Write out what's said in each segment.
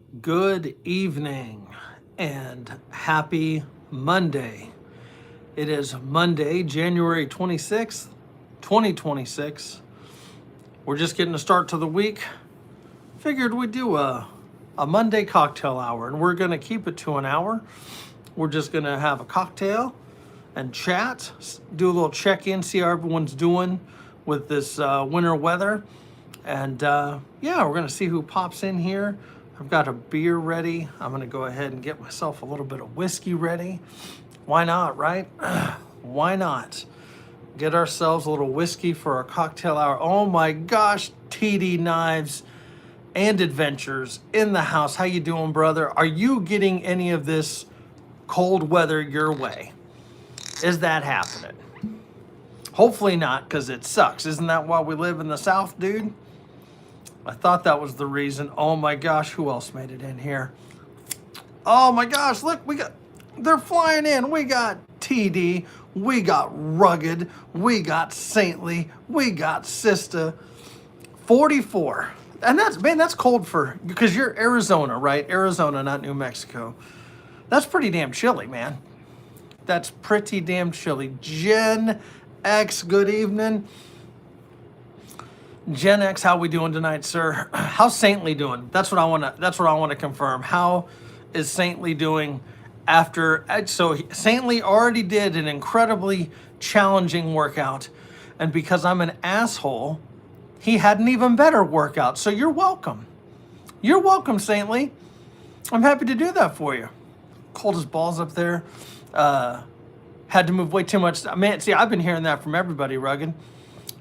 Good evening and happy Monday. It is Monday, January 26th, 2026. We're just getting a start to the week. Figured we'd do a Monday cocktail hour, and we're going to keep it to an hour. We're just going to have a cocktail and chat, do a little check-in, see how everyone's doing with this winter weather. And yeah, we're going to see who pops in here. I've got a beer ready. I'm going to go ahead and get myself a little bit of whiskey ready. Why not, right? Why not? Get ourselves a little whiskey for our cocktail hour. Oh my gosh, TD Knives and Adventures in the house. How you doing, brother? Are you getting any of this cold weather your way? Is that happening? Hopefully not, because it sucks. Isn't that why we live in the South, dude? I thought that was the reason. Oh my gosh, who else made it in here? Oh my gosh, look, they're flying in. We got TD, we got Rugged, we got Saintly, we got Sista. 44. And that's cold because you're Arizona, right? Arizona, not New Mexico. That's pretty damn chilly, man. That's pretty damn chilly. Gen X, good evening. Gen X, how we doing tonight, sir? How's Saintly doing? That's what I want to confirm. How is Saintly doing after? So Saintly already did an incredibly challenging workout, and because I'm an asshole, he had an even better workout. So you're welcome. You're welcome, Saintly. I'm happy to do that for you. Cold as balls up there. Had to move way too much. Man, see, I've been hearing that from everybody, Rugged.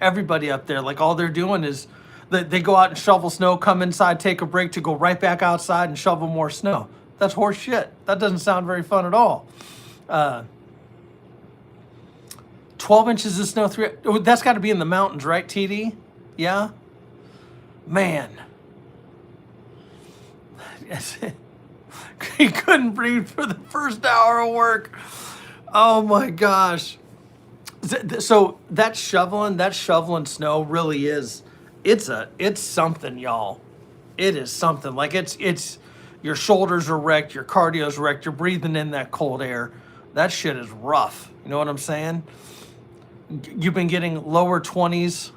Everybody up there, like all they're doing is they go out and shovel snow, come inside, take a break to go right back outside and shovel more snow. That's horse shit. That doesn't sound very fun at all. 12 inches of snow, that's got to be in the mountains, right, TD? Yeah? Man. He couldn't breathe for the first hour of work. Oh my gosh. So that shoveling snow really is, it's something, y'all. It is something. Like it's your shoulders are wrecked, your cardio's wrecked, you're breathing in that cold air. That shit is rough. You know what I'm saying? You've been getting lower 20s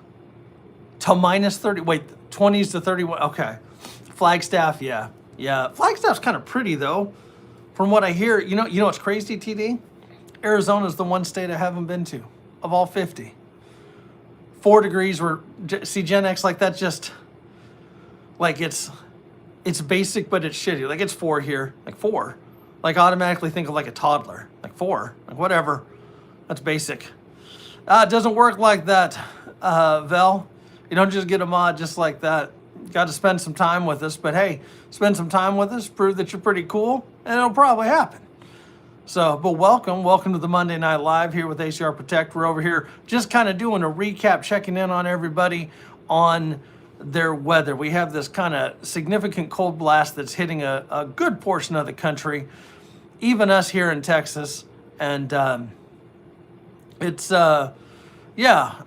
to minus 30. Wait, 20s to 31. Okay. Flagstaff, yeah. Yeah. Flagstaff's kind of pretty though. From what I hear, you know what's crazy, TD? Arizona's the one state I haven't been to, of all 50. 4 degrees see, Gen X, like that's just, like it's basic, but it's shitty. Like it's 4 here, like 4. Like automatically think of like a toddler, like 4, like whatever. That's basic. It doesn't work like that, Vel. You don't just get a mod just like that. You got to spend some time with us, but hey, spend some time with us, prove that you're pretty cool, and it'll probably happen. So, but welcome to the Monday Night Live here with ACR Protect. We're over here just kind of doing a recap, checking in on everybody on their weather. We have this kind of significant cold blast that's hitting a good portion of the country, even us here in Texas. And it's, yeah,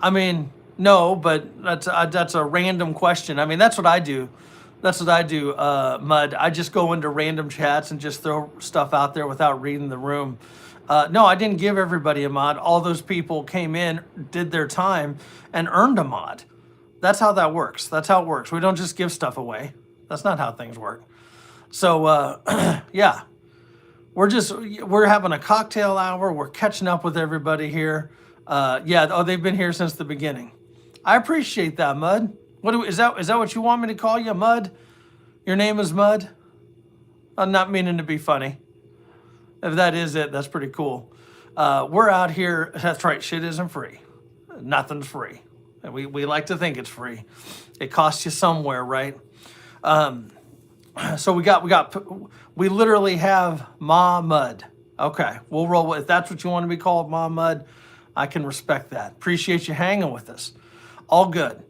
I mean, no, but that's a random question. I mean, that's what I do. That's what I do, Mud. I just go into random chats and just throw stuff out there without reading the room. No, I didn't give everybody a mod. All those people came in, did their time, and earned a mod. That's how that works. That's how it works. We don't just give stuff away. That's not how things work. So, yeah. We're having a cocktail hour. We're catching up with everybody here. Yeah, they've been here since the beginning. I appreciate that, Mud. Is that what you want me to call you, Mud? Your name is Mud? I'm not meaning to be funny. If that is it, that's pretty cool. We're out here. That's right. Shit isn't free. Nothing's free. We like to think it's free. It costs you somewhere, right? So we literally have Ma Mud. Okay, we'll roll with. If that's what you want to be called, Ma Mud, I can respect that. Appreciate you hanging with us. All good.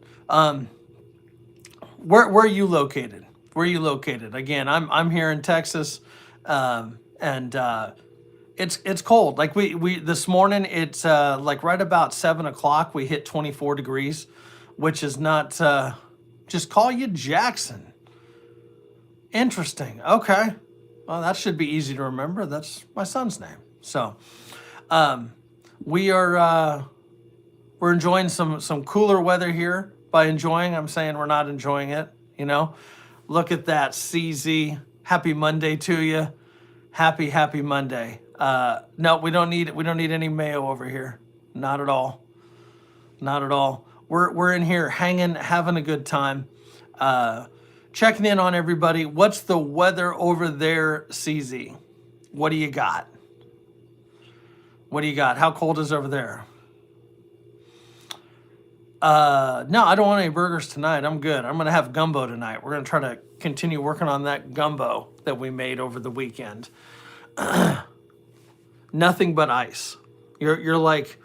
Where are you located? Where are you located? Again, I'm here in Texas, and it's cold. Like we this morning, it's like right about 7 o'clock. We hit 24 degrees, which is not. Just call you Jackson. Interesting. Okay. Well, that should be easy to remember. That's my son's name. So, we are we're enjoying some cooler weather here. By enjoying, I'm saying we're not enjoying it. You know, look at that, CZ. Happy Monday to you. Happy Monday. No, we don't need any mayo over here. Not at all. Not at all. We're in here hanging, having a good time. Checking in on everybody. What's the weather over there, CZ? What do you got? What do you got? How cold is it over there? No, I don't want any burgers tonight. I'm good. I'm gonna have gumbo tonight. We're gonna try to continue working on that gumbo that we made over the weekend. Nothing but ice. You're like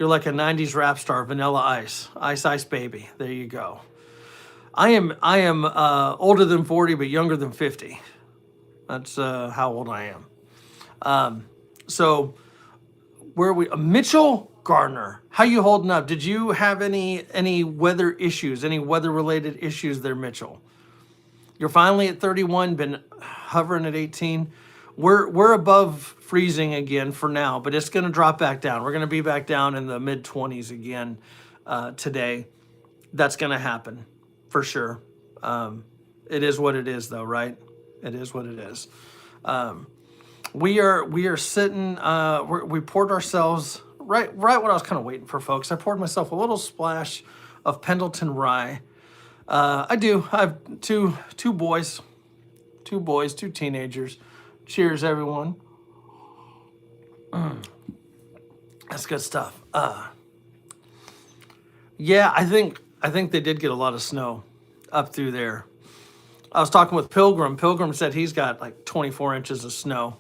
a '90s rap star, Vanilla Ice, Ice Baby. There you go. I am older than 40, but younger than 50. That's how old I am. So where are we? Mitchell Gardner, how you holding up? Did you have any weather issues? Any weather related issues there, Mitchell? You're finally at 31, been hovering at 18. We're above freezing again for now, but it's going to drop back down. We're going to be back down in the mid 20s again today. That's going to happen for sure. It is what it is, though, right? It is what it is. We are sitting. We poured ourselves right when I was kind of waiting for folks. I poured myself a little splash of Pendleton rye. I do. I have two boys, two teenagers. Cheers, everyone. That's good stuff. Yeah, I think they did get a lot of snow up through there. I was talking with Pilgrim. Pilgrim said he's got like 24 inches of snow.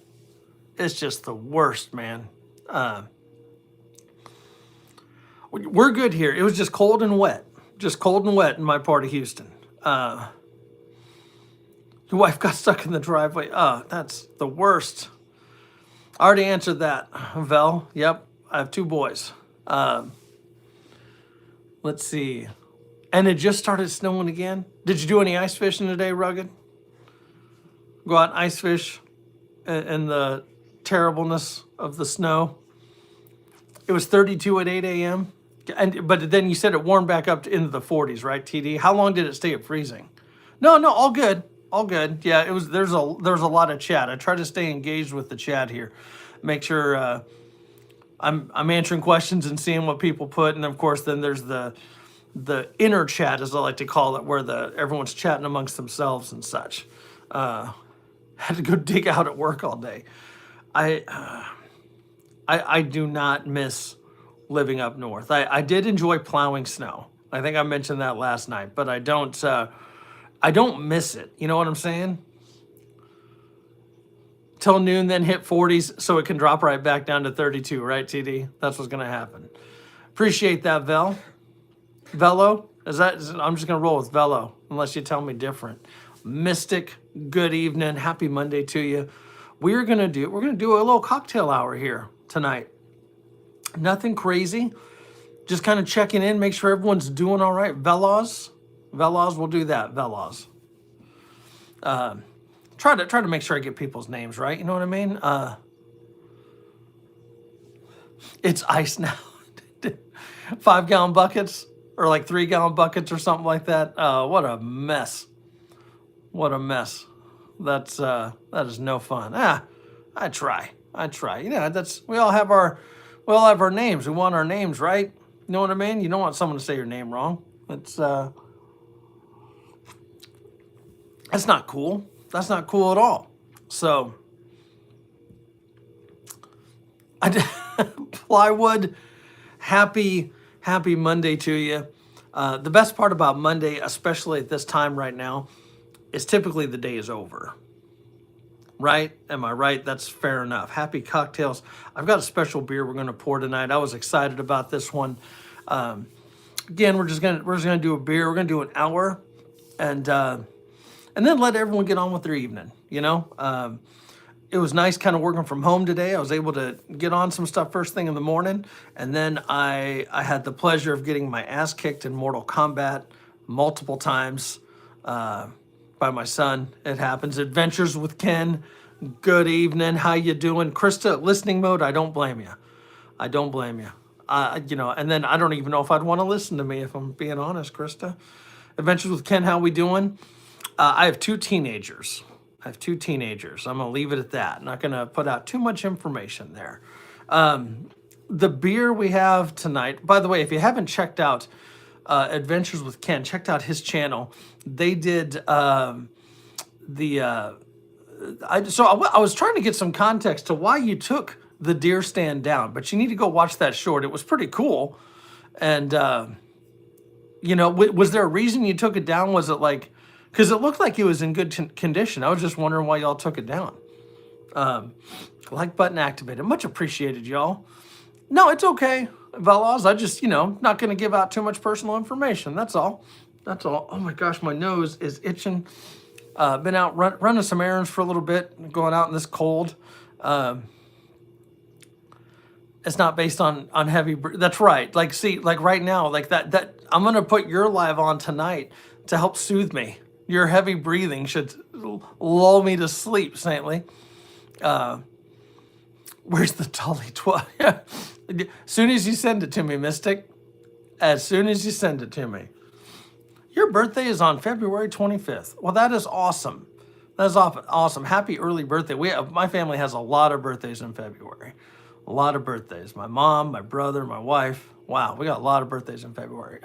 It's just the worst, man. We're good here. It was just cold and wet. Just cold and wet in my part of Houston. Your wife got stuck in the driveway. Oh, that's the worst. I already answered that, Vel. Yep, I have two boys. Let's see. And it just started snowing again. Did you do any ice fishing today, Rugged? Go out and ice fish in the terribleness of the snow. It was 32 at 8 a.m. But then you said it warmed back up into the 40s, right, TD? How long did it stay at freezing? No, all good. All good. Yeah, it was. There's a lot of chat. I try to stay engaged with the chat here, make sure I'm answering questions and seeing what people put, and of course then there's the inner chat, as I like to call it, where everyone's chatting amongst themselves and such. Had to go dig out at work all day. I do not miss living up north. I did enjoy plowing snow. I think I mentioned that last night, but I don't miss it. You know what I'm saying? Till noon, then hit 40s, so it can drop right back down to 32, right, TD? That's what's going to happen. Appreciate that, Vel. Velo? I'm just going to roll with Velo, unless you tell me different. Mystic, good evening. Happy Monday to you. We're going to do a little cocktail hour here tonight. Nothing crazy. Just kind of checking in, make sure everyone's doing all right. Veloz, we'll do that. Veloz. Try to make sure I get people's names right. You know what I mean? It's ice now. 5-gallon buckets or like 3-gallon buckets or something like that. What a mess. What a mess. That is no fun. I try. You know, we all have our names. We want our names right. You know what I mean? You don't want someone to say your name wrong. That's not cool. That's not cool at all. So, Plywood, happy Monday to you. The best part about Monday, especially at this time right now, is typically the day is over. Right? Am I right? That's fair enough. Happy cocktails. I've got a special beer we're going to pour tonight. I was excited about this one. Again, we're just gonna do a beer. We're gonna do an hour, and then let everyone get on with their evening. You know, it was nice kind of working from home today. I was able to get on some stuff first thing in the morning, and then I had the pleasure of getting my ass kicked in Mortal Kombat multiple times. by my son. It happens. Adventures with Ken. Good evening. How you doing? Krista, listening mode. I don't blame you. I don't blame you. And then I don't even know if I'd want to listen to me if I'm being honest, Krista. Adventures with Ken. How we doing? I have two teenagers. I'm going to leave it at that. Not going to put out too much information there. The beer we have tonight, by the way, if you haven't checked out Adventures with Ken, checked out his channel. They did I was trying to get some context to why you took the deer stand down, but you need to go watch that short. It was pretty cool. And, was there a reason you took it down? Was it like, because it looked like it was in good condition. I was just wondering why y'all took it down. Like button activated. Much appreciated, y'all. No, it's okay, Veloz. I just, not going to give out too much personal information. That's all. Oh my gosh, my nose is itching. Been out running some errands for a little bit, going out in this cold. It's not based on heavy. That's right. Like, see, like right now, like that I'm going to put your live on tonight to help soothe me. Your heavy breathing should lull me to sleep, saintly. Where's the Tully 12? As soon as you send it to me, Mystic. As soon as you send it to me. Your birthday is on February 25th. Well, that is awesome. That is awesome. Happy early birthday. My family has a lot of birthdays in February. A lot of birthdays. My mom, my brother, my wife. Wow, we got a lot of birthdays in February.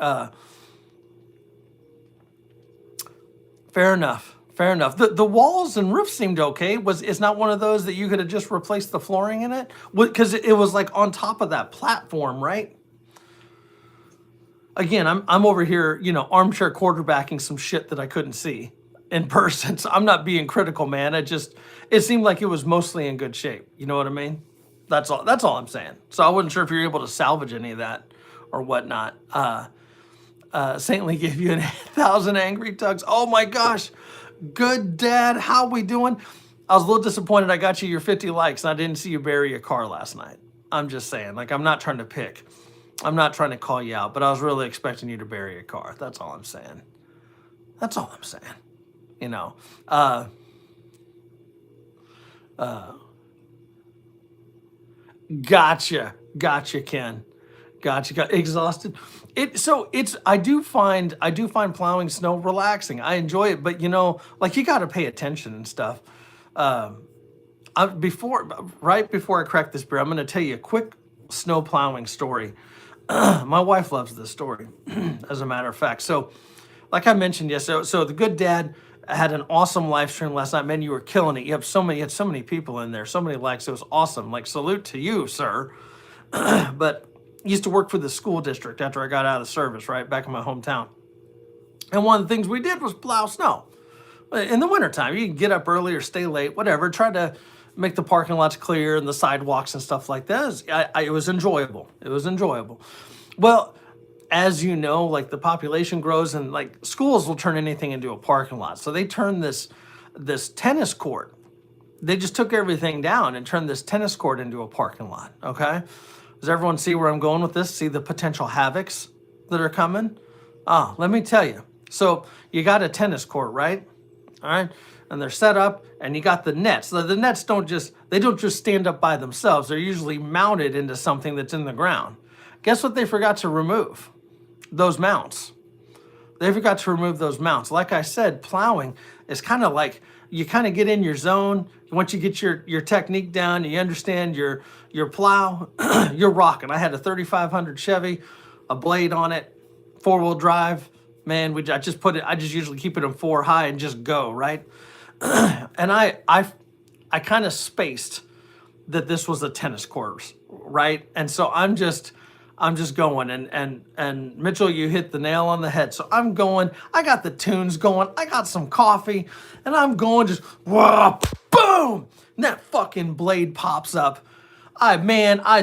Fair enough. The walls and roof seemed okay. It's not one of those that you could have just replaced the flooring in it? Because it was like on top of that platform, right? Again, I'm over here, armchair quarterbacking some shit that I couldn't see in person. So I'm not being critical, man. It seemed like it was mostly in good shape. You know what I mean? That's all I'm saying. So I wasn't sure if you're able to salvage any of that or whatnot. Saintly gave you 1,000 angry tugs. Oh my gosh. Good dad. How we doing? I was a little disappointed I got you your 50 likes and I didn't see you bury a car last night. I'm just saying, like, I'm not trying to pick. I'm not trying to call you out, but I was really expecting you to bury a car. That's all I'm saying. Gotcha, Ken. Gotcha. Got exhausted. I do find plowing snow relaxing. I enjoy it, but like you got to pay attention and stuff. Right before I crack this beer, I'm going to tell you a quick snow plowing story. My wife loves this story, as a matter of fact. So, like I mentioned, yes. So the good dad had an awesome live stream last night. Man, you were killing it. You had so many people in there, so many likes. It was awesome. Like, salute to you, sir. But I used to work for the school district after I got out of service, right back in my hometown. And one of the things we did was plow snow. In the wintertime, you can get up early or stay late, whatever. Try to make the parking lots clear and the sidewalks and stuff like that. It was enjoyable. Well, as you know, like the population grows and like schools will turn anything into a parking lot. So they turned this tennis court. They just took everything down and turned this tennis court into a parking lot. Okay. Does everyone see where I'm going with this? See the potential havocs that are coming? Let me tell you. So you got a tennis court, right? All right. And they're set up and you got the nets. The nets don't just stand up by themselves. They're usually mounted into something that's in the ground. Guess what they forgot to remove? Those mounts. They forgot to remove those mounts. Like I said, plowing is kind of like you kind of get in your zone. Once you get your technique down, you understand your plow, you're rocking. I had a 3500 Chevy, a blade on it, 4-wheel drive. Man, I just usually keep it in 4 high and just go, right? And I kind of spaced that this was a tennis court, right? And so I'm just going and Mitchell, you hit the nail on the head. So I'm going, I got the tunes going, I got some coffee, and I'm going just whoa, boom! And that fucking blade pops up. I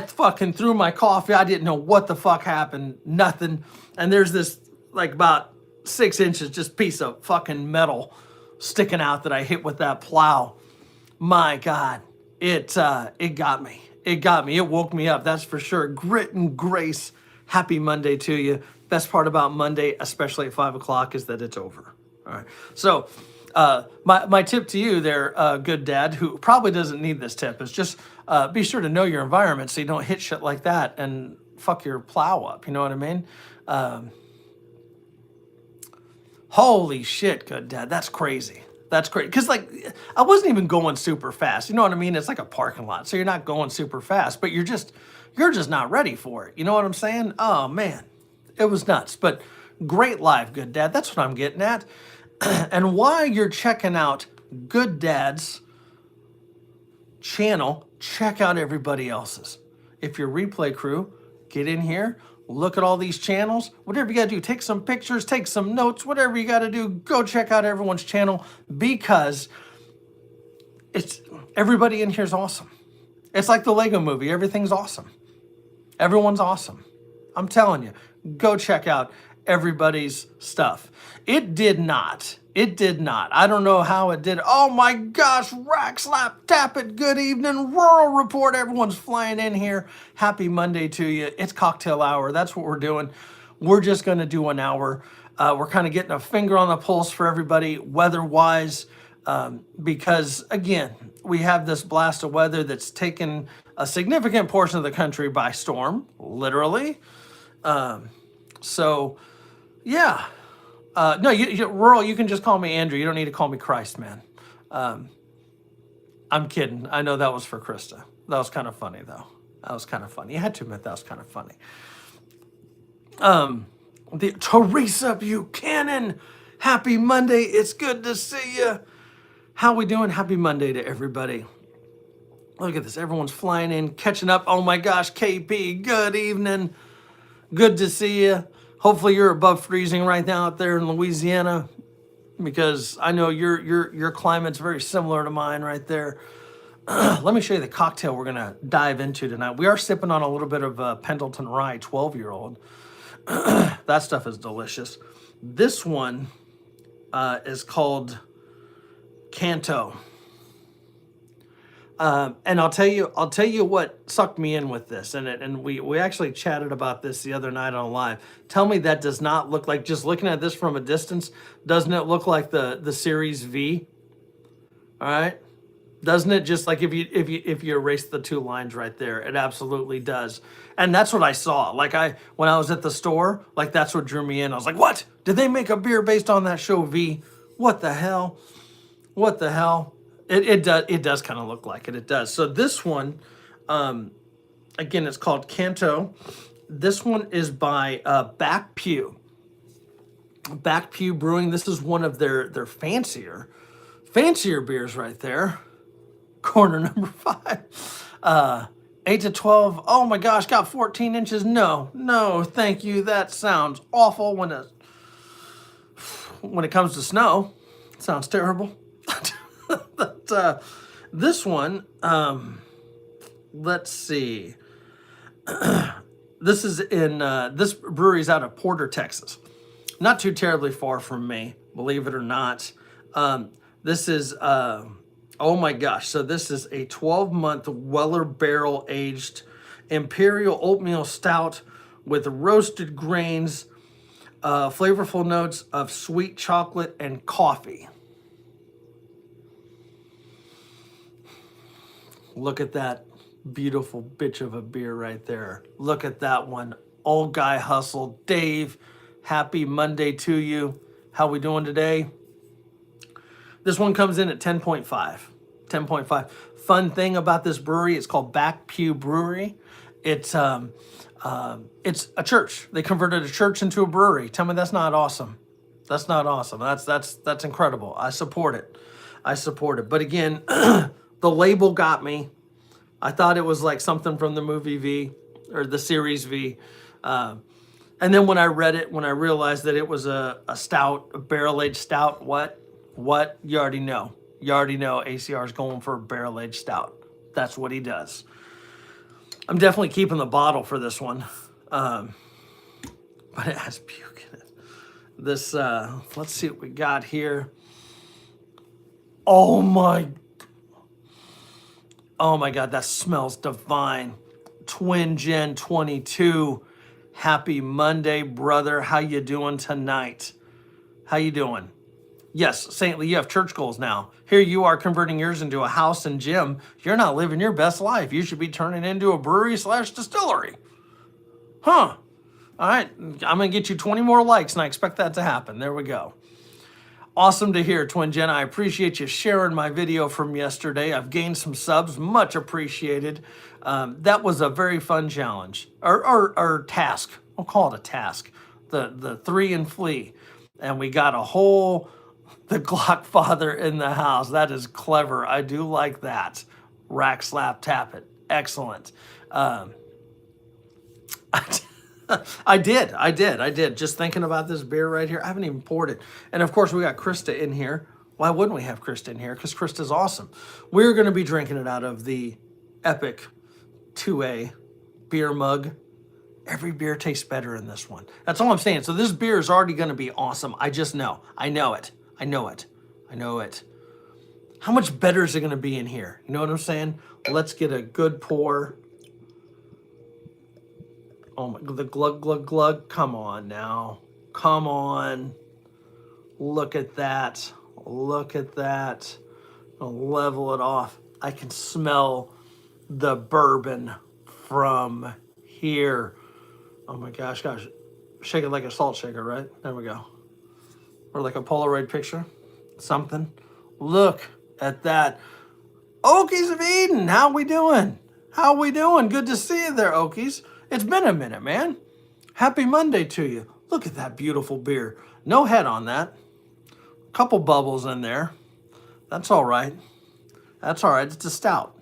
fucking threw my coffee. I didn't know what the fuck happened. Nothing. And there's this like about 6 inches, just piece of fucking metal sticking out that I hit with that plow. My God, it got me. It woke me up. That's for sure. Grit and grace. Happy Monday to you. Best part about Monday, especially at 5 o'clock, is that it's over. All right. So My tip to you there, good dad, who probably doesn't need this tip, is just be sure to know your environment so you don't hit shit like that and fuck your plow up. You know what I mean? Holy shit, good dad. That's crazy. That's crazy. Because, like, I wasn't even going super fast. You know what I mean? It's like a parking lot. So you're not going super fast, but you're just not ready for it. You know what I'm saying? Oh, man. It was nuts. But great live, good dad. That's what I'm getting at. And while you're checking out Good Dad's channel, check out everybody else's. If you're replay crew, get in here, look at all these channels. Whatever you got to do, take some pictures, take some notes, whatever you got to do, go check out everyone's channel because it's everybody in here is awesome. It's like the Lego movie. Everything's awesome. Everyone's awesome. I'm telling you, go check out everybody's stuff. It did not. It did not. I don't know how it did. Oh my gosh, rack, slap, tap it. Good evening, Rural Report. Everyone's flying in here. Happy Monday to you. It's cocktail hour. That's what we're doing. We're just going to do an hour. We're kind of getting a finger on the pulse for everybody weather-wise because, again, we have this blast of weather that's taken a significant portion of the country by storm, literally. So, yeah. No, Rural, you can just call me Andrew. You don't need to call me Christ, man. I'm kidding. I know that was for Krista. That was kind of funny, though. That was kind of funny. You had to admit that was kind of funny. The Teresa Buchanan, happy Monday. It's good to see you. How we doing? Happy Monday to everybody. Look at this. Everyone's flying in, catching up. Oh my gosh, KP, good evening. Good to see you. Hopefully you're above freezing right now out there in Louisiana because I know your climate's very similar to mine right there. Let me show you the cocktail we're going to dive into tonight. We are sipping on a little bit of Pendleton Rye 12-year-old. That stuff is delicious. This one is called Canto. And I'll tell you what sucked me in with this, and we actually chatted about this the other night on live. Tell me that does not look like, just looking at this from a distance, doesn't it look like the Series V? All right, doesn't it? Just like if you erase the two lines right there, it absolutely does. And that's what I saw. Like when I was at the store, like that's what drew me in. I was like, what? Did they make a beer based on that show V? What the hell? What the hell? It does kind of look like it. It does. So this one, again, it's called Canto. This one is by Back Pew. Back Pew Brewing. This is one of their fancier beers right there. Corner number 5. 8 to 12. Oh my gosh, got 14 inches. No, thank you. That sounds awful when it comes to snow. It sounds terrible. But this one, let's see. This is in this brewery's out of Porter, Texas. Not too terribly far from me, believe it or not. This is oh my gosh. So this is a 12-month Weller barrel aged imperial oatmeal stout with roasted grains, flavorful notes of sweet chocolate and coffee. Look at that beautiful bitch of a beer right there. Look at that one. Old Guy Hustle. Dave, happy Monday to you. How we doing today? This one comes in at 10.5. 10.5. Fun thing about this brewery, it's called Back Pew Brewery. It's a church. They converted a church into a brewery. Tell me that's not awesome. That's not awesome. That's incredible. I support it. But again, the label got me. I thought it was like something from the movie V or the series V. And then when I read it, when I realized that it was a stout, a barrel-aged stout, what? You already know. ACR is going for a barrel-aged stout. That's what he does. I'm definitely keeping the bottle for this one. But it has puke in it. This, let's see what we got here. Oh my God, that smells divine. Twin Gen 22. Happy Monday, brother. How you doing tonight? How you doing? Yes, Saintly, you have church goals now. Here you are converting yours into a house and gym. You're not living your best life. You should be turning it into a brewery/distillery. Huh. All right, I'm going to get you 20 more likes, and I expect that to happen. There we go. Awesome to hear, Twin Jen. I appreciate you sharing my video from yesterday. I've gained some subs, much appreciated. That was a very fun challenge, or task. I'll call it a task. The 3 and flee, and we got the Glock father in the house. That is clever. I do like that. Rack, slap, tap it. Excellent. I did. Just thinking about this beer right here. I haven't even poured it. And of course, we got Krista in here. Why wouldn't we have Krista in here? Because Krista's awesome. We're going to be drinking it out of the Epic 2A beer mug. Every beer tastes better in this one. That's all I'm saying. So this beer is already going to be awesome. I just know. I know it. How much better is it going to be in here? You know what I'm saying? Let's get a good pour. Oh my, the glug, glug, glug. Come on now. Come on. Look at that. I'll level it off. I can smell the bourbon from here. Oh my gosh. Shake it like a salt shaker, right? There we go. Or like a Polaroid picture. Something. Look at that. Okies of Eden, how we doing? Good to see you there, Okies. It's been a minute, man. Happy Monday to you. Look at that beautiful beer. No head on that. A couple bubbles in there. That's all right. It's a stout.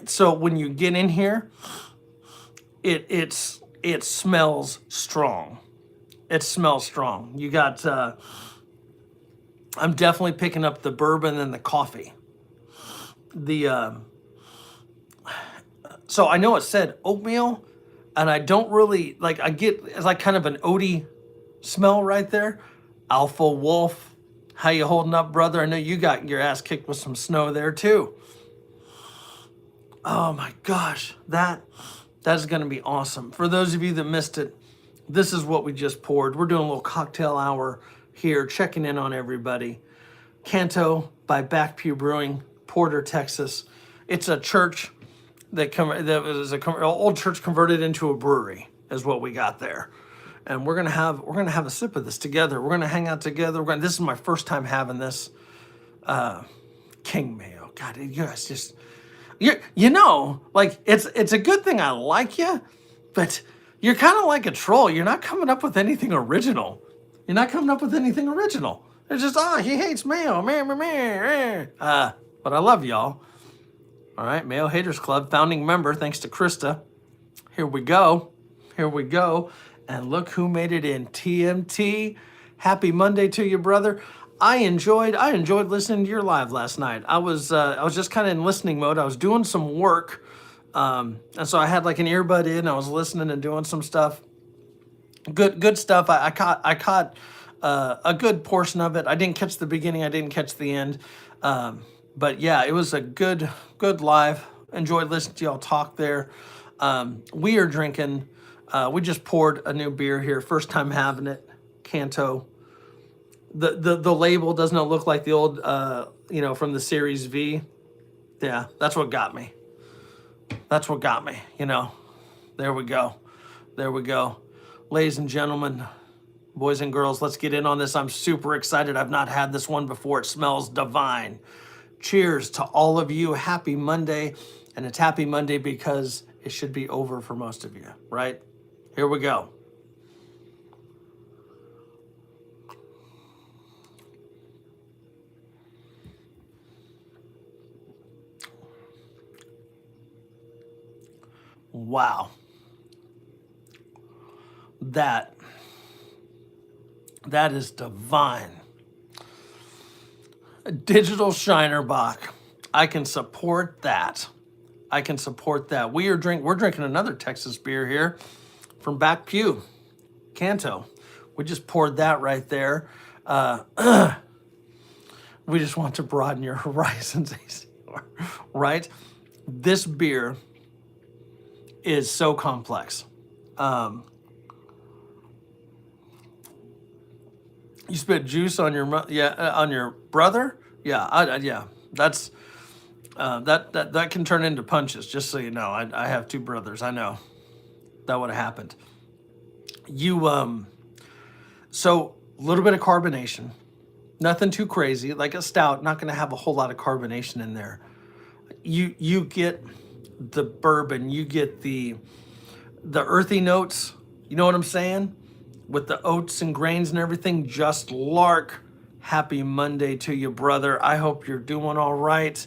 So when you get in here, it smells strong. You got. I'm definitely picking up the bourbon and the coffee. So I know it said oatmeal, and I don't really like. I get it's like kind of an oaty smell right there. Alpha Wolf, how you holding up, brother? I know you got your ass kicked with some snow there too. Oh my gosh, that is going to be awesome. For those of you that missed it, this is what we just poured. We're doing a little cocktail hour here, checking in on everybody. Canto by Back Pew Brewing, Porter, Texas. It's a church that was an old church converted into a brewery, is what we got there. And we're gonna have a sip of this together. We're gonna hang out together. This is my first time having this. King Mayo. God, you guys just like it's a good thing I like you, but you're kind of like a troll. You're not coming up with anything original. It's just, he hates mayo. But I love y'all. All right, Mayo Haters Club, founding member, thanks to Krista. Here we go. And look who made it in. TMT. Happy Monday to you, brother. I enjoyed listening to your live last night. I was just kind of in listening mode. I was doing some work. And so I had like an earbud in. I was listening and doing some stuff. Good stuff. I caught a good portion of it. I didn't catch the beginning. I didn't catch the end. But yeah, it was a good live. Enjoyed listening to y'all talk there. We are drinking. We just poured a new beer here. First time having it. Canto. The label does not look like the old, from the Series V. Yeah, that's what got me. There we go. Ladies and gentlemen, boys and girls, let's get in on this. I'm super excited. I've not had this one before. It smells divine. Cheers to all of you. Happy Monday. And it's happy Monday because it should be over for most of you, right? Here we go. Wow. That is divine. A digital Shinerbach. I can support that. We're drinking another Texas beer here from Back Pew, Canto. We just poured that right there. We just want to broaden your horizons, ACR, right? This beer is so complex. You spit juice on your on your brother? Yeah, yeah. That's that can turn into punches. Just so you know, I have two brothers. I know that would have happened. You so a little bit of carbonation, nothing too crazy. Like a stout, not going to have a whole lot of carbonation in there. You get the bourbon, you get the earthy notes. You know what I'm saying? With the oats and grains and everything. Just Lark. Happy Monday to you, brother. I hope you're doing all right.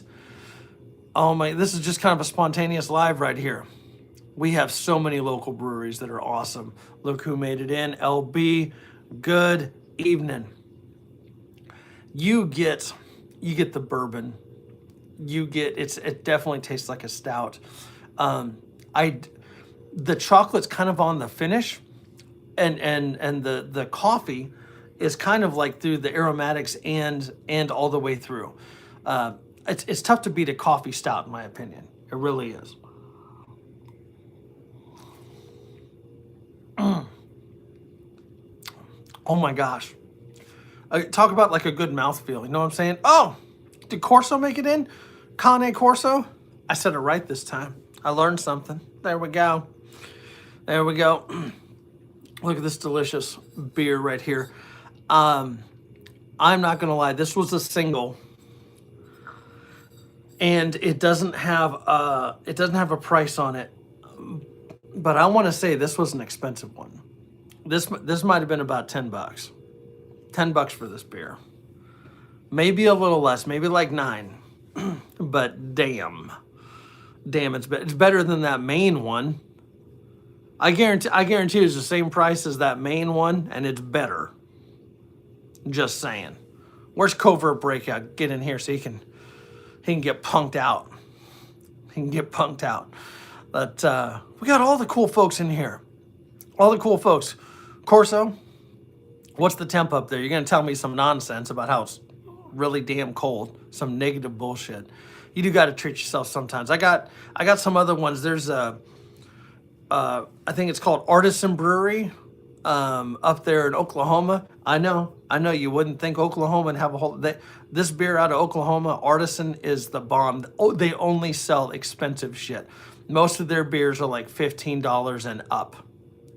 Oh my, this is just kind of a spontaneous live right here. We have so many local breweries that are awesome. Look who made it in. LB, good evening. You get the bourbon. It definitely tastes like a stout. I the chocolate's kind of on the finish, and the coffee is kind of like through the aromatics and all the way through. It's tough to beat a coffee stout in my opinion. It really is. Oh my gosh. Talk about like a good mouthfeel. You know what I'm saying? Oh, did Corso make it in? Cane Corso? I said it right this time. I learned something. There we go. There we go. Look at this delicious beer right here. I'm not gonna lie. This was a single, and it doesn't have a price on it. But I want to say this was an expensive one. This might have been about $10. $10 for this beer. Maybe a little less. Maybe like 9. But damn, it's better than that main one. I guarantee it's the same price as that main one, and it's better. Just saying. Where's Covert Breakout? Get in here so he can get punked out. He can get punked out. But we got all the cool folks in here. All the cool folks. Corso, what's the temp up there? You're gonna tell me some nonsense about how it's really damn cold. Some negative bullshit. You do got to treat yourself sometimes. I got some other ones. There's I think it's called Artisan Brewery, up there in Oklahoma. I know you wouldn't think Oklahoma and have a whole. This beer out of Oklahoma, Artisan, is the bomb. Oh, they only sell expensive shit. Most of their beers are like $15 and up.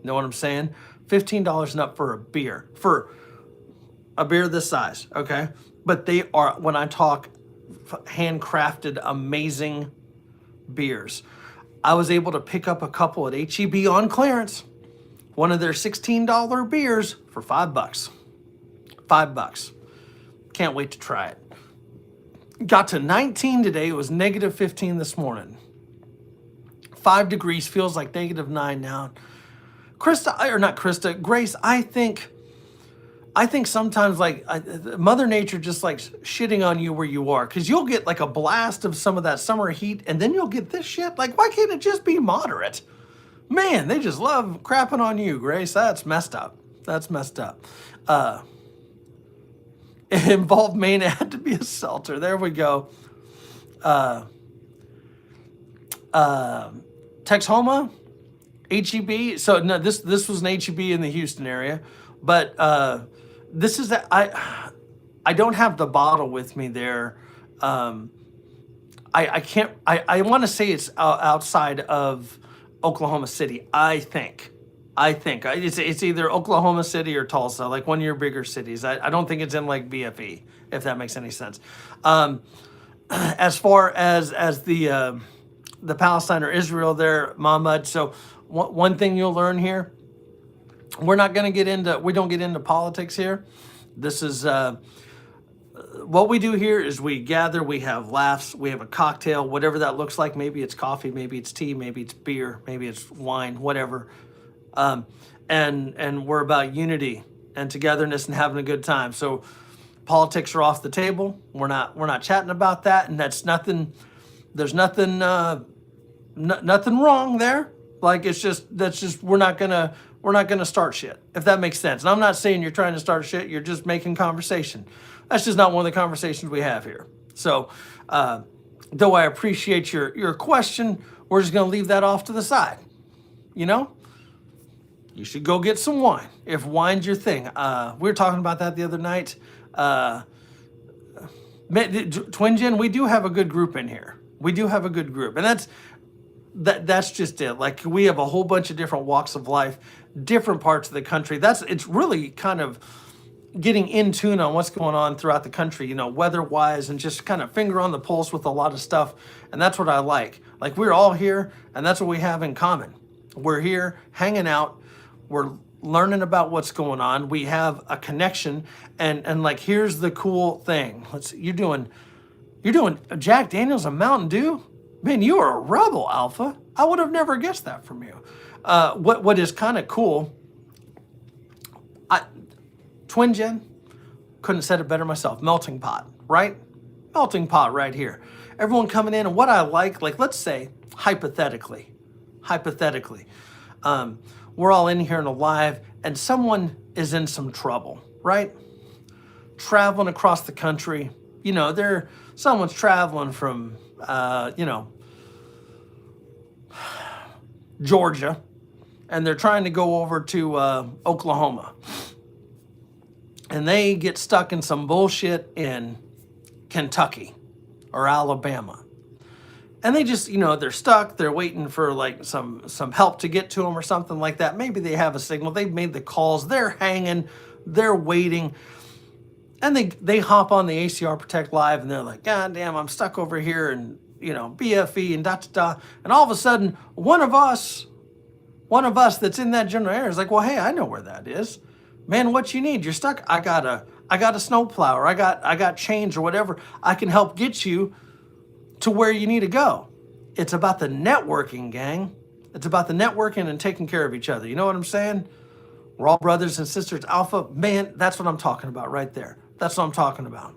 Know what I'm saying? $15 and up for a beer this size. Okay, but they are, when I talk handcrafted, amazing beers. I was able to pick up a couple at HEB on clearance. One of their $16 beers for $5. $5. Can't wait to try it. Got to 19 today. It was negative 15 this morning. 5 degrees, feels like negative 9 now. Grace, I think sometimes like Mother Nature just like shitting on you where you are, because you'll get like a blast of some of that summer heat and then you'll get this shit. Like, why can't it just be moderate? Man, they just love crapping on you, Grace. That's messed up. That's messed up. It involved Maine. It had to be a seltzer. There we go. Texhoma, HEB. So no, this was an HEB in the Houston area, but this is I don't have the bottle with me there. I can't. I want to say it's outside of Oklahoma City. I think it's either Oklahoma City or Tulsa, like one of your bigger cities. I don't think it's in like BFE, if that makes any sense. As far as the Palestine or Israel there, Mahmoud. So one thing you'll learn here, we don't get into politics here. This is what we do here is we gather, we have laughs, we have a cocktail, whatever that looks like. Maybe it's coffee, maybe it's tea, maybe it's beer, maybe it's wine, whatever. And we're about unity and togetherness and having a good time. So politics are off the table. We're not chatting about that, and that's nothing. There's nothing nothing wrong there. Like that's just we're not gonna start shit, if that makes sense. And I'm not saying you're trying to start shit. You're just making conversation. That's just not one of the conversations we have here. So, though I appreciate your question, we're just gonna leave that off to the side. You know. you should go get some wine if wine's your thing. We were talking about that the other night. Twin Gen, we do have a good group in here. We do have a good group, and that's just it. Like, we have a whole bunch of different walks of life, different parts of the country. It's really kind of getting in tune on what's going on throughout the country, weather wise, and just kind of finger on the pulse with a lot of stuff. And that's what I like. Like, we're all here, and that's what we have in common. We're here hanging out. We're learning about what's going on. We have a connection, and like, here's the cool thing. You're doing Jack Daniels and Mountain Dew. Man, you are a rebel, Alpha. I would have never guessed that from you. What is kind of cool, Twin Gen, couldn't have said it better myself. Melting pot, right? Melting pot right here. Everyone coming in, and what I like, let's say, hypothetically, we're all in here in a live, and someone is in some trouble, right? Traveling across the country, someone's traveling from, Georgia, and they're trying to go over to Oklahoma. And they get stuck in some bullshit in Kentucky or Alabama. And they just, they're stuck. They're waiting for some help to get to them or something like that. Maybe they have a signal. They've made the calls. They're hanging. They're waiting. And they hop on the ACR Protect Live, and they're like, God damn, I'm stuck over here, and, BFE and da-da-da. And all of a sudden, one of us that's in that general area is like, well, hey, I know where that is. Man, what you need? You're stuck. I got a snowplow, or I got chains or whatever. I can help get you to where you need to go. It's about the networking, gang. It's about the networking and taking care of each other. You know what I'm saying? We're all brothers and sisters. Alpha, man, that's what I'm talking about right there. That's what I'm talking about.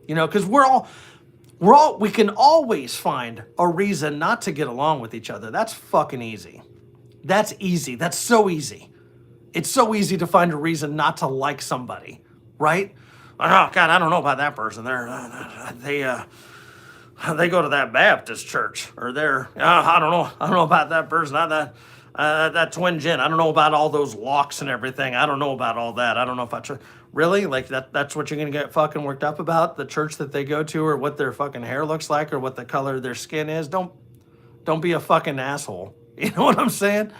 Because we can always find a reason not to get along with each other. That's fucking easy. That's easy. That's so easy. It's so easy to find a reason not to like somebody, right? Oh, God, I don't know about that person. They go to that Baptist church, or I don't know about that person. That Twin Gen. I don't know about all those locks and everything. I don't know about all that. I don't know if really, that's what you're going to get fucking worked up about? The church that they go to, or what their fucking hair looks like, or what the color of their skin is? Don't be a fucking asshole. You know what I'm saying?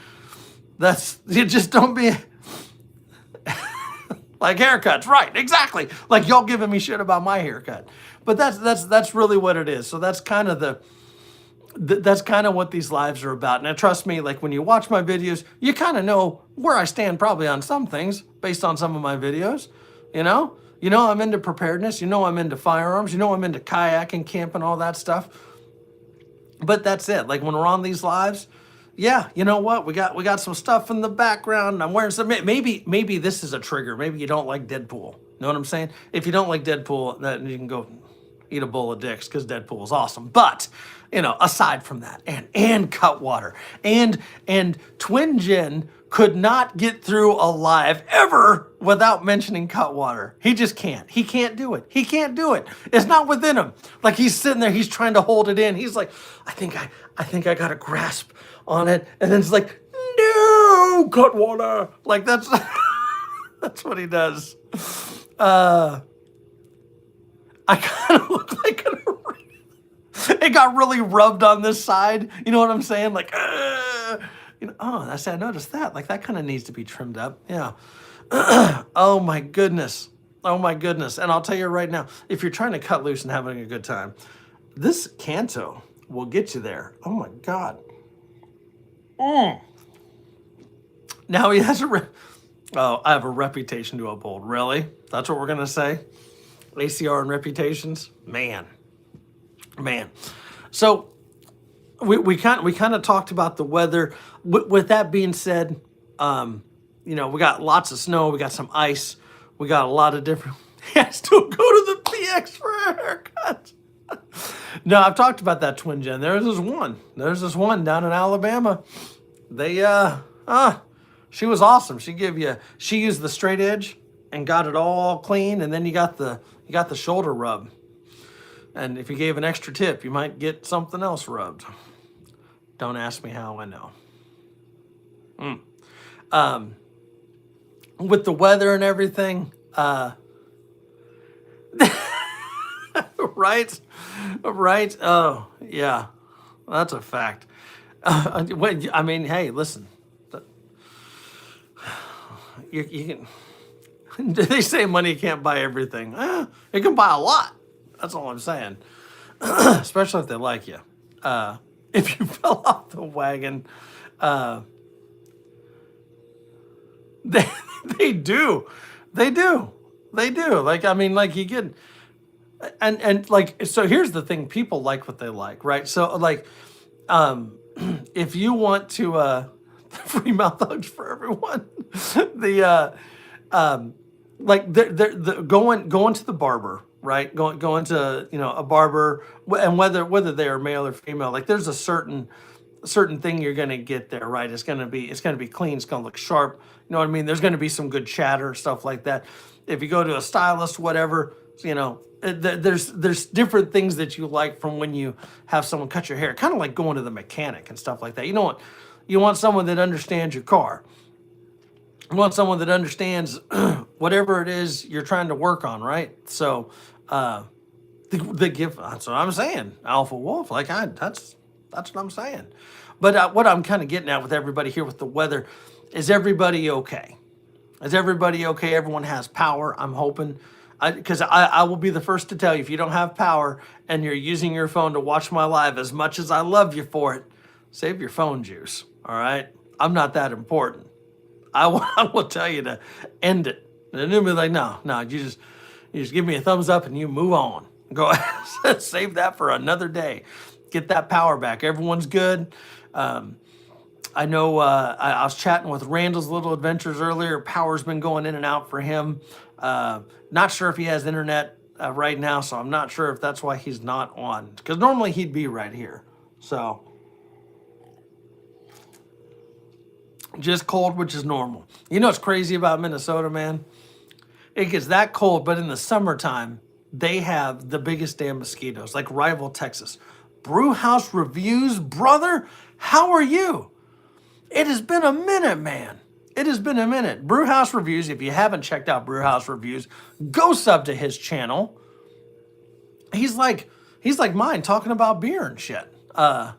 You just don't be like haircuts, right? Exactly. Like, y'all giving me shit about my haircut, but that's really what it is. So that's kind of that's kind of what these lives are about. And trust me, like, when you watch my videos, you kind of know where I stand probably on some things based on some of my videos. I'm into preparedness. I'm into firearms. I'm into kayaking, camping, all that stuff. But that's it. Like, when we're on these lives, yeah, you know what? We got some stuff in the background, and I'm wearing some. Maybe this is a trigger. Maybe you don't like Deadpool. Know what I'm saying? If you don't like Deadpool, then you can go eat a bowl of dicks, because Deadpool is awesome. But aside from that, and Cutwater and Twin Gen could not get through a live ever without mentioning Cutwater. He just can't. He can't do it. He can't do it. It's not within him. Like, he's sitting there, he's trying to hold it in. He's like, I think I got a grasp on it. And then it's like, no, Cutwater. Like, that's that's what he does. I kind of look like it got really rubbed on this side. You know what I'm saying? Like, I noticed that. Like, that kind of needs to be trimmed up. Yeah. Oh my goodness. And I'll tell you right now, if you're trying to cut loose and having a good time, this Canto will get you there. Oh my God. Now he has I have a reputation to uphold. Really? That's what we're going to say? ACR and reputations? Man. So we kind of talked about the weather. With that being said, we got lots of snow. We got some ice. We got a lot of different. I still go to the PX for a haircut. No, I've talked about that Twin Gen. There's this one down in Alabama. She was awesome. She used the straight edge and got it all clean, and then you got the shoulder rub. And if you gave an extra tip, you might get something else rubbed. Don't ask me how I know. With the weather and everything, right? Right? Oh, yeah, that's a fact. I mean, hey, listen, you can. They say money can't buy everything. It can buy a lot. That's all I'm saying. Especially if they like you. If you fell off the wagon, they they do, they do, they do. Like I mean, like you get and like so. Here's the thing: people like what they like, right? So like, if you want to free mouth hugs for everyone, the like they're going to the barber, right? Going to a barber, and whether they are male or female, like there's a certain thing you're going to get there, right? It's going to be clean. It's going to look sharp. You know what I mean? There's going to be some good chatter, stuff like that. If you go to a stylist, whatever, there's different things that you like from when you have someone cut your hair. Kind of like going to the mechanic and stuff like that. You know what? You want someone that understands your car. You want someone that understands whatever it is you're trying to work on, right? So, the gift. That's what I'm saying. Alpha Wolf. That's what I'm saying. But what I'm kind of getting at with everybody here with the weather is everybody okay? Is everybody okay? Everyone has power. I'm hoping. Because I will be the first to tell you, if you don't have power and you're using your phone to watch my live, as much as I love you for it, save your phone juice. All right? I'm not that important. I will tell you to end it. And they'll be like, no, you just give me a thumbs up and you move on. Go ahead, save that for another day. Get that power back. Everyone's good. I know I was chatting with Randall's Little Adventures earlier. Power's been going in and out for him. Not sure if he has internet right now, so I'm not sure if that's why he's not on. Because normally he'd be right here. So just cold, which is normal. You know what's crazy about Minnesota, man? It gets that cold, but in the summertime, they have the biggest damn mosquitoes, like rival Texas. Brewhouse Reviews, brother, how are you? It has been a minute, man. It has been a minute. Brewhouse Reviews, if you haven't checked out Brewhouse Reviews, go sub to his channel. He's like mine, talking about beer and shit. I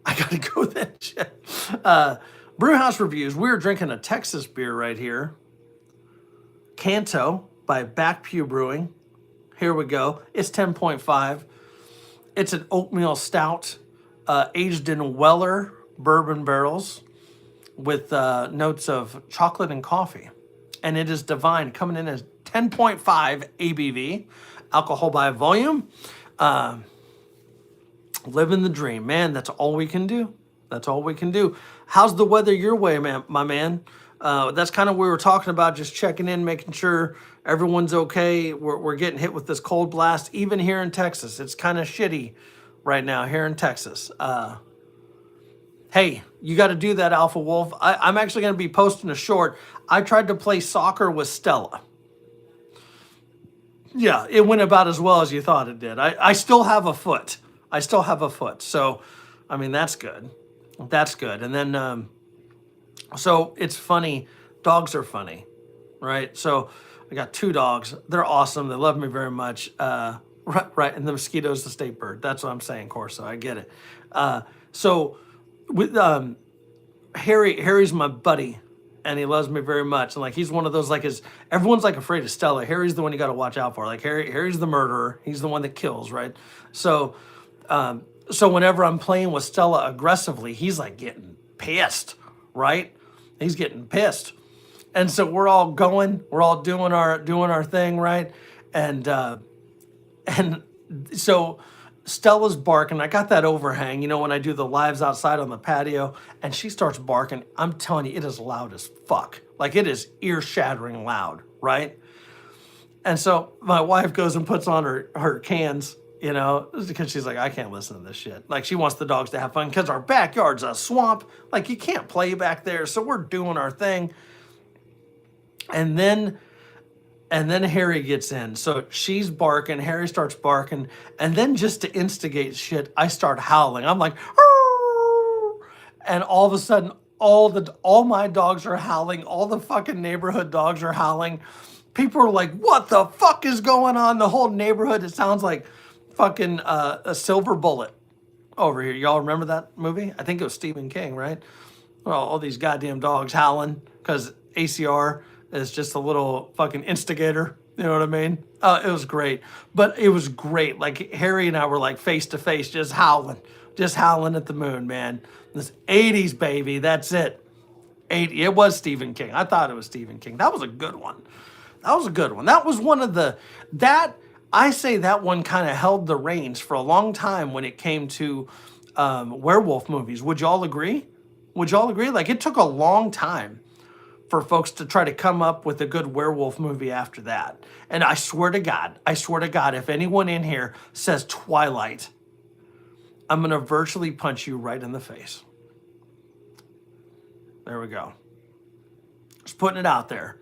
gotta go that shit. Brewhouse Reviews, we're drinking a Texas beer right here. Canto by Back Pew Brewing. Here we go. It's 10.5. It's an oatmeal stout, aged in Weller bourbon barrels with notes of chocolate and coffee. And it is divine, coming in as 10.5 ABV, alcohol by volume. Living the dream, man. That's all we can do. That's all we can do. How's the weather your way, man, my man? That's kind of what we were talking about, just checking in, making sure everyone's okay. We're getting hit with this cold blast, even here in Texas. It's kind of shitty right now here in Texas. Hey, you got to do that, Alpha Wolf. I'm actually going to be posting a short. I tried to play soccer with Stella. Yeah, it went about as well as you thought it did. I still have a foot. So, I mean, that's good. That's good. And then, so it's funny. Dogs are funny, right? So I got 2 dogs. They're awesome. They love me very much. Right. And the mosquito's the state bird. That's what I'm saying, Corso. I get it. So with Harry's my buddy, and he loves me very much. And like he's one of those everyone's like afraid of Stella. Harry's the one you got to watch out for. Like Harry's the murderer. He's the one that kills, right? So whenever I'm playing with Stella aggressively, he's like getting pissed, right? He's getting pissed. And so we're all doing our thing, right? And so Stella's barking. I got that overhang, when I do the lives outside on the patio, and she starts barking. I'm telling you, it is loud as fuck. Like it is ear-shattering loud, right? And so my wife goes and puts on her cans, because she's like, I can't listen to this shit. Like she wants the dogs to have fun because our backyard's a swamp. Like you can't play back there. So we're doing our thing. And then Harry gets in. So she's barking. Harry starts barking. And then just to instigate shit, I start howling. I'm like, "Arr!" And all of a sudden, all my dogs are howling. All the fucking neighborhood dogs are howling. People are like, "What the fuck is going on?" The whole neighborhood. It sounds like fucking a Silver Bullet over here. Y'all remember that movie? I think it was Stephen King, right? Well, all these goddamn dogs howling because ACR is just a little fucking instigator. You know what I mean? It was great, but it was great. Like Harry and I were like face to face, just howling at the moon, man. This '80s baby, that's it. 80. It was Stephen King. I thought it was Stephen King. That was a good one. That was a good one. That was one of the that I say that one kind of held the reins for a long time when it came to werewolf movies. Would y'all agree? Would y'all agree? Like it took a long time for folks to try to come up with a good werewolf movie after that. And I swear to God, if anyone in here says Twilight, I'm gonna virtually punch you right in the face. There we go. Just putting it out there.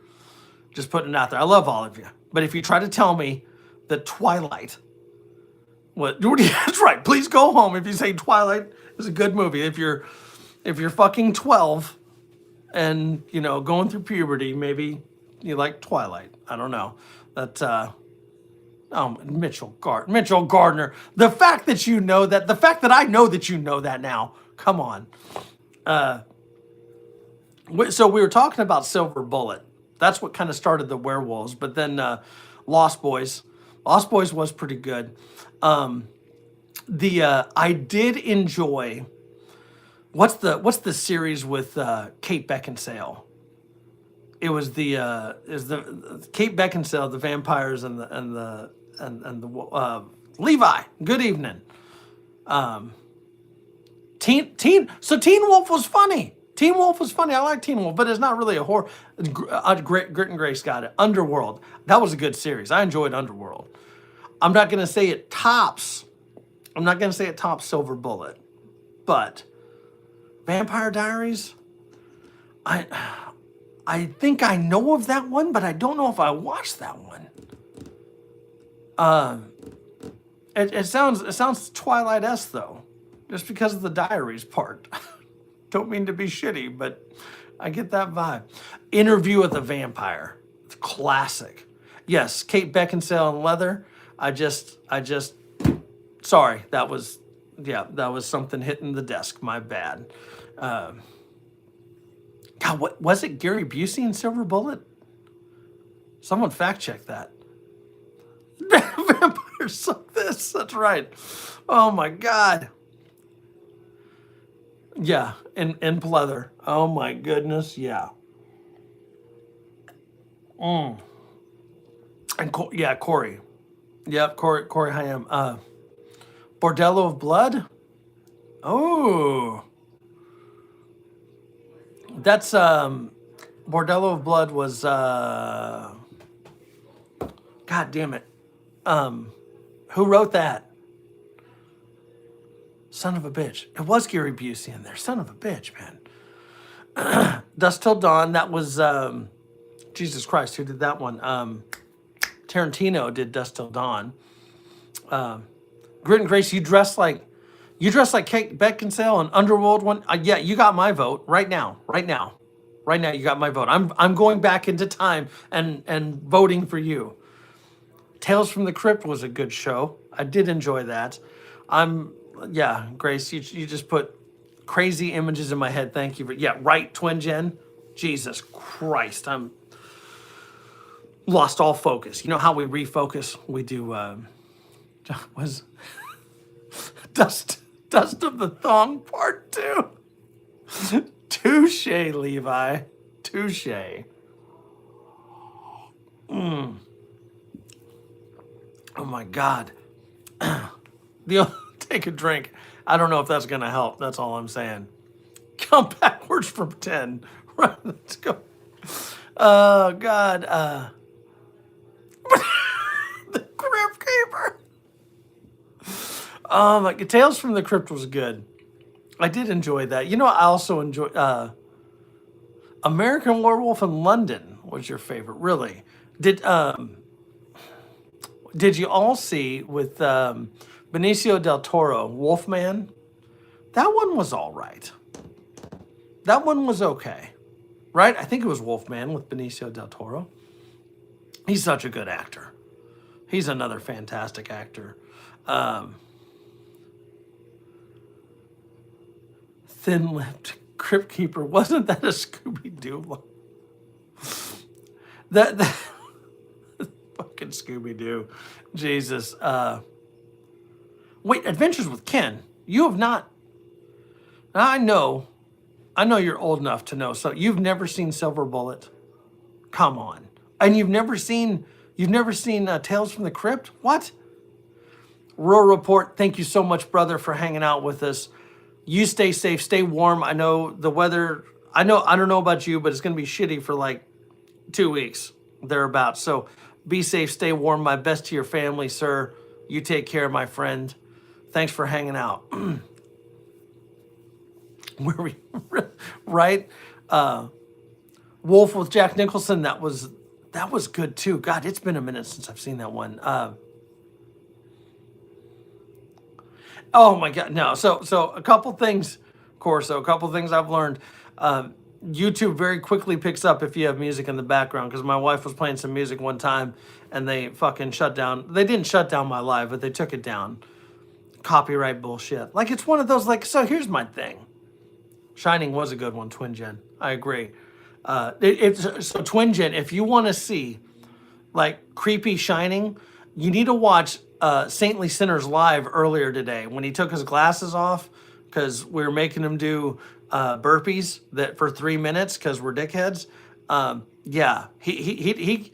Just putting it out there. I love all of you. But if you try to tell me that Twilight, what that's right, please go home if you say Twilight is a good movie. If you're fucking 12 and going through puberty, maybe you like Twilight. I don't know. That Mitchell Gardner. The fact that you know that, the fact that I know that you know that now. Come on. So we were talking about Silver Bullet. That's what kind of started the werewolves. But then Lost Boys. Lost Boys was pretty good. I did enjoy. What's the series with Kate Beckinsale? It was the Kate Beckinsale, the vampires and the Levi. Good evening. Teen Wolf was funny. Teen Wolf was funny. I like Teen Wolf, but it's not really a horror. Grit and Grace got it. Underworld. That was a good series. I enjoyed Underworld. I'm not gonna say it tops. I'm not gonna say it tops Silver Bullet, but Vampire Diaries. I think I know of that one, but I don't know if I watched that one. It sounds Twilight-esque though, just because of the diaries part. Don't mean to be shitty, but I get that vibe. Interview with a Vampire. It's classic. Yes, Kate Beckinsale in leather. I just sorry, that was something hitting the desk. My bad. God, what was it? Gary Busey in Silver Bullet? Someone fact check that. Vampires suck this. That's right. Oh my God. Yeah, and pleather. Oh my goodness, yeah. And Corey. Yep, Corey Haim. Bordello of Blood. Oh, that's Bordello of Blood was God damn it. Who wrote that? Son of a bitch. It was Gary Busey in there. Son of a bitch, man. Dusk Till Dawn. That was Jesus Christ. Who did that one? Tarantino did Dusk Till Dawn. Grit and Grace. You dress like Kate Beckinsale and Underworld one. Yeah, you got my vote right now. Right now, you got my vote. I'm going back into time and voting for you. Tales from the Crypt was a good show. I did enjoy that. Grace, you just put crazy images in my head. Thank you right, Twin Gen. Jesus Christ, I'm lost all focus. You know how we refocus? We do was Dust of the Thong Part 2. Touche, Levi. Touche. Oh my God. Take a drink. I don't know if that's gonna help. That's all I'm saying. Count backwards from 10. Right, let's go. Oh God. The Crypt Keeper. Tales from the Crypt was good. I did enjoy that. I also enjoy American Werewolf in London was your favorite, really. Did you all see with Benicio del Toro, Wolfman? That one was all right. That one was okay, right? I think it was Wolfman with Benicio del Toro. He's such a good actor. He's another fantastic actor. Um, Thin-lipped Crypt Keeper. Wasn't that a Scooby Doo? That fucking Scooby Doo. Jesus. Wait, Adventures with Ken. You have not. I know you're old enough to know. So you've never seen Silver Bullet. Come on. And you've never seen Tales from the Crypt? What? Rural Report, thank you so much, brother, for hanging out with us. You stay safe, stay warm. I know the weather, I don't know about you, but it's going to be shitty for like 2 weeks, thereabouts. So be safe, stay warm. My best to your family, sir. You take care, my friend. Thanks for hanging out. Where we, right? Wolf with Jack Nicholson, that was good too. God, it's been a minute since I've seen that one. Oh my God, no. So a couple things, Corso, a couple things I've learned. YouTube very quickly picks up if you have music in the background, because my wife was playing some music one time and they fucking shut down. They didn't shut down my live, but they took it down. Copyright bullshit. Like, it's one of those, like, so here's my thing. Shining was a good one, Twin Gen. I agree. So Twin Gen, if you want to see like creepy Shining, you need to watch Saintly Sinners live earlier today when he took his glasses off, because we were making him do burpees that for 3 minutes because we're dickheads. Yeah, he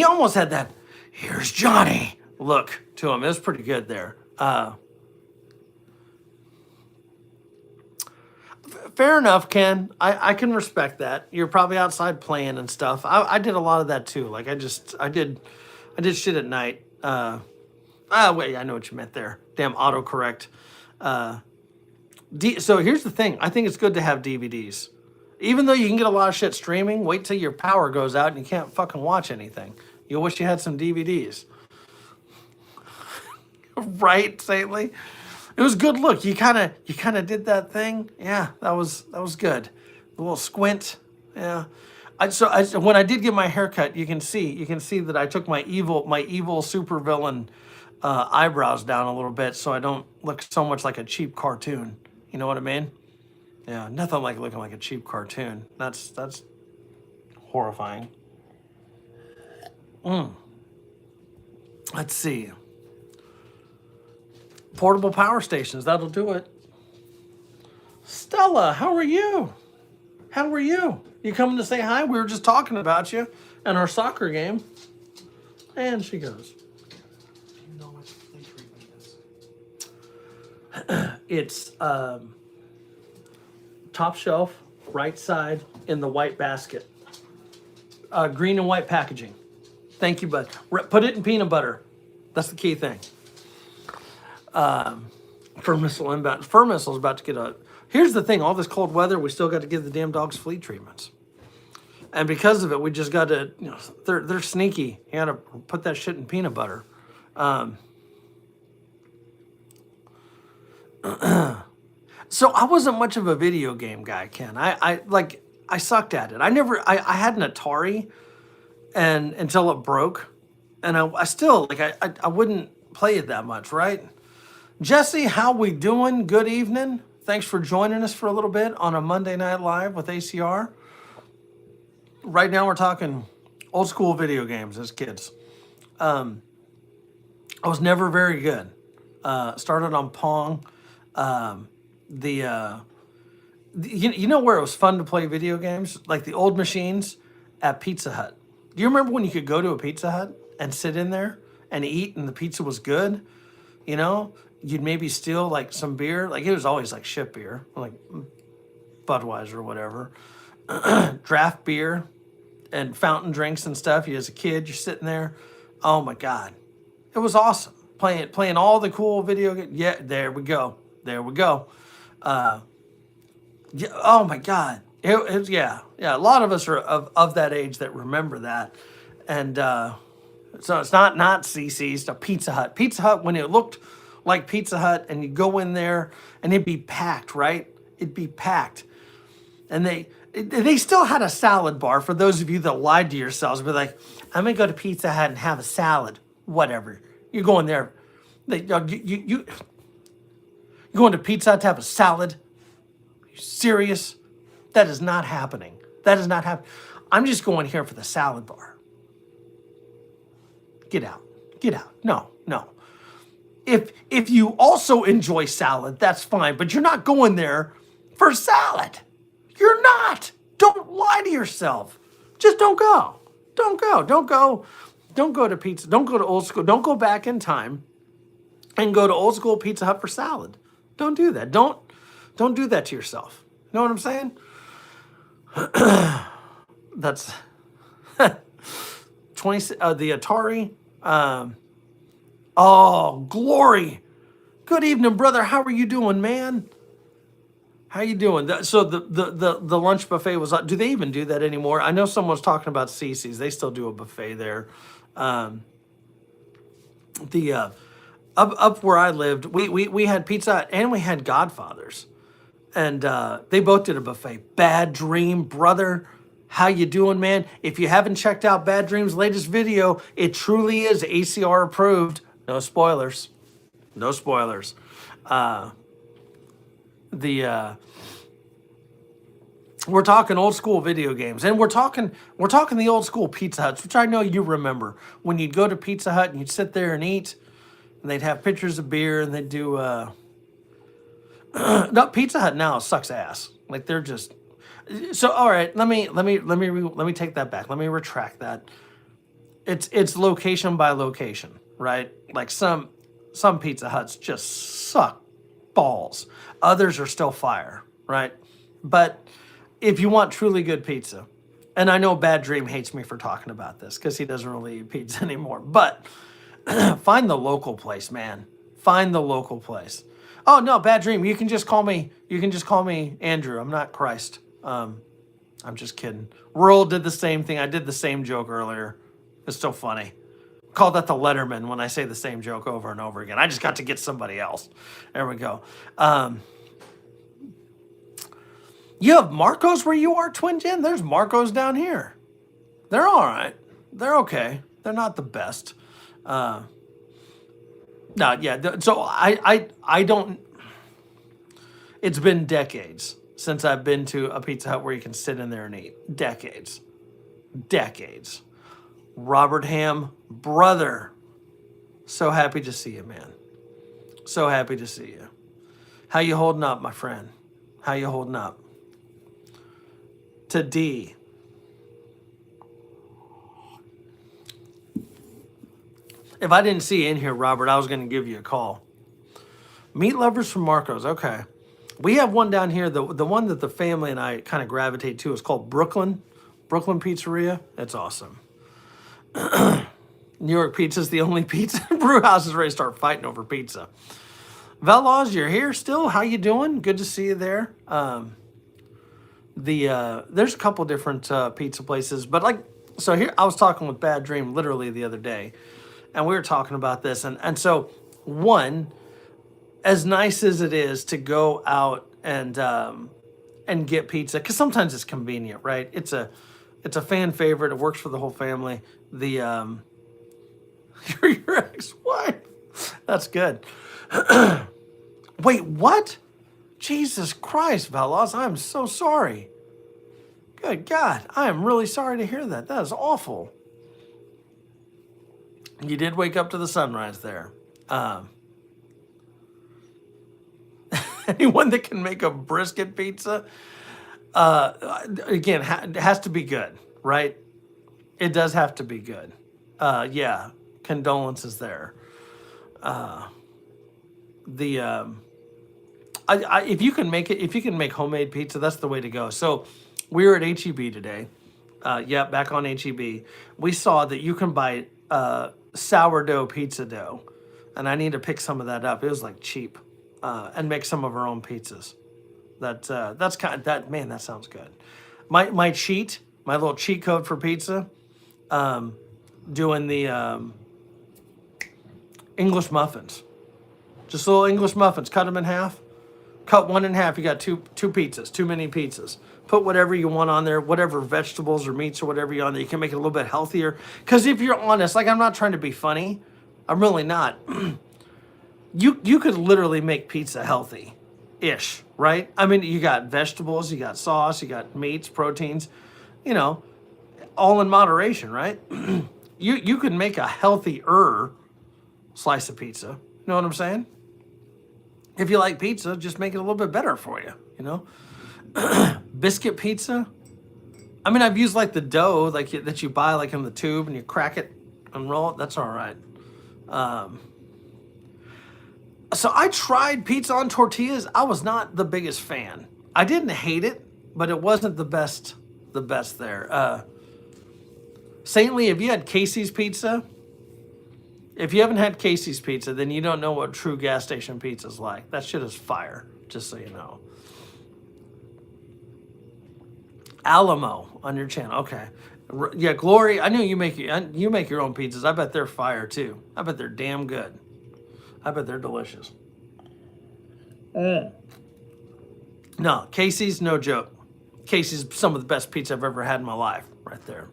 almost had that "here's Johnny" look to him. It was pretty good there. Fair enough, Ken. I can respect that. You're probably outside playing and stuff. I did a lot of that too. Like I did shit at night. Wait, I know what you meant there. Damn autocorrect. So here's the thing. I think it's good to have DVDs. Even though you can get a lot of shit streaming, wait till your power goes out and you can't fucking watch anything. You'll wish you had some DVDs. Right, Saintly? It was good look. You kind of did that thing. Yeah, that was good. A little squint. Yeah. When I did get my haircut, you can see that I took my evil supervillain eyebrows down a little bit, so I don't look so much like a cheap cartoon. You know what I mean? Yeah, nothing like looking like a cheap cartoon. That's horrifying. Let's see. Portable power stations, that'll do it. Stella, how are you? How are you? You coming to say hi? We were just talking about you and our soccer game. And she goes. Do you know what flea treatment is? It's top shelf, right side in the white basket. Green and white packaging. Thank you, bud. Put it in peanut butter. That's the key thing. Fur missile inbound. Fur missile is about to get a. Here's the thing: all this cold weather, we still got to give the damn dogs flea treatments, and because of it, we just got to. You know, they're sneaky. You got to put that shit in peanut butter. So I wasn't much of a video game guy, Ken. I sucked at it. I had an Atari, and until it broke, and I still I wouldn't play it that much, right? Jesse, how we doing? Good evening. Thanks for joining us for a little bit on a Monday Night Live with ACR. Right now we're talking old school video games as kids. I was never very good. Started on Pong. You know where it was fun to play video games? Like the old machines at Pizza Hut. Do you remember when you could go to a Pizza Hut and sit in there and eat and the pizza was good? You know? You'd maybe steal like some beer. Like it was always like shit beer, like Budweiser or whatever. Draft beer and fountain drinks and stuff. You as a kid, you're sitting there. Oh my God. It was awesome. Playing all the cool video games. Yeah, there we go. There we go. Yeah, oh my God. It was, yeah. A lot of us are of that age that remember that. And so it's not CC's, it's a Pizza Hut. Pizza Hut, when it looked like Pizza Hut and you go in there and it'd be packed, right? It'd be packed. And they still had a salad bar for those of you that lied to yourselves. Be like, I'm gonna go to Pizza Hut and have a salad. Whatever. You're going there. You going to Pizza Hut to have a salad? Are you serious? That is not happening. That is not happening. I'm just going here for the salad bar. Get out. Get out. No, no. If you also enjoy salad, that's fine, but you're not going there for salad. You're not. Don't lie to yourself. Just don't go. Don't go. Don't go. Don't go to pizza. Don't go to old school. Don't go back in time and go to old school Pizza Hut for salad. Don't do that. Don't do that to yourself. You know what I'm saying? That's 20 the Atari. Oh, glory. Good evening, brother. How are you doing, man? How you doing? So the lunch buffet was. Do they even do that anymore? I know someone's talking about Cece's. They still do a buffet there. The up where I lived, we had Pizza Hut and we had Godfather's, and they both did a buffet. Bad Dream, brother. How you doing, man? If you haven't checked out Bad Dream's latest video, it truly is ACR approved. No spoilers. No spoilers. We're talking old school video games, and we're talking the old school Pizza Huts, which I know you remember when you'd go to Pizza Hut and you'd sit there and eat, and they'd have pitchers of beer, and they'd do no, Pizza Hut now sucks ass. Like they're just so. All right, let me take that back. Let me retract that. It's location by location, right? Like some Pizza Huts just suck balls. Others are still fire, right? But if you want truly good pizza, and I know Bad Dream hates me for talking about this because he doesn't really eat pizza anymore, but find the local place, man. Find the local place. Oh no, Bad Dream, you can just call me Andrew. I'm not Christ. I'm just kidding. Rural did the same thing. I did the same joke earlier. It's still funny. Call that the Letterman when I say the same joke over and over again. I just got to get somebody else. There we go. You have Marco's where you are, Twin Jen? There's Marco's down here. They're all right. They're okay. They're not the best. No, yeah. So I don't. It's been decades since I've been to a Pizza Hut where you can sit in there and eat. Decades. Robert Ham, brother. So happy to see you, man. So happy to see you. How you holding up, my friend? How you holding up? To D. If I didn't see you in here, Robert, I was going to give you a call. Meat lovers from Marco's. Okay. We have one down here. The one that the family and I kind of gravitate to is called Brooklyn Pizzeria. It's awesome. New York pizza's the only pizza. Brew house is ready to start fighting over pizza. Veloz, you're here still. How you doing? Good to see you there. There's a couple different pizza places, but like, so here I was talking with Bad Dream literally the other day, and we were talking about this, and so one, as nice as it is to go out and get pizza, because sometimes it's convenient, right? It's a fan favorite. It works for the whole family. Your ex-wife. That's good. Wait, what? Jesus Christ, Veloz, I'm so sorry. Good God, I am really sorry to hear that. That is awful. You did wake up to the sunrise there. Anyone that can make a brisket pizza, again, it has to be good, right? It does have to be good. Yeah, condolences there. If you can make homemade pizza, that's the way to go. So we were at HEB today. Back on HEB. We saw that you can buy sourdough pizza dough, and I need to pick some of that up. It was like cheap, and make some of our own pizzas. That's kind of that, man. That sounds good. My little cheat code for pizza, doing the English muffins. Just little English muffins. Cut them in half. cut one in half. You got two pizzas, two mini pizzas. Put whatever you want on there, whatever vegetables or meats or whatever you on there. You can make it a little bit healthier. Because if you're honest, like I'm not trying to be funny, I'm really not. You could literally make pizza healthy-ish, right? I mean, you got vegetables, you got sauce, you got meats, proteins, you know, all in moderation, right? You could make a healthier slice of pizza. You know what I'm saying? If you like pizza, just make it a little bit better for you, you know? Biscuit pizza. I mean, I've used like the dough like that you buy like in the tube and you crack it and roll it. That's all right. So I tried pizza on tortillas. I was not the biggest fan. I didn't hate it, but it wasn't the best there. Saintly, have you had Casey's pizza? If you haven't had Casey's pizza, then you don't know what true gas station pizza is like. That shit is fire, just so you know. Alamo on your channel. Okay. Yeah, Glory, I knew you make your own pizzas. I bet they're fire too. I bet they're damn good. I bet they're delicious. No, Casey's, no joke. Casey's some of the best pizza I've ever had in my life, right there.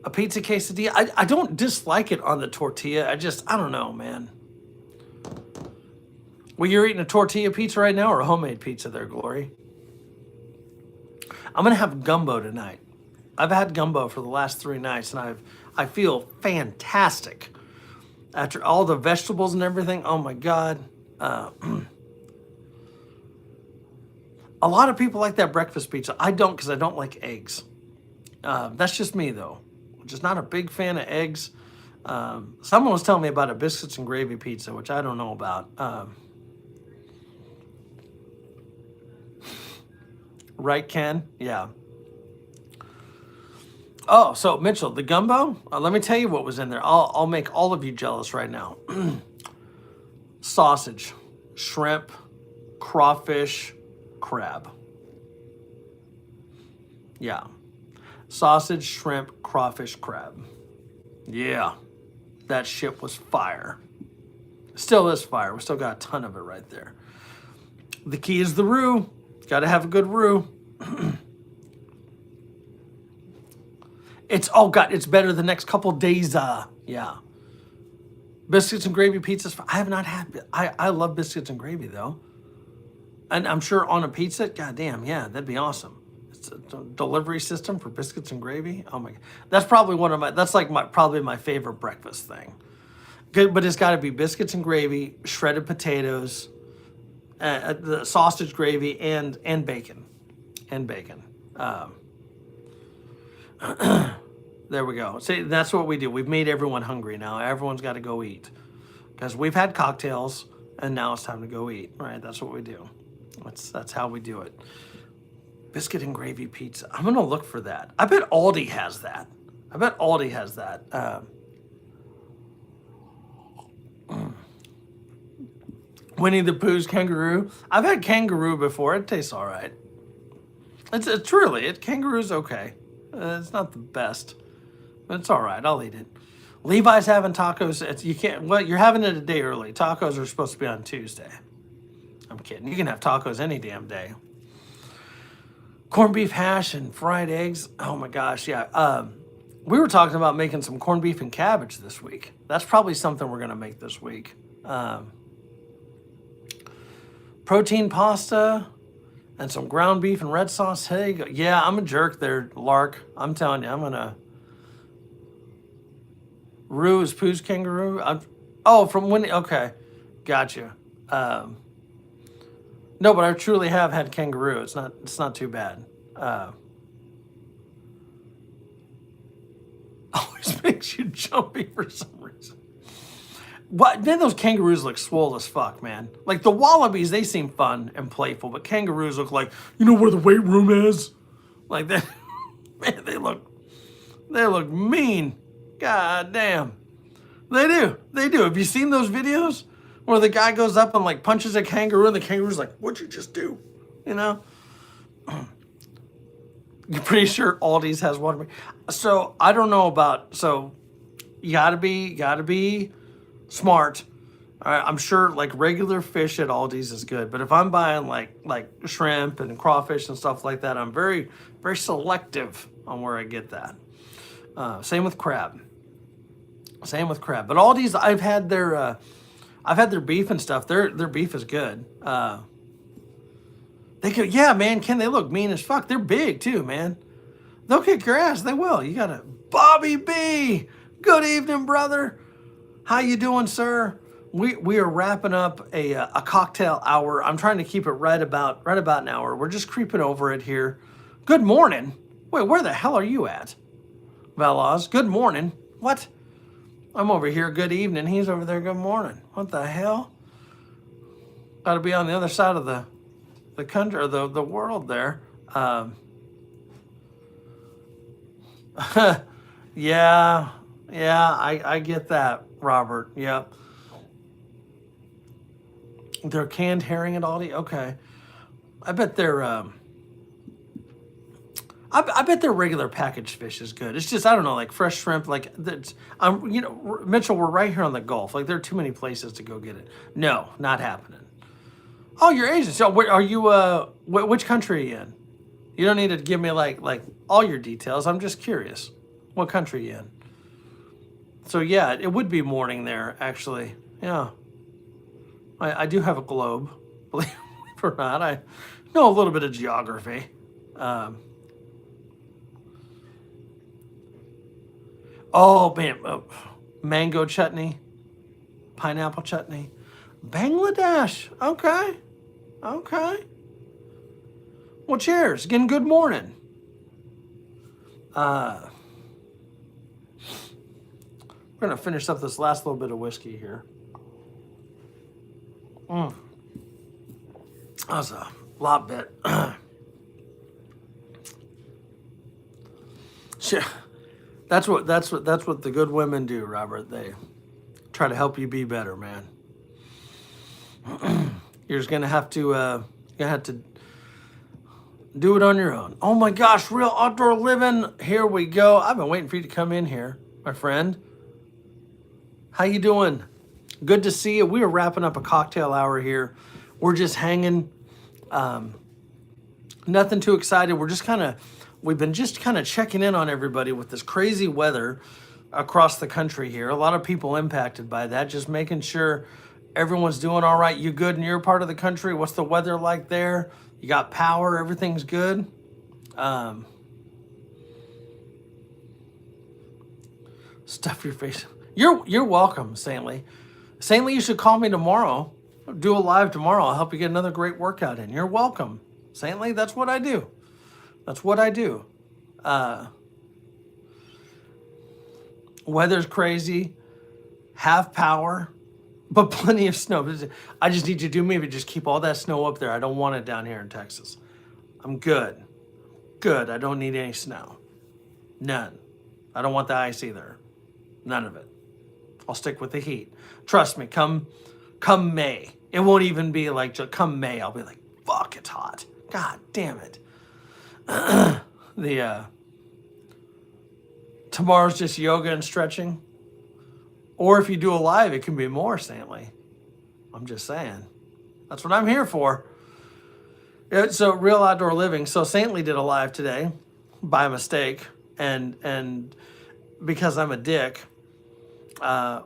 A pizza quesadilla, I don't dislike it on the tortilla. I don't know, man. Well, you're eating a tortilla pizza right now or a homemade pizza there, Glory? I'm going to have gumbo tonight. I've had gumbo for the last 3 nights, and I feel fantastic. After all the vegetables and everything, oh my God. A lot of people like that breakfast pizza. I don't, because I don't like eggs. That's just me, though. Just not a big fan of eggs. Someone was telling me about a biscuits and gravy pizza, which I don't know about. Right, Ken? Yeah. Oh, so Mitchell, the gumbo? Let me tell you what was in there. I'll make all of you jealous right now. Sausage, shrimp, crawfish, crab. Yeah. Sausage, shrimp, crawfish, crab. Yeah. That shit was fire. Still is fire. We still got a ton of it right there. The key is the roux. Got to have a good roux. It's better the next couple days. Yeah. Biscuits and gravy pizzas. I have not had. I love biscuits and gravy though, and I'm sure on a pizza. Goddamn, yeah, that'd be awesome. It's a delivery system for biscuits and gravy. Oh my god, that's probably probably my favorite breakfast thing. Good, but it's got to be biscuits and gravy, shredded potatoes, the sausage gravy, and bacon, There we go. See, that's what we do. We've made everyone hungry now. Everyone's got to go eat. Because we've had cocktails, and now it's time to go eat. Right? That's what we do. That's how we do it. Biscuit and gravy pizza. I'm going to look for that. I bet Aldi has that. Winnie the Pooh's kangaroo. I've had kangaroo before. It tastes all right. Kangaroo's okay. It's not the best, but it's all right. I'll eat it. Levi's having tacos. You're having it a day early. Tacos are supposed to be on Tuesday. I'm kidding. You can have tacos any damn day. Corned beef hash and fried eggs. Oh my gosh, yeah. We were talking about making some corned beef and cabbage this week. That's probably something we're gonna make this week. Protein pasta. And some ground beef and red sauce. Hey, yeah, I'm a jerk there, Lark. I'm telling you, I'm gonna. Rue is Pooh's kangaroo. From Winnie. Okay, gotcha. No, but I truly have had kangaroo. It's not too bad. Always makes you jumpy for some reason. What? Then those kangaroos look swole as fuck, man. Like the wallabies, they seem fun and playful, but kangaroos look like, you know where the weight room is? Like that. Man, they look mean. God damn. They do. Have you seen those videos where the guy goes up and like punches a kangaroo and the kangaroo's like, what'd you just do? You know? You're pretty sure Aldi's has one. So I don't know about, so you gotta be smart All right, I'm sure like regular fish at Aldi's is good, but if I'm buying like shrimp and crawfish and stuff like that, I'm very selective on where I get that. Same with crab. Same with crab. But Aldi's, I've had their beef and stuff. Their beef is good. They could, yeah, man. Ken, they look mean as fuck. They're big too, man. They'll kick your ass. They will. You gotta, Bobby B. Good evening, brother. How you doing, sir? We are wrapping up a cocktail hour. I'm trying to keep it right about an hour. We're just creeping over it here. Good morning. Wait, where the hell are you at, Veloz? Good morning. What? I'm over here. Good evening. He's over there. Good morning. What the hell? Got to be on the other side of the country or the world there. Yeah, I get that, Robert. Yep. They're canned herring at Aldi. Okay, I bet they're. I bet their regular packaged fish is good. It's just I don't know, like fresh shrimp. Like that's, Mitchell, we're right here on the Gulf. Like there are too many places to go get it. No, not happening. Oh, you're Asian. So where are you? Which country are you in? You don't need to give me like all your details. I'm just curious. What country are you in? So yeah, it would be morning there actually. Yeah, I do have a globe. Believe it or not, I know a little bit of geography. Oh man, mango chutney, pineapple chutney, Bangladesh. Okay. Well, cheers. Again, good morning. We're gonna finish up this last little bit of whiskey here. That was a lot bit. Sure. That's what the good women do, Robert. They try to help you be better, man. You're just gonna have to do it on your own. Oh my gosh, real outdoor living. Here we go. I've been waiting for you to come in here, my friend. How you doing? Good to see you. We are wrapping up a cocktail hour here. We're just hanging. Nothing too excited. We've been just kind of checking in on everybody with this crazy weather across the country here. A lot of people impacted by that. Just making sure everyone's doing all right. You good in your part of the country? What's the weather like there? You got power? Everything's good? Stuff your face. You're welcome, Saintly. Saintly, you should call me tomorrow. Do a live tomorrow. I'll help you get another great workout in. You're welcome. Saintly, that's what I do. Weather's crazy, have power, but plenty of snow. I just need you to do maybe just keep all that snow up there. I don't want it down here in Texas. I'm good. I don't need any snow. None. I don't want the ice either. None of it. I'll stick with the heat. Trust me, come May. It won't even be like, come May, I'll be like, fuck, it's hot. God damn it. Tomorrow's just yoga and stretching. Or if you do a live, it can be more, Saintly. I'm just saying. That's what I'm here for. So real outdoor living. So Saintly did a live today by mistake. And because I'm a dick,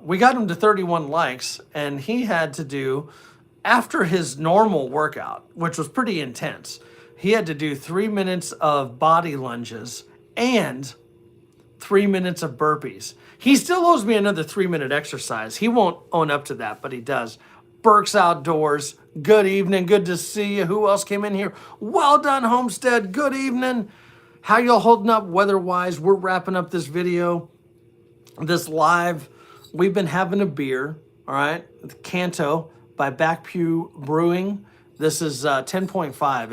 we got him to 31 likes, and he had to do, after his normal workout, which was pretty intense, he had to do 3 minutes of body lunges and 3 minutes of burpees. He still owes me another 3-minute exercise. He won't own up to that, but he does. Burke's Outdoors, good evening. Good to see you. Who else came in here? Well done, Homestead. Good evening. How y'all holding up weather-wise? We're wrapping up this video, this live. We've been having a beer, all right? The Canto by Back Pew Brewing. This is 10.5.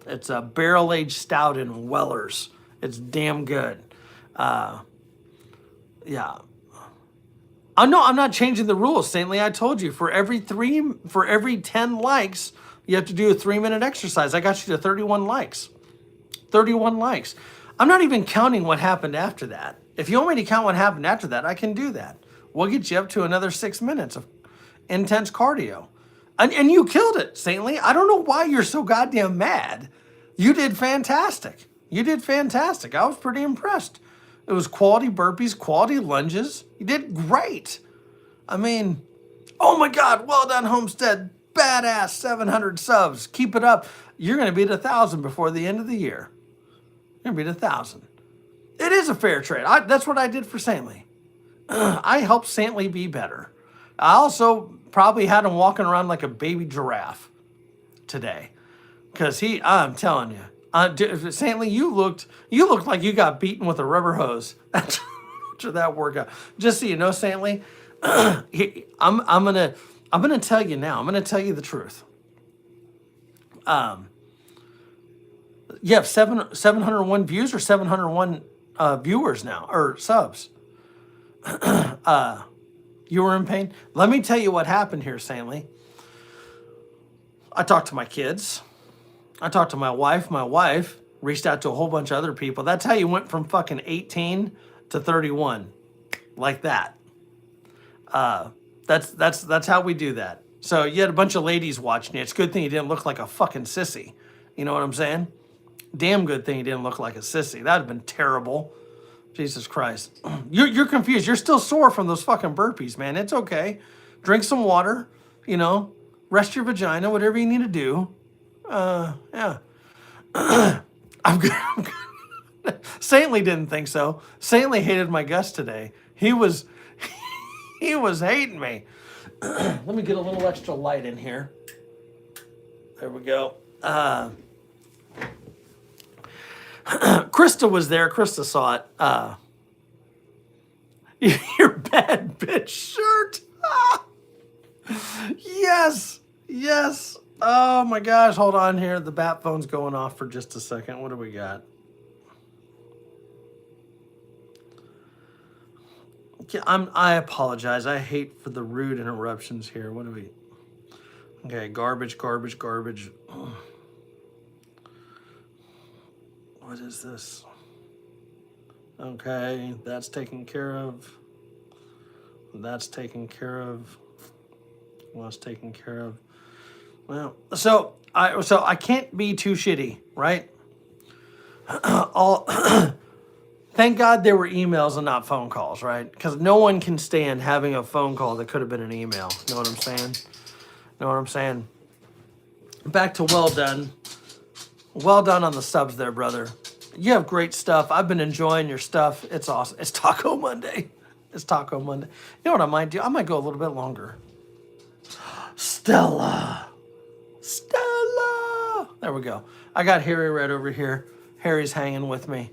It's a barrel-aged stout in Weller's. It's damn good. Yeah. I'm not changing the rules, Saintly. I told you, for every 10 likes, you have to do a 3-minute exercise. I got you to 31 likes. 31 likes. I'm not even counting what happened after that. If you want me to count what happened after that, I can do that. We'll get you up to another 6 minutes intense cardio. And you killed it, Saintly. I don't know why you're so goddamn mad. You did fantastic. You did fantastic. I was pretty impressed. It was quality burpees, quality lunges. You did great. I mean, oh my God, well done, Homestead. Badass 700 subs. Keep it up. You're going to beat 1,000 before the end of the year. You're going to beat 1,000. It is a fair trade. That's what I did for Saintly. I helped Saintly be better. I also probably had him walking around like a baby giraffe today. Because I'm telling you, Saintly, you looked like you got beaten with a rubber hose after that workout. Just so you know, Saintly, I'm gonna tell you now. I'm gonna tell you the truth. You have 701 views or 701 viewers now or subs. You were in pain. Let me tell you what happened here, Saintly. I talked to my kids. I talked to my wife. My wife reached out to a whole bunch of other people. That's how you went from fucking 18 to 31, like that. That's how we do that. So you had a bunch of ladies watching you. It's a good thing you didn't look like a fucking sissy. You know what I'm saying? Damn good thing you didn't look like a sissy. That'd have been terrible. Jesus Christ. You're confused. You're still sore from those fucking burpees, man. It's okay. Drink some water, rest your vagina, whatever you need to do. Yeah. I'm good. Saintly didn't think so. Saintly hated my guts today. He was hating me. Let me get a little extra light in here. There we go. Krista was there. Krista saw it. Your bad bitch shirt. Yes. Yes. Oh my gosh. Hold on here. The bat phone's going off for just a second. What do we got? I apologize. I hate for the rude interruptions here. What do we... Okay, garbage. What is this? Okay, that's taken care of. That's taken care of. What's taken care of? Well, so I can't be too shitty, right? Thank God there were emails and not phone calls, right? Because no one can stand having a phone call that could have been an email. Know what I'm saying? Know what I'm saying? Back to well done. Well done on the subs there, brother. You have great stuff. I've been enjoying your stuff. It's awesome. It's Taco Monday. It's Taco Monday. You know what I might do? I might go a little bit longer. Stella. There we go. I got Harry right over here. Harry's hanging with me.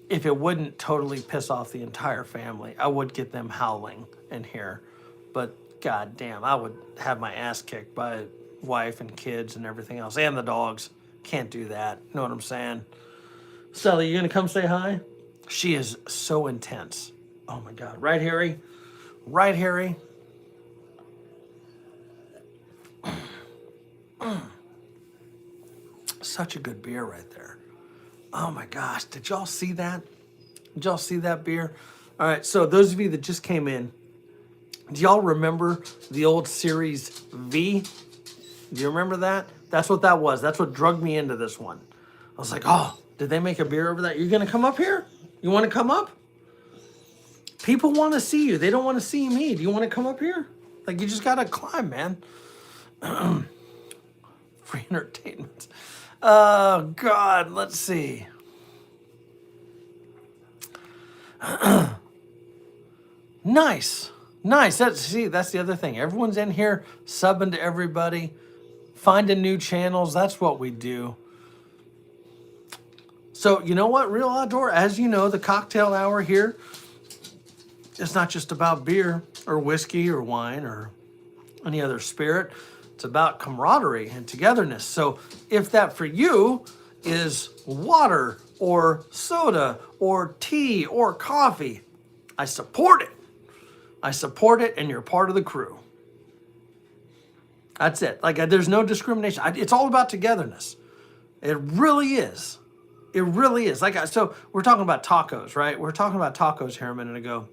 If it wouldn't totally piss off the entire family, I would get them howling in here. But goddamn, I would have my ass kicked by wife and kids and everything else, and the dogs. Can't do that. You know what I'm saying? Stella, you gonna come say hi? She is so intense. Oh my God. Right, Harry? Right, Harry? Such a good beer right there. Oh my gosh. Did y'all see that? Did y'all see that beer? All right. So those of you that just came in, do y'all remember the old Series V? Do you remember that? That's what that was. That's what drugged me into this one. I was like, oh, did they make a beer over that? You're going to come up here? You want to come up? People want to see you. They don't want to see me. Do you want to come up here? Like, you just got to climb, man. Free entertainment. Oh, God. Let's see. Nice. That's the other thing. Everyone's in here subbing to everybody. Finding new channels. That's what we do. So, you know what? Real Outdoor, as you know, the cocktail hour here, it's not just about beer or whiskey or wine or any other spirit. It's about camaraderie and togetherness. So if that for you is water or soda or tea or coffee, I support it. I support it, and you're part of the crew. That's it. Like, there's no discrimination. It's all about togetherness. It really is. It really is. So we're talking about tacos, right? We're talking about tacos here a minute ago.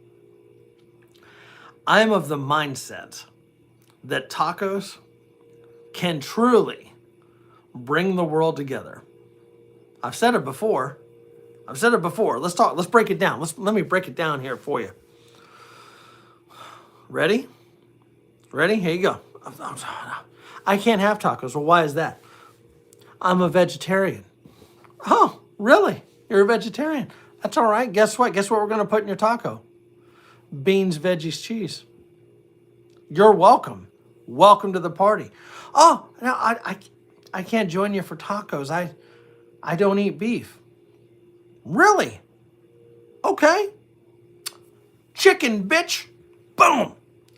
I'm of the mindset that tacos can truly bring the world together. I've said it before. Let's break it down. Let me break it down here for you. Ready? Here you go. I can't have tacos. Well, why is that? I'm a vegetarian. Oh, really? You're a vegetarian? That's all right. Guess what? Guess what we're going to put in your taco? Beans, veggies, cheese. You're welcome. Welcome to the party. Oh, no, I can't join you for tacos. I don't eat beef. Really? Okay. Chicken, bitch. Boom.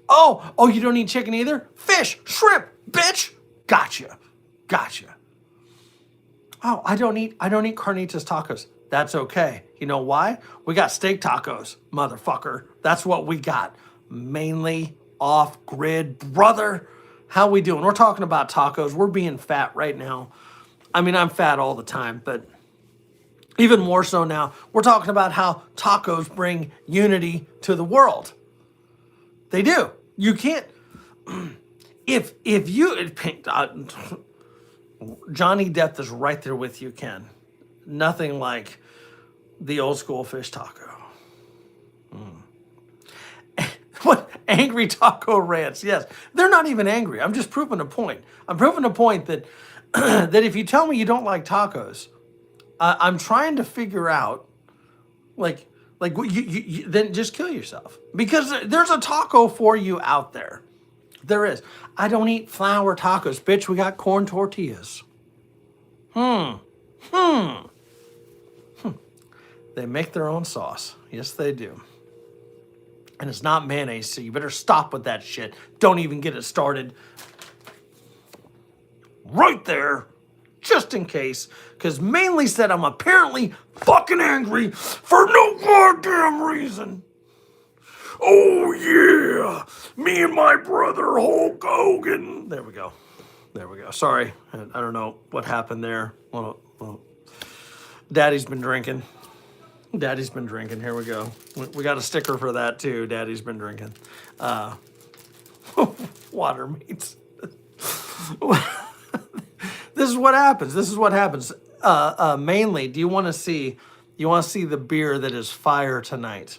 Oh, you don't eat chicken either? Fish, shrimp, bitch. Gotcha. Oh, I don't eat carnitas tacos. That's okay. You know why? We got steak tacos, motherfucker. That's what we got. Mainly off-grid, brother. How we doing? We're talking about tacos. We're being fat right now. I mean, I'm fat all the time, but even more so now. We're talking about how tacos bring unity to the world. They do. You can't. If you Johnny Depp is right there with you, Ken. Nothing like the old school fish taco. What angry taco rants? Yes, they're not even angry. I'm just proving a point. I'm proving a point that that if you tell me you don't like tacos, I'm trying to figure out, like you then just kill yourself, because there's a taco for you out there. There is. I don't eat flour tacos, bitch. We got corn tortillas. They make their own sauce. Yes, they do. And it's not mayonnaise, so you better stop with that shit. Don't even get it started. Right there. Just in case. Because mainly said I'm apparently fucking angry for no goddamn reason. Oh, yeah. Me and my brother Hulk Hogan. There we go. Sorry. I don't know what happened there. Well, Daddy's been drinking. Here we go. We got a sticker for that, too. Daddy's been drinking. Water meats. This is what happens. Mainly, do you want to see the beer that is fire tonight?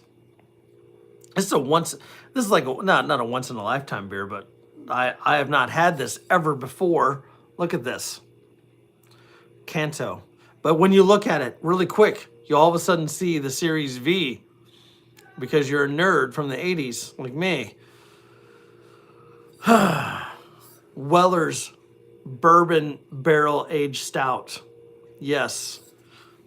This is like not a once in a lifetime beer, but I have not had this ever before. Look at this. Canto. But when you look at it really quick, you all of a sudden see the Series V, because you're a nerd from the 80s like me. Weller's Bourbon Barrel Aged Stout. Yes,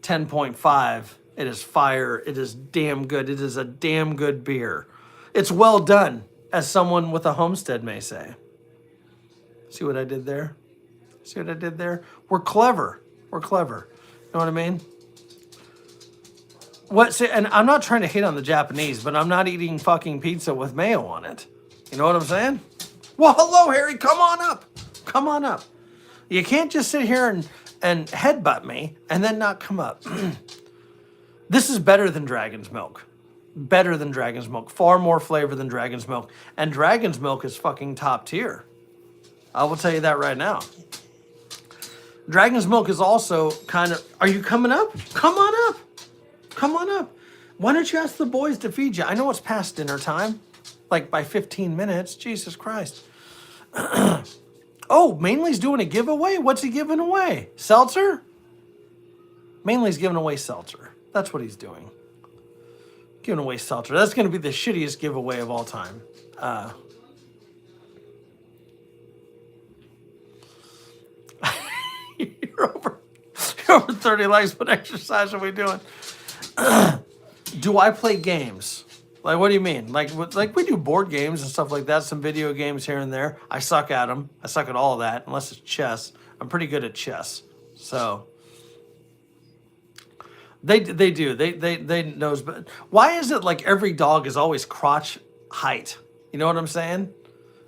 10.5. It is fire. It is damn good. It is a damn good beer. It's well done, as someone with a homestead may say. See what I did there? We're clever. You know what I mean? And I'm not trying to hate on the Japanese, but I'm not eating fucking pizza with mayo on it. You know what I'm saying? Well, hello, Harry. Come on up. You can't just sit here and headbutt me and then not come up. This is better than Dragon's Milk. Far more flavor than Dragon's Milk. And Dragon's Milk is fucking top tier. I will tell you that right now. Dragon's Milk is also kind of... Are you coming up? Come on up. Why don't you ask the boys to feed you? I know it's past dinner time. Like by 15 minutes. Jesus Christ. Oh, Mainly's doing a giveaway? What's he giving away? Seltzer? Mainly's giving away seltzer. That's what he's doing. Giving away seltzer. That's going to be the shittiest giveaway of all time. You're over 30 likes. What exercise are we doing? Do I play games? Like, what do you mean? Like we do board games and stuff like that. Some video games here and there. I suck at them. I suck at all of that, unless it's chess. I'm pretty good at chess. So they do. They knows. But why is it like every dog is always crotch height? You know what I'm saying?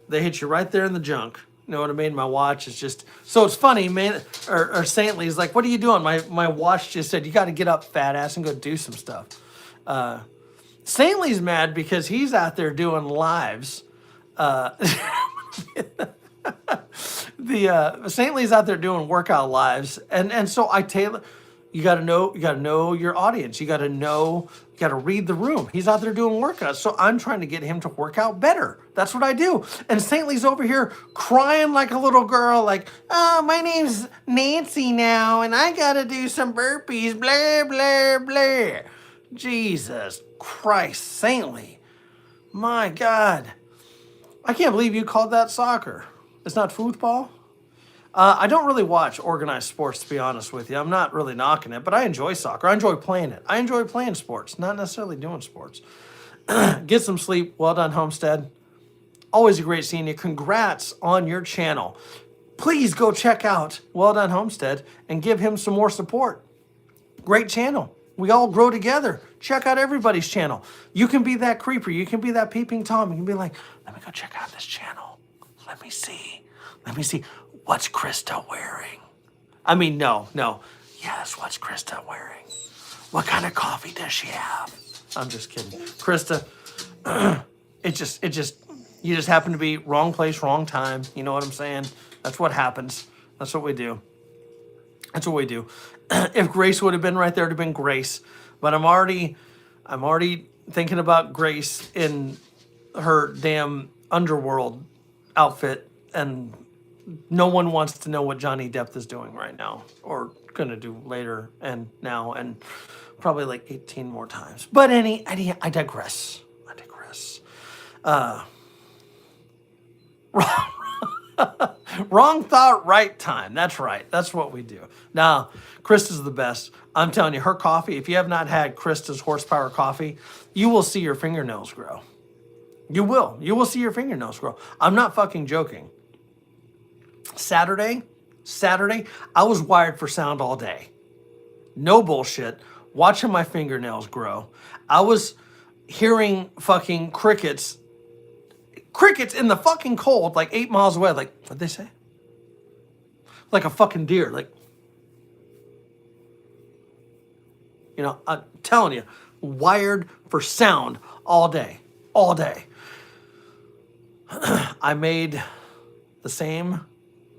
They hit you right there in the junk. You know what I mean? My watch is just... So it's funny, man. Or Saintly is like, what are you doing? My watch just said, you got to get up, fat ass, and go do some stuff. Saintly's mad because he's out there doing lives. The St. Lee's out there doing workout lives, and so I tailor. You got to know your audience. You got to read the room. He's out there doing workouts, so I'm trying to get him to work out better. That's what I do. And St. Lee's over here crying like a little girl, like, "Oh, my name's Nancy now, and I gotta do some burpees." Blah blah blah. Jesus Christ, St. Lee. My God, I can't believe you called that soccer. It's not football. I don't really watch organized sports, to be honest with you. I'm not really knocking it, but I enjoy soccer. I enjoy playing it. I enjoy playing sports, not necessarily doing sports. Get some sleep. Well done, Homestead. Always a great seeing you. Congrats on your channel. Please go check out Well Done Homestead and give him some more support. Great channel. We all grow together. Check out everybody's channel. You can be that creeper. You can be that peeping Tom. You can be like, let me go check out this channel. Let me see. What's Krista wearing? I mean, no. Yes, what's Krista wearing? What kind of coffee does she have? I'm just kidding. Krista, you just happen to be wrong place, wrong time. You know what I'm saying? That's what happens. That's what we do. If Grace would have been right there, it would have been Grace. But I'm already thinking about Grace in her damn underworld outfit, and no one wants to know what Johnny Depp is doing right now, or gonna do later and now, and probably like 18 more times. But I digress. Wrong thought, right time. That's right. That's what we do. Now, Krista's the best. I'm telling you, her coffee, if you have not had Krista's horsepower coffee, you will see your fingernails grow. You will. You will see your fingernails grow. I'm not fucking joking. Saturday, I was wired for sound all day. No bullshit. Watching my fingernails grow. I was hearing fucking crickets in the fucking cold, like 8 miles away. Like, what'd they say? Like a fucking deer. Like, you know, I'm telling you, wired for sound all day. I made the same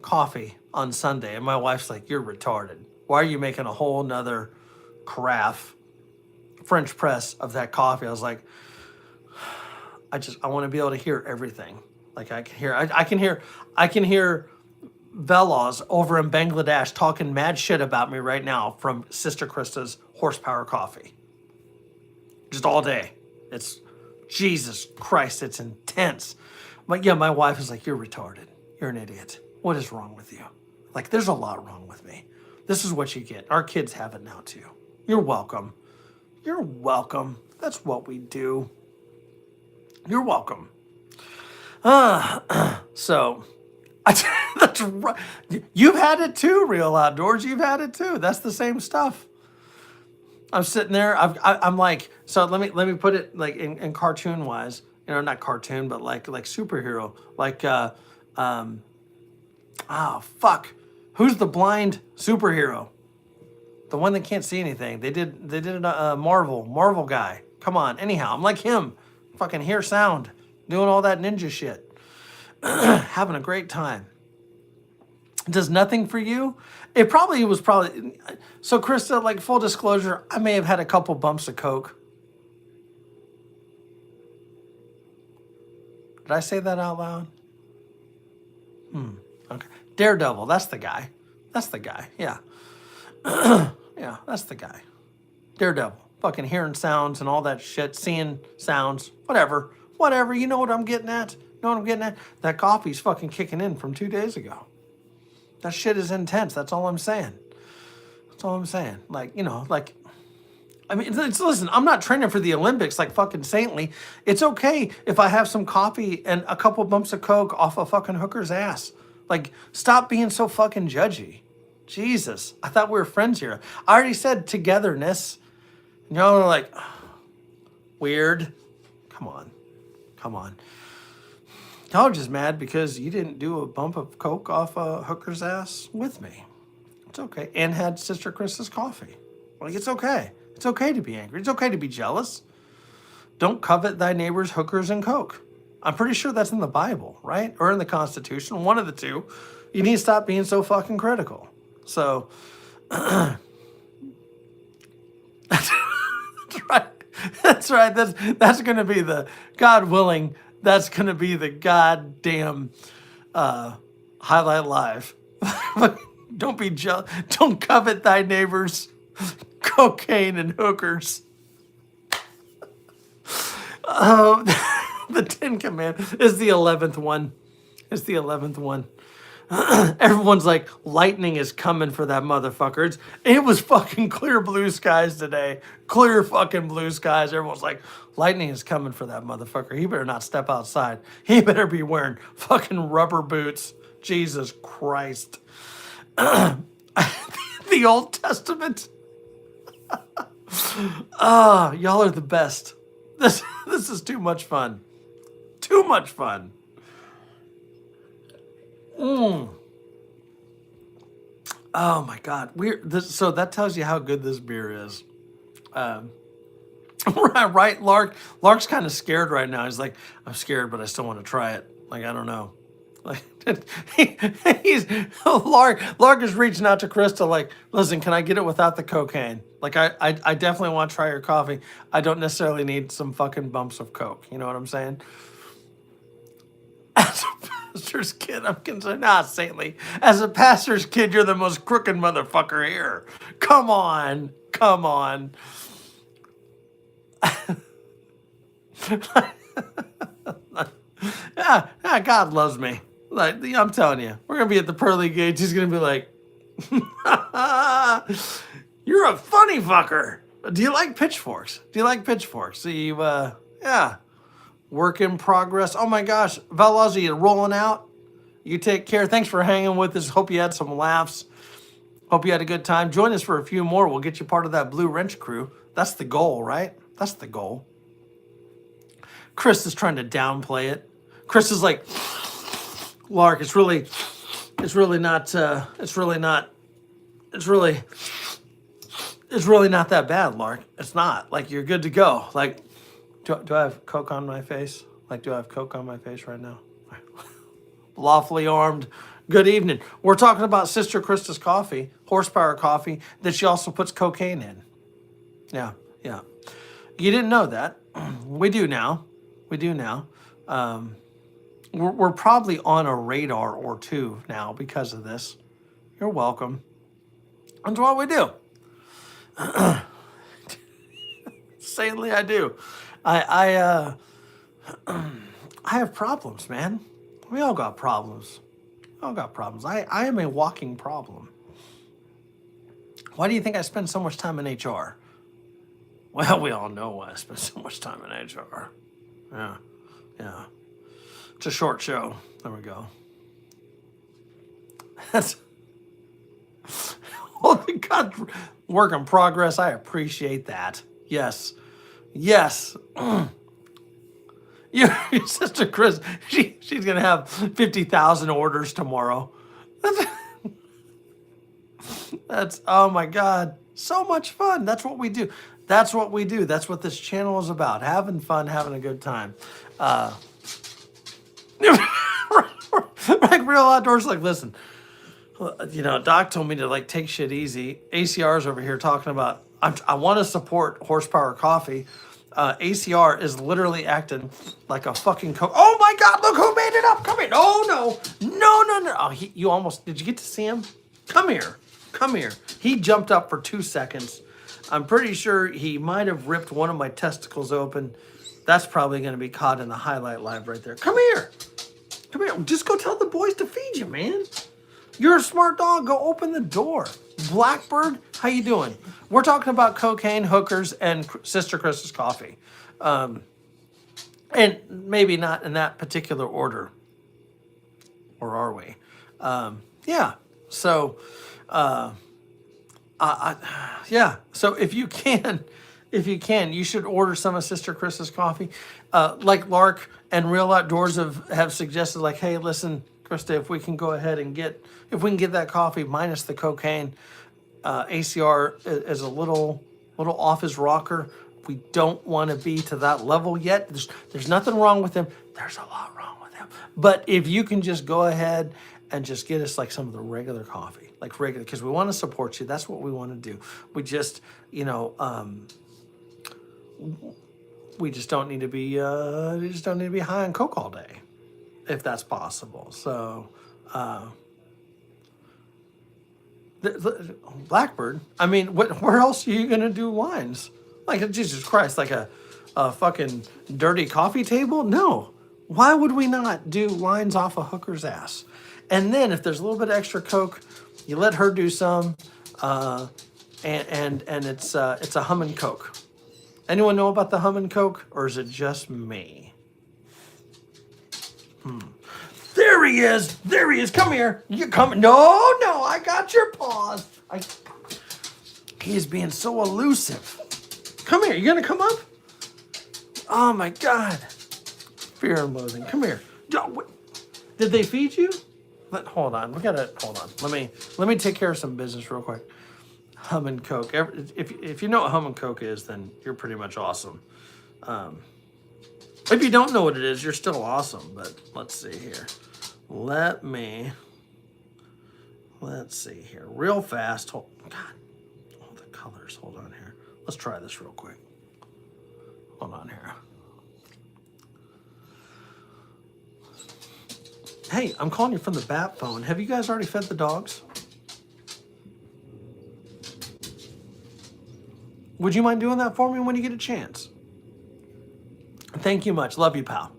coffee on Sunday, and my wife's like, you're retarded. Why are you making a whole nother carafe, French press of that coffee? I was like, I want to be able to hear everything. Like I can hear Veloz over in Bangladesh talking mad shit about me right now from Sister Krista's horsepower coffee. Just all day. It's Jesus Christ, it's intense. But yeah, my wife is like, you're retarded. You're an idiot. What is wrong with you? Like, there's a lot wrong with me. This is what you get. Our kids have it now too. You're welcome. That's what we do. You're welcome. So, that's right. You've had it too, Real Outdoors. You've had it too. That's the same stuff. I'm sitting there. I'm like, so let me put it like in cartoon wise. You know, not cartoon, but like superhero. Like, fuck. Who's the blind superhero? The one that can't see anything. They did a Marvel guy. Come on. Anyhow, I'm like him. Fucking hear sound. Doing all that ninja shit. Having a great time. Does nothing for you? It probably was. So Krista, like full disclosure, I may have had a couple bumps of coke. Did I say that out loud? Okay. Daredevil, that's the guy. Yeah. Yeah, that's the guy. Daredevil. Fucking hearing sounds and all that shit, seeing sounds, whatever, you know what I'm getting at? That coffee's fucking kicking in from 2 days ago. That shit is intense, that's all I'm saying. Like, you know, like, I mean, listen, I'm not training for the Olympics like fucking saintly. It's okay if I have some coffee and a couple bumps of coke off a fucking hooker's ass. Like, stop being so fucking judgy. Jesus, I thought we were friends here. I already said togetherness. And y'all are like, weird. Come on. Y'all are just mad because you didn't do a bump of coke off a hooker's ass with me. It's okay. And had Sister Krista's coffee. Like, it's okay. It's okay to be angry. It's okay to be jealous. Don't covet thy neighbor's hookers and coke. I'm pretty sure that's in the Bible, right? Or in the Constitution, one of the two. You need to stop being so fucking critical. So, that's right. That's right. That's going to be the, God willing, that's going to be the goddamn highlight live. Don't be jealous. Don't covet thy neighbor's cocaine and hookers. Oh, the 10 Commandments is the 11th one. It's the 11th one. Everyone's like, lightning is coming for that motherfucker. It was fucking clear blue skies today. Clear fucking blue skies. Everyone's like, lightning is coming for that motherfucker. He better not step outside. He better be wearing fucking rubber boots. Jesus Christ. The Old Testament. Y'all are the best. This is too much fun. Too much fun. Oh my God. So that tells you how good this beer is. Right, Lark. Lark's kind of scared right now. He's like, I'm scared, but I still want to try it. Like, I don't know. Like, Lark is reaching out to Krista like, listen, can I get it without the cocaine? Like, I definitely want to try your coffee. I don't necessarily need some fucking bumps of coke. You know what I'm saying? As a pastor's kid, I'm concerned. Saintly. As a pastor's kid, you're the most crooked motherfucker here. Come on. Come on. Yeah, God loves me. Like, I'm telling you, we're gonna be at the pearly gates. He's gonna be like, "You're a funny fucker." Do you like pitchforks? So you, yeah. Work in progress. Oh my gosh, Valazzi, you rolling out? You take care. Thanks for hanging with us. Hope you had some laughs. Hope you had a good time. Join us for a few more. We'll get you part of that Blue Wrench crew. That's the goal, right? That's the goal. Chris is trying to downplay it. Chris is like, Lark, it's really not that bad, Lark. It's not. Like, you're good to go. Like, do I have coke on my face? Like, do I have coke on my face right now? Lawfully armed. Good evening. We're talking about Sister Krista's coffee, horsepower coffee, that she also puts cocaine in. Yeah. You didn't know that. We do now. We're probably on a radar or two now because of this. You're welcome. That's what we do. Saintly, I do. I have problems, man. We all got problems. I am a walking problem. Why do you think I spend so much time in HR? Well, we all know why I spend so much time in HR. Yeah. It's a short show. There we go. That's oh my God, work in progress. I appreciate that. Yes. Your sister Chris, she's gonna have 50,000 orders tomorrow. That's oh my God, so much fun. That's what we do. That's what this channel is about. Having fun, having a good time. Like Real Outdoors, like, listen, Doc told me to like take shit easy. ACR's over here talking about, I want to support horsepower coffee. ACR is literally acting like a fucking oh my God, look who made it up. Come here. No. Oh, you almost, did you get to see him? Come here. He jumped up for 2 seconds. I'm pretty sure he might have ripped one of my testicles open. That's probably going to be caught in the highlight live right there. Come here. Just go tell the boys to feed you, man. You're a smart dog. Go open the door. Blackbird, how you doing? We're talking about cocaine, hookers, and Sister Krista's coffee. And maybe not in that particular order. Or are we? Yeah. So, yeah. So if you can, you should order some of Sister Krista's coffee. Like Lark and Real Outdoors have suggested, like, hey, listen, Krista, if we can go ahead and get that coffee minus the cocaine, ACR is a little off his rocker. We don't want to be to that level yet. There's nothing wrong with him. There's a lot wrong with him. But if you can just go ahead and just get us like some of the regular coffee, like regular, because we want to support you. That's what we want to do. We just, we just don't need to be, high on Coke all day, if that's possible. So, Blackbird. I mean, where else are you gonna do lines? Like Jesus Christ, like a fucking dirty coffee table? No. Why would we not do lines off a hooker's ass? And then if there's a little bit of extra Coke, you let her do some, and it's a humming Coke. Anyone know about the humming Coke, or is it just me? There he is. There he is. Come here. You come. No, I got your paws. He is being so elusive. Come here. You gonna come up? Oh my God. Fear and loathing. Come here. Did they feed you? Hold on. Hold on. Let me take care of some business real quick. Hum and Coke. If you know what hum and Coke is, then you're pretty much awesome. If you don't know what it is, you're still awesome. But let's see here. Let's see here. Real fast. God. All the colors. Hold on here. Let's try this real quick. Hold on here. Hey, I'm calling you from the bat phone. Have you guys already fed the dogs? Would you mind doing that for me when you get a chance? Thank you much. Love you, pal.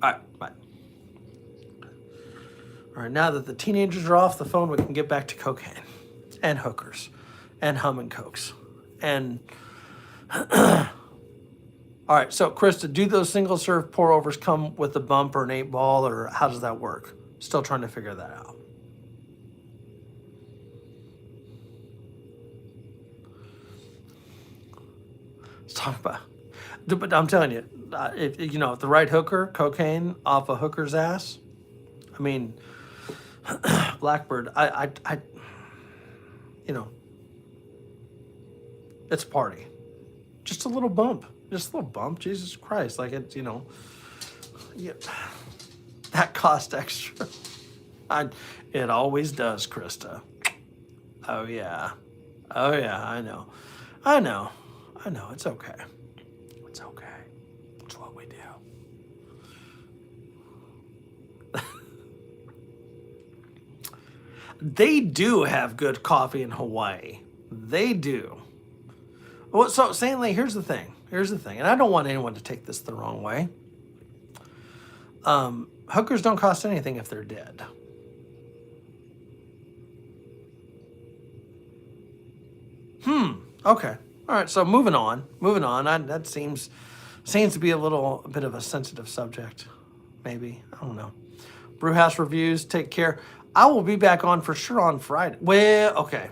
All right, bye. All right, now that the teenagers are off the phone, we can get back to cocaine and hookers and humming Cokes. And all right, so Krista, do those single serve pour overs come with a bump or an 8-ball, or how does that work? Still trying to figure that out. Let's talk about, but I'm telling you, if the right hooker, cocaine off a hooker's ass, I mean, Blackbird, it's a party. Just a little bump. Just a little bump. Jesus Christ. Like it, that cost extra. It always does, Krista. Oh, yeah. I know. It's okay. It's okay. It's what we do. They do have good coffee in Hawaii. They do. Well, so Saintly, here's the thing, and I don't want anyone to take this the wrong way. Hookers don't cost anything if they're dead. Okay. All right. So moving on. That seems to be a bit of a sensitive subject. Maybe, I don't know. Brewhouse reviews. Take care. I will be back on for sure on Friday. Well, okay.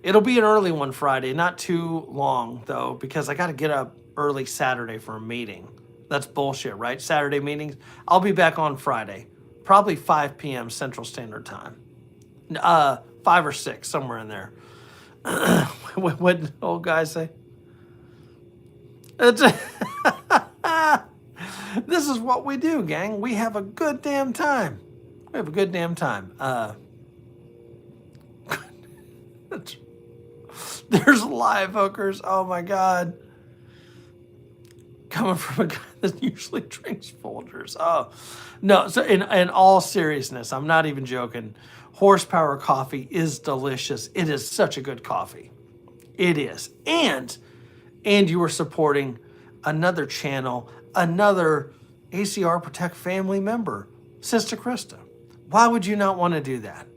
It'll be an early one Friday, not too long, though, because I got to get up early Saturday for a meeting. That's bullshit, right? Saturday meetings. I'll be back on Friday, probably 5 p.m. Central Standard Time. 5 or 6, somewhere in there. What did the old guy say? This is what we do, gang. We have a good damn time. There's live hookers. Oh my God. Coming from a guy that usually drinks Folgers. Oh, no. So in all seriousness, I'm not even joking. Horsepower coffee is delicious. It is such a good coffee. It is. And you are supporting another channel, another ACR Protect family member, Sister Krista. Why would you not want to do that?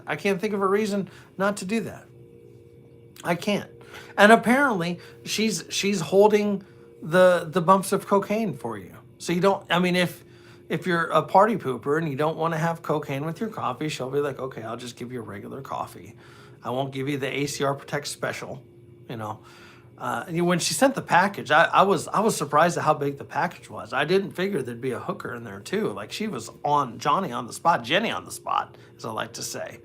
I can't think of a reason not to do that. I can't. And apparently she's holding the bumps of cocaine for you. So you don't, I mean, if you're a party pooper and you don't want to have cocaine with your coffee, she'll be like, okay, I'll just give you a regular coffee. I won't give you the ACR Protect special, when she sent the package, I was surprised at how big the package was. I didn't figure there'd be a hooker in there too. Like she was on Jenny on the spot, as I like to say.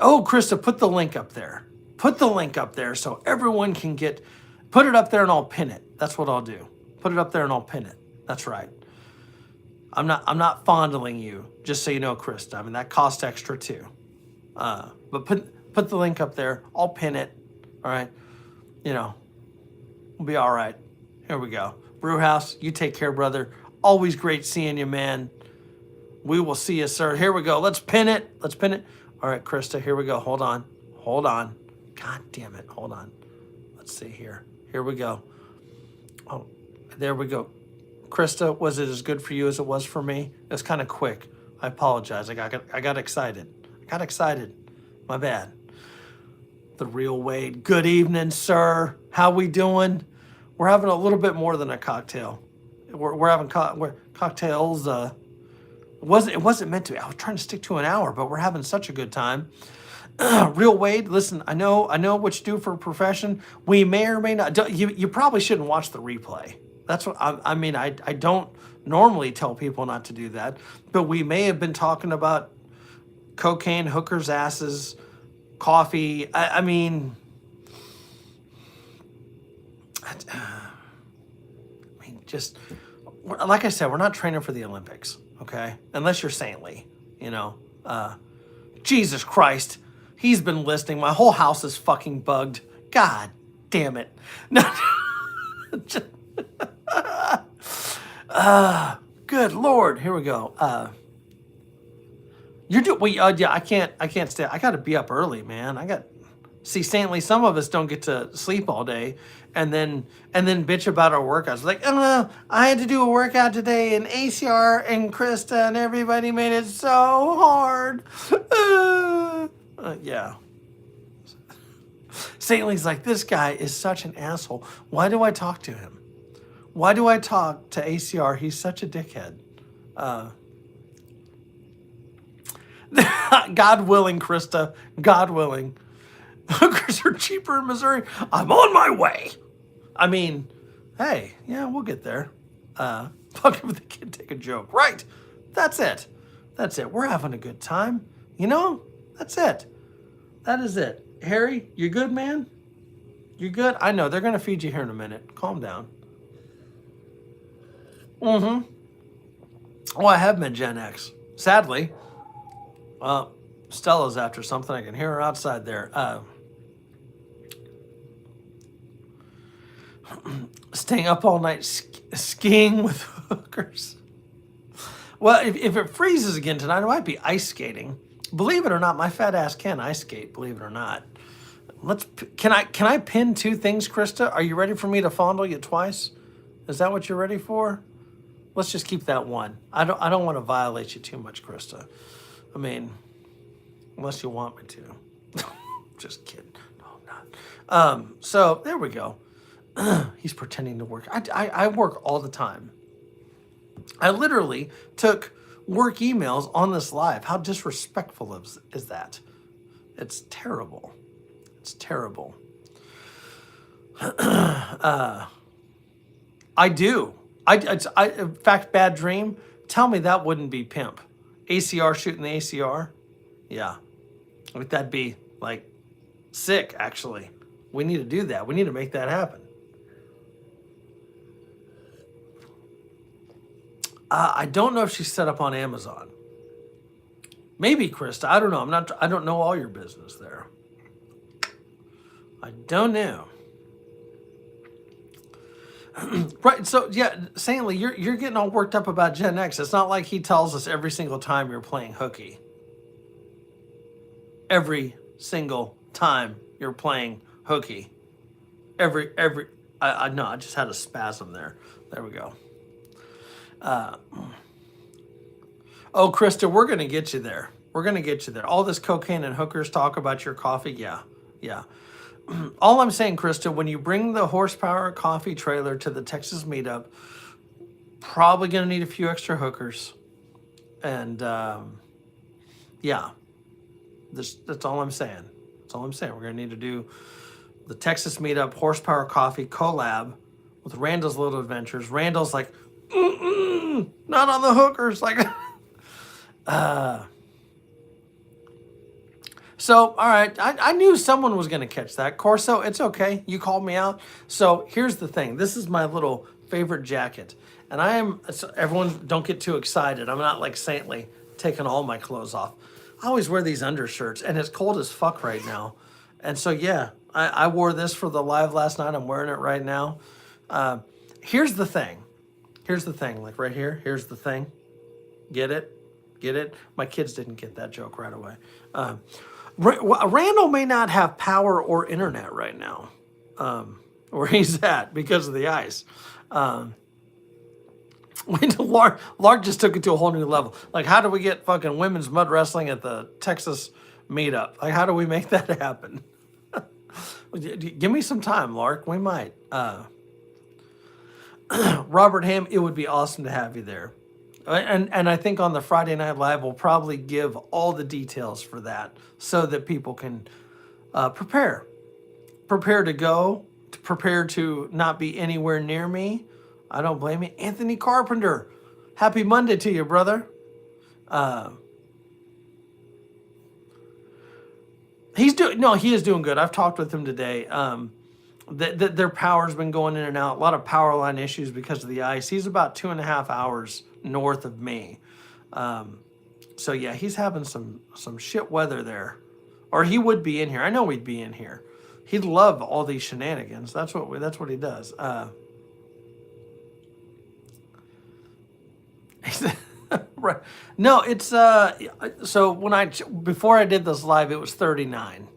Oh, Krista, put the link up there. Put the link up there so everyone can get, put it up there and I'll pin it. That's what I'll do. Put it up there and I'll pin it. That's right. I'm not fondling you, just so you know, Krista. I mean, that costs extra too. But put the link up there. I'll pin it. All right. You know, we'll be all right. Here we go. Brewhouse, you take care, brother. Always great seeing you, man. We will see you, sir. Here we go. Let's pin it. Let's pin it. All right, Krista, here we go. Hold on. Hold on. God damn it. Hold on. Let's see here. Here we go. Oh, there we go. Krista, was it as good for you as it was for me? It was kind of quick. I apologize. I got excited. I got excited. My bad. The real Wade. Good evening, sir. How we doing? We're having a little bit more than a cocktail. We're having cocktails. It wasn't meant to be. I was trying to stick to an hour, but we're having such a good time. Real Wade, listen, I know what you do for a profession. We may or may not. You probably shouldn't watch the replay. That's what I mean. I don't normally tell people not to do that, but we may have been talking about cocaine, hookers' asses, coffee. I mean, just like I said, we're not training for the Olympics, okay? Unless you're saintly, you know. Jesus Christ, he's been listening. My whole house is fucking bugged. God damn it. No. Good Lord. Here we go. You're doing, well, yeah, I can't stay. I got to be up early, man. See, saintly, some of us don't get to sleep all day and then bitch about our workouts. Like, oh, I had to do a workout today and ACR and Krista and everybody made it so hard. Yeah. Saintly's like, this guy is such an asshole. Why do I talk to him? Why do I talk to ACR? He's such a dickhead. God willing, Krista. God willing. Hookers are cheaper in Missouri. I'm on my way. I mean, hey, yeah, we'll get there. Fucking with the kid, take a joke. Right. That's it. That's it. We're having a good time. You know? That's it. That is it. Harry, you good, man? You good? I know. They're going to feed you here in a minute. Calm down. Mm-hmm. Oh, I have been Gen X. Sadly. Stella's after something. I can hear her outside there. Staying up all night skiing with hookers. Well, if it freezes again tonight, I might be ice skating. Believe it or not, my fat ass can ice skate. Believe it or not. Can I pin two things, Krista? Are you ready for me to fondle you twice? Is that what you're ready for? Let's just keep that one. I don't want to violate you too much, Krista. I mean, unless you want me to. Just kidding. No, I'm not. So there we go. He's pretending to work. I work all the time. I literally took work emails on this live. How disrespectful is that? It's terrible. It's terrible. I do. In fact, bad dream. Tell me that wouldn't be pimp. ACR shooting the ACR? Yeah. Like, that'd be, like, sick, actually. We need to do that. We need to make that happen. I don't know if she's set up on Amazon. Maybe, Krista. I don't know. I don't know all your business there. I don't know. Right, so yeah, Saintly, you're getting all worked up about Gen X. It's not like he tells us every single time you're playing hooky. Every single time you're playing hooky. I just had a spasm there. There we go. Oh, Krista, we're gonna get you there. We're gonna get you there. All this cocaine and hookers talk about your coffee, yeah. All I'm saying, Krista, when you bring the horsepower coffee trailer to the Texas meetup, probably going to need a few extra hookers. And, yeah, that's all I'm saying. That's all I'm saying. We're going to need to do the Texas meetup horsepower coffee collab with Randall's Little Adventures. Randall's like, not on the hookers. Like, So, all right, I knew someone was going to catch that. Corso, it's okay. You called me out. So here's the thing. This is my little favorite jacket. And I am, so everyone don't get too excited. I'm not like saintly taking all my clothes off. I always wear these undershirts and it's cold as fuck right now. And so, yeah, I wore this for the live last night. I'm wearing it right now. Here's the thing. Here's the thing. Like right here. Here's the thing. Get it? Get it? My kids didn't get that joke right away. Randall may not have power or internet right now, where he's at because of the ice. Lark just took it to a whole new level. Like, how do we get fucking women's mud wrestling at the Texas meetup? Like, how do we make that happen? Give me some time, Lark. We might. Robert Ham, it would be awesome to have you there. And I think on the Friday Night Live, we'll probably give all the details for that so that people can prepare. Prepare to go, prepare to not be anywhere near me. I don't blame you. Anthony Carpenter, happy Monday to you, brother. He is doing good. I've talked with him today. Their power's been going in and out. A lot of power line issues because of the ice. He's about 2.5 hours north of me. So yeah, he's having some shit weather there. Or he would be in here. I know he'd be in here. He'd love all these shenanigans. That's what he does. Right. No, it's so before I did this live, it was 39.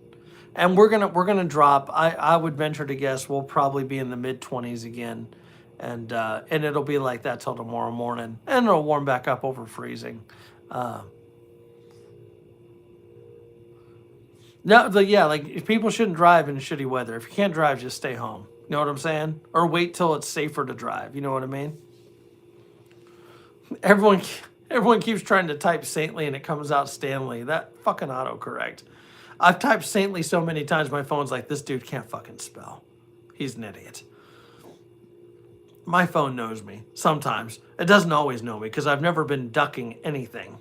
And we're gonna drop. I would venture to guess we'll probably be in the mid-20s again, and it'll be like that till tomorrow morning, and it'll warm back up over freezing. Like if people shouldn't drive in shitty weather. If you can't drive, just stay home. You know what I'm saying? Or wait till it's safer to drive. You know what I mean? Everyone keeps trying to type saintly and it comes out Stanley. That fucking autocorrect. I've typed saintly so many times my phone's like, this dude can't fucking spell. He's an idiot. My phone knows me sometimes. It doesn't always know me because I've never been ducking anything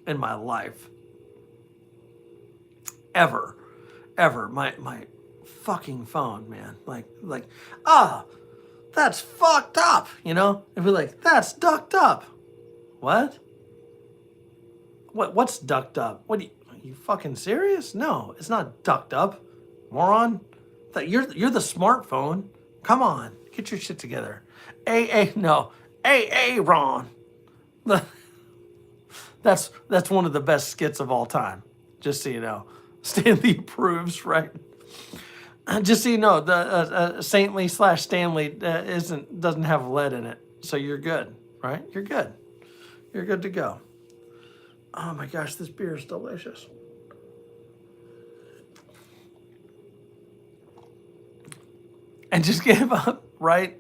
in my life. Ever. My fucking phone, man. Like, that's fucked up, you know? It'd be like, that's ducked up. What? What's ducked up? Are you fucking serious? No, it's not ducked up, moron. You're the smartphone. Come on, get your shit together. Ron. That's one of the best skits of all time. Just so you know, Stanley approves, right? Just so you know, the saintly / Stanley doesn't have lead in it, so you're good, right? You're good. You're good to go. Oh my gosh, this beer is delicious. And just gave up, right?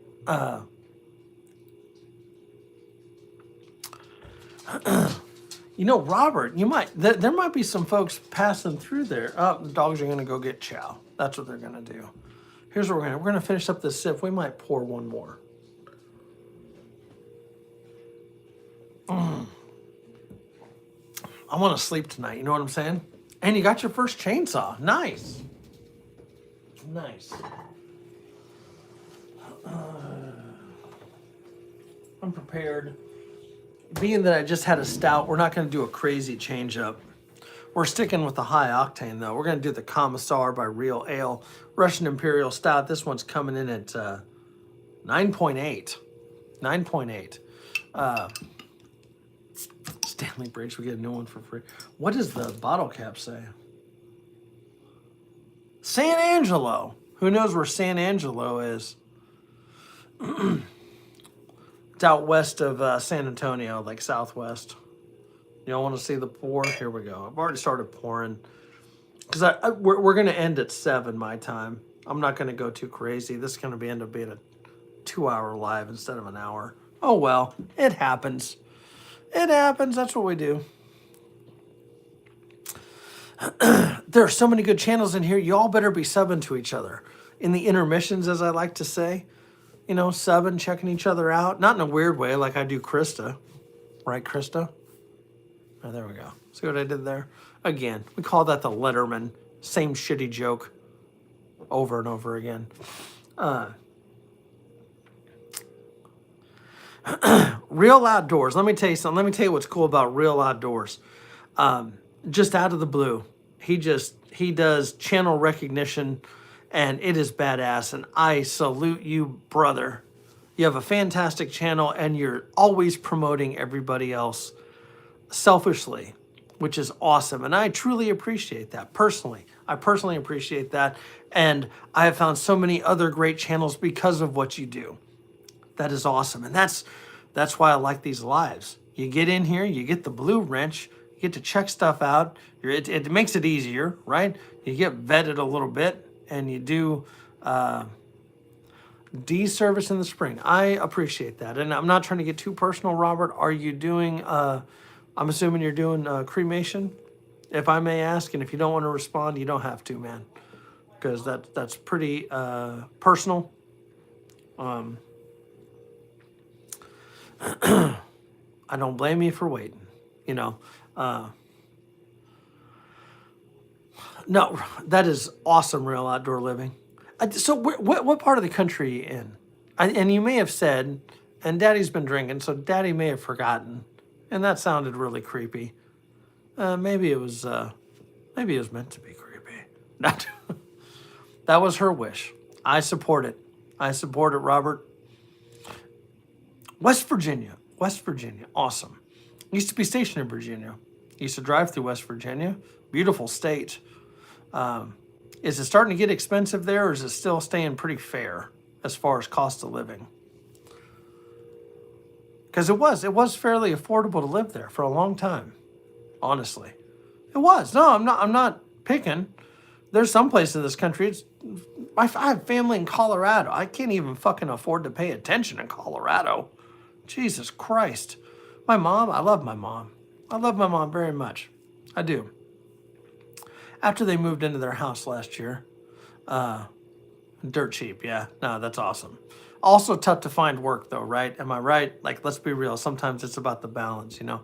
You know, Robert, there might be some folks passing through there. Oh, the dogs are going to go get chow. That's what they're going to do. Here's what we're going to finish up this sip. We might pour one more. I want to sleep tonight. You know what I'm saying? And you got your first chainsaw. Nice. Nice. I'm prepared. Being that I just had a stout, we're not going to do a crazy change up. We're sticking with the high octane though. We're going to do the Commissar by Real Ale Russian Imperial Stout. This one's coming in at 9.8. 9.8. Stanley Bridge, we get a new one for free. What does the bottle cap say? San Angelo. Who knows where San Angelo is? It's out west of San Antonio, like southwest. You don't want to see the pour? Here we go. I've already started pouring. Because we're going to end at 7 my time. I'm not going to go too crazy. This is going to end up being a 2-hour live instead of an hour. Oh, well. It happens. It happens. That's what we do. There are so many good channels in here. You all better be subbing to each other. In the intermissions, as I like to say. You know, subbing, checking each other out. Not in a weird way like I do Krista. Right, Krista? Oh, there we go. See what I did there? Again, we call that the Letterman. Same shitty joke over and over again. Real Outdoors. Let me tell you something. Let me tell you what's cool about Real Outdoors. Just out of the blue, he does channel recognition, and it is badass. And I salute you, brother. You have a fantastic channel, and you're always promoting everybody else selfishly, which is awesome. And I truly appreciate that personally. I personally appreciate that. And I have found so many other great channels because of what you do. That is awesome. And that's why I like these lives. You get in here, you get the blue wrench, you get to check stuff out. It makes it easier, right? You get vetted a little bit, and you do D-service in the spring. I appreciate that. And I'm not trying to get too personal, Robert. Are you doing, I'm assuming you're doing cremation, if I may ask. And if you don't want to respond, you don't have to, man. Because that's pretty personal. I don't blame you for waiting, you know. No, that is awesome, Real Outdoor Living. So what part of the country are you in? And you may have said, and Daddy's been drinking, so Daddy may have forgotten. And that sounded really creepy. Maybe it was meant to be creepy. That was her wish. I support it. I support it, Robert. West Virginia, awesome. Used to be stationed in Virginia. Used to drive through West Virginia. Beautiful state. Is it starting to get expensive there, or is it still staying pretty fair as far as cost of living? Because it was fairly affordable to live there for a long time, honestly. It was. No, I'm not picking. There's some places in this country, I have family in Colorado. I can't even fucking afford to pay attention in Colorado. Jesus Christ. My mom, I love my mom. I love my mom very much. I do. After they moved into their house last year, dirt cheap, yeah. No, that's awesome. Also tough to find work though, right? Am I right? Like, let's be real. Sometimes it's about the balance, you know.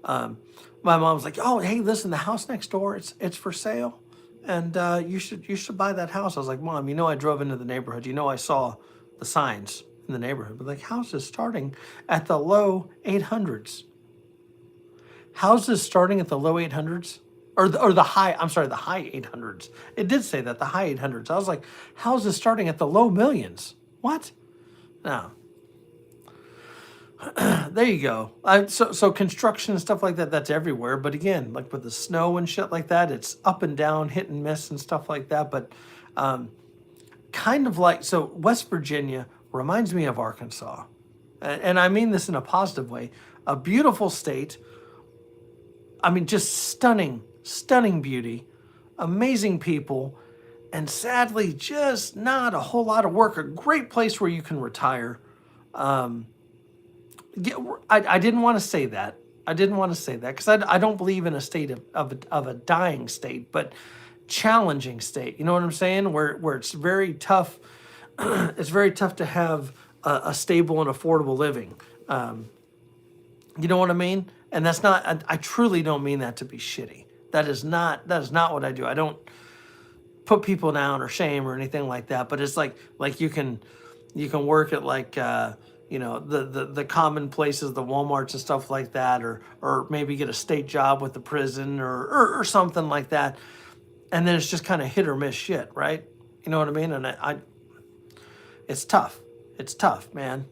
My mom's like, oh, hey, listen, the house next door, it's for sale. And you should buy that house. I was like, Mom, you know I drove into the neighborhood. You know I saw the signs in the neighborhood. But like, houses starting at the low 800s. Houses starting at the low 800s? Or the high 800s. It did say that, the high 800s. I was like, houses starting at the low millions. What? No. There you go. So construction and stuff like that, that's everywhere. But again, like with the snow and shit like that, it's up and down, hit and miss and stuff like that. But kind of like, so West Virginia reminds me of Arkansas. And I mean this in a positive way. A beautiful state. I mean, just stunning beauty, amazing people, and sadly, just not a whole lot of work. A great place where you can retire. I didn't want to say that. Because I don't believe in a state of a dying state, but challenging state. You know what I'm saying? Where it's very tough. It's very tough to have a stable and affordable living. You know what I mean? And that's not. I truly don't mean that to be shitty. That is not what I do. I don't put people down or shame or anything like that. But it's like you can work at like the common places, the Walmarts and stuff like that, or maybe get a state job with the prison or something like that. And then it's just kind of hit or miss shit, right? You know what I mean? And it's tough. It's tough, man.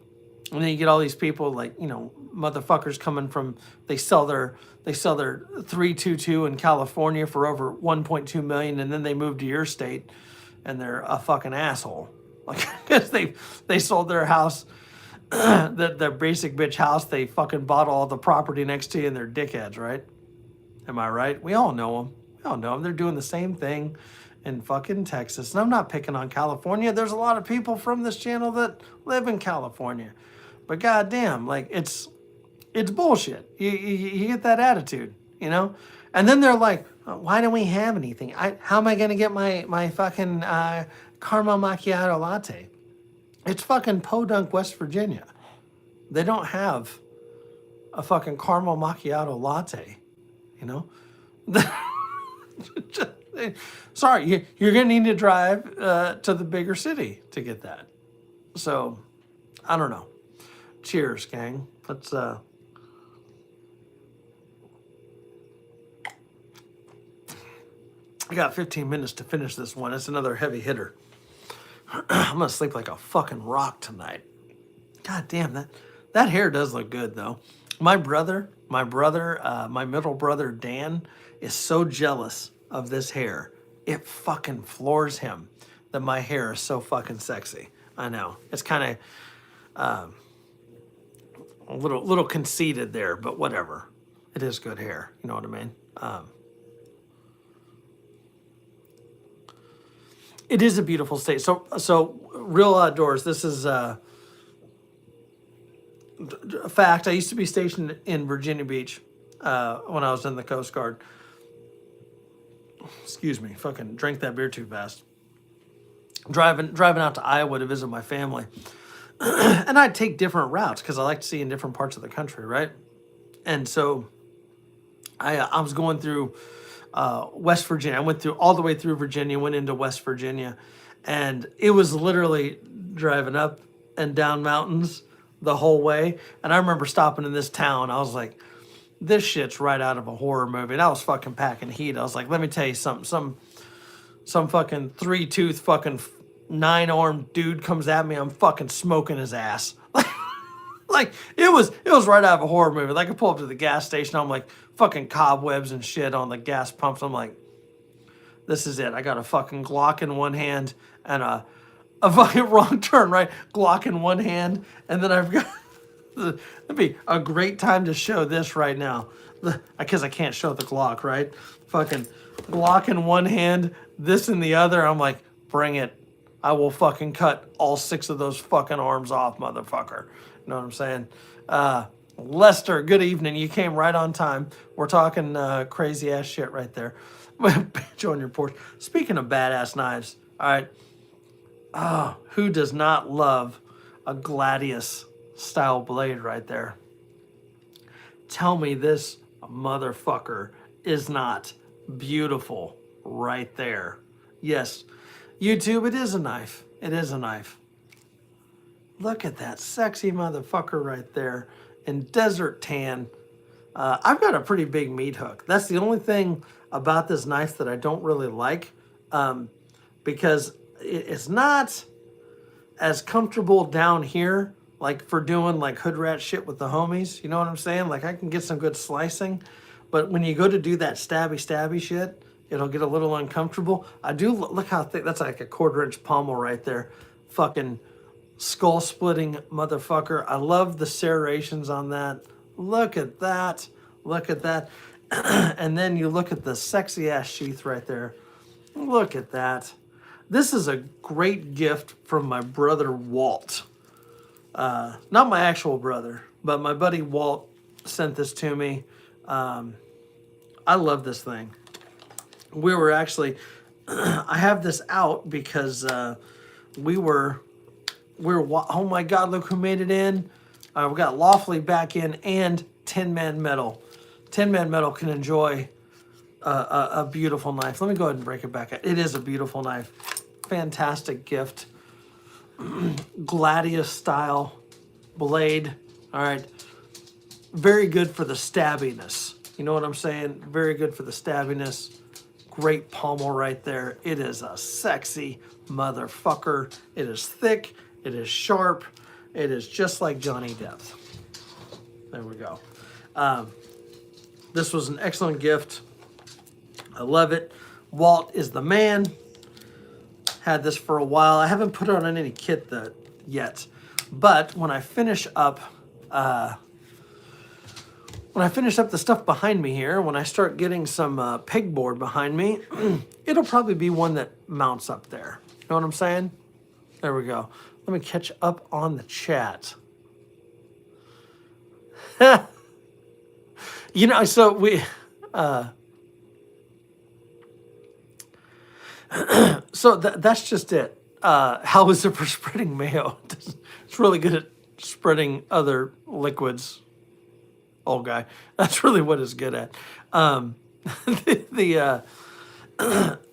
And then you get all these people like, motherfuckers coming from, they sell their 322 in California for over 1.2 million, and then they move to your state and they're a fucking asshole. Like, because they sold their house, their basic bitch house, they fucking bought all the property next to you, and they're dickheads, right? Am I right? We all know them. They're doing the same thing in fucking Texas. And I'm not picking on California. There's a lot of people from this channel that live in California. But goddamn, like, it's bullshit. You get that attitude, you know? And then they're like, why don't we have anything? How am I going to get my fucking caramel macchiato latte? It's fucking Podunk, West Virginia. They don't have a fucking caramel macchiato latte. you know? Sorry, you're going to need to drive to the bigger city to get that. So, I don't know. Cheers, gang. Let's, I got 15 minutes to finish this one. It's another heavy hitter. I'm going to sleep like a fucking rock tonight. God damn, that hair does look good, though. My middle brother, Dan, is so jealous of this hair. It fucking floors him that my hair is so fucking sexy. I know. It's kind of a little conceited there, but whatever. It is good hair. You know what I mean? It is a beautiful state. So Real Outdoors, this is a fact. I used to be stationed in Virginia Beach when I was in the Coast Guard. Excuse me, fucking drank that beer too fast. Driving out to Iowa to visit my family. And I'd take different routes because I like to see in different parts of the country, right? And so I was going through West Virginia. I went through all the way through Virginia, went into West Virginia, and it was literally driving up and down mountains the whole way. And I remember stopping in this town. I was like, this shit's right out of a horror movie. And I was fucking packing heat. I was like, let me tell you something. Some fucking 3-tooth fucking 9-armed dude comes at me. I'm fucking smoking his ass. Like it was right out of a horror movie. Like I pull up to the gas station, I'm like fucking cobwebs and shit on the gas pumps. I'm like, this is it. I got a fucking Glock in one hand and a fucking wrong turn, right? Glock in one hand, and then I've got it'd be a great time to show this right now. Because I can't show the Glock, right? Fucking Glock in one hand, this in the other. I'm like, bring it. I will fucking cut all 6 of those fucking arms off, motherfucker. You know what I'm saying? Lester, good evening. You came right on time. We're talking crazy ass shit right there. Bitch on your porch. Speaking of badass knives, all right. Who does not love a Gladius style blade right there? Tell me this motherfucker is not beautiful right there. Yes, YouTube, it is a knife. It is a knife. Look at that sexy motherfucker right there in desert tan. I've got a pretty big meat hook. That's the only thing about this knife that I don't really like, because it's not as comfortable down here, like for doing like hood rat shit with the homies. You know what I'm saying? Like I can get some good slicing, but when you go to do that stabby shit, it'll get a little uncomfortable. I do look how thick. That's like a 1/4-inch pommel right there. Fucking skull splitting motherfucker. I love the serrations on that. Look at that. Look at that. And then you look at the sexy ass sheath right there. Look at that. This is a great gift from my brother Walt. Not my actual brother, but my buddy Walt sent this to me. I love this thing. We were actually, I have this out because we were, oh my God, look who made it in. We got Lawfully back in and Tin Man Metal. Tin Man Metal can enjoy a beautiful knife. Let me go ahead and break it back. It is a beautiful knife. Fantastic gift. Gladius style blade. All right. Very good for the stabbiness. You know what I'm saying? Very good for the stabbiness. Great pommel right there. It is a sexy motherfucker. It is thick. It is sharp. It is just like Johnny Depp. There we go. This was an excellent gift. I love it. Walt is the man. Had this for a while. I haven't put it on any kit yet. But when I finish up the stuff behind me here, when I start getting some pegboard behind me, it'll probably be one that mounts up there. You know what I'm saying? There we go. Let me catch up on the chat. You know, so we... so that's just it. How is it for spreading mayo? It's really good at spreading other liquids. old guy. That's really what it's good at. Um, the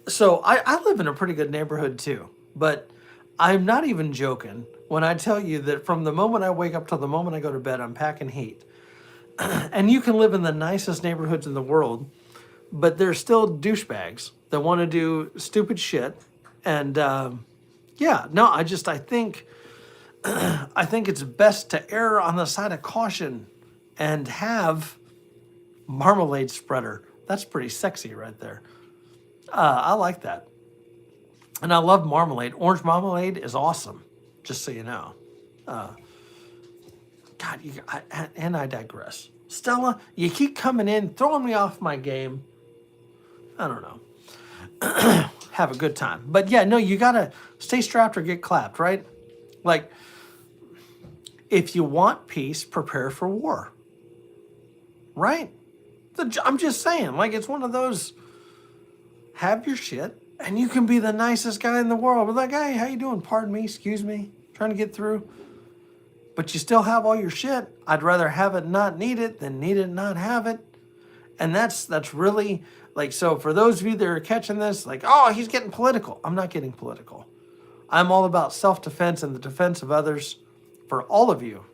so I live in a pretty good neighborhood too, but I'm not even joking when I tell you that from the moment I wake up till the moment I go to bed, I'm packing heat. And you can live in the nicest neighborhoods in the world, but there's still douchebags that want to do stupid shit. And yeah, no, I think it's best to err on the side of caution and have marmalade spreader. That's pretty sexy right there. I like that. And I love marmalade. Orange marmalade is awesome, just so you know. God, and I digress. Stella, you keep coming in, throwing me off my game. I don't know. Have a good time. But yeah, no, you got to stay strapped or get clapped, right? Like, if you want peace, prepare for war, right? I'm just saying, like, it's one of those, have your shit, and you can be the nicest guy in the world. But like, hey, how you doing? Pardon me, excuse me, trying to get through. But you still have all your shit. I'd rather have it not need it than need it not have it. And that's really, like, so for those of you that are catching this, like, oh, he's getting political. I'm not getting political. I'm all about self-defense and the defense of others for all of you.